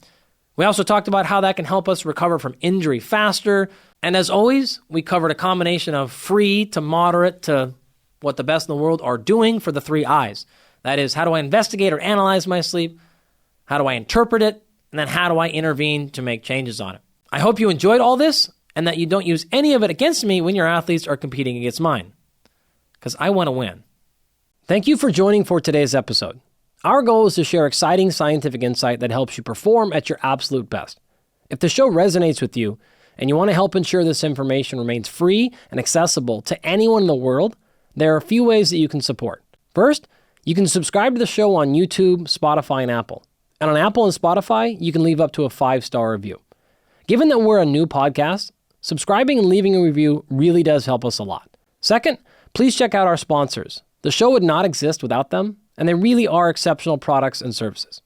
[SPEAKER 1] We also talked about how that can help us recover from injury faster. And as always, we covered a combination of free to moderate to what the best in the world are doing for the 3 I's. That is, how do I investigate or analyze my sleep? How do I interpret it? And then how do I intervene to make changes on it? I hope you enjoyed all this and that you don't use any of it against me when your athletes are competing against mine, because I want to win. Thank you for joining for today's episode. Our goal is to share exciting scientific insight that helps you perform at your absolute best. If the show resonates with you and you want to help ensure this information remains free and accessible to anyone in the world, there are a few ways that you can support. First, you can subscribe to the show on YouTube, Spotify, and Apple. And on Apple and Spotify, you can leave up to a 5-star review. Given that we're a new podcast, subscribing and leaving a review really does help us a lot. Second, please check out our sponsors. The show would not exist without them, and they really are exceptional products and services.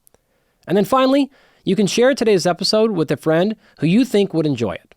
[SPEAKER 1] And then finally, you can share today's episode with a friend who you think would enjoy it.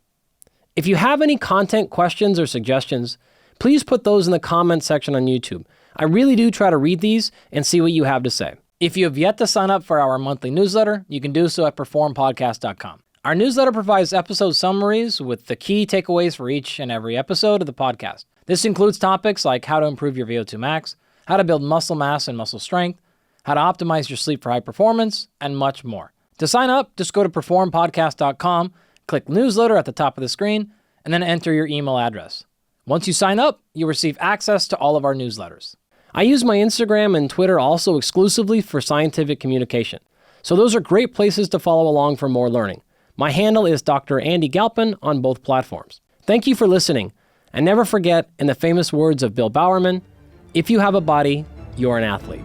[SPEAKER 1] If you have any content questions or suggestions, please put those in the comment section on YouTube. I really do try to read these and see what you have to say. If you have yet to sign up for our monthly newsletter, you can do so at performpodcast.com. Our newsletter provides episode summaries with the key takeaways for each and every episode of the podcast. This includes topics like how to improve your VO2 max, how to build muscle mass and muscle strength, how to optimize your sleep for high performance, and much more. To sign up, just go to performpodcast.com, click newsletter at the top of the screen, and then enter your email address. Once you sign up, you'll receive access to all of our newsletters. I use my Instagram and Twitter also exclusively for scientific communication, so those are great places to follow along for more learning. My handle is Dr. Andy Galpin on both platforms. Thank you for listening, and never forget, in the famous words of Bill Bowerman, if you have a body, you're an athlete.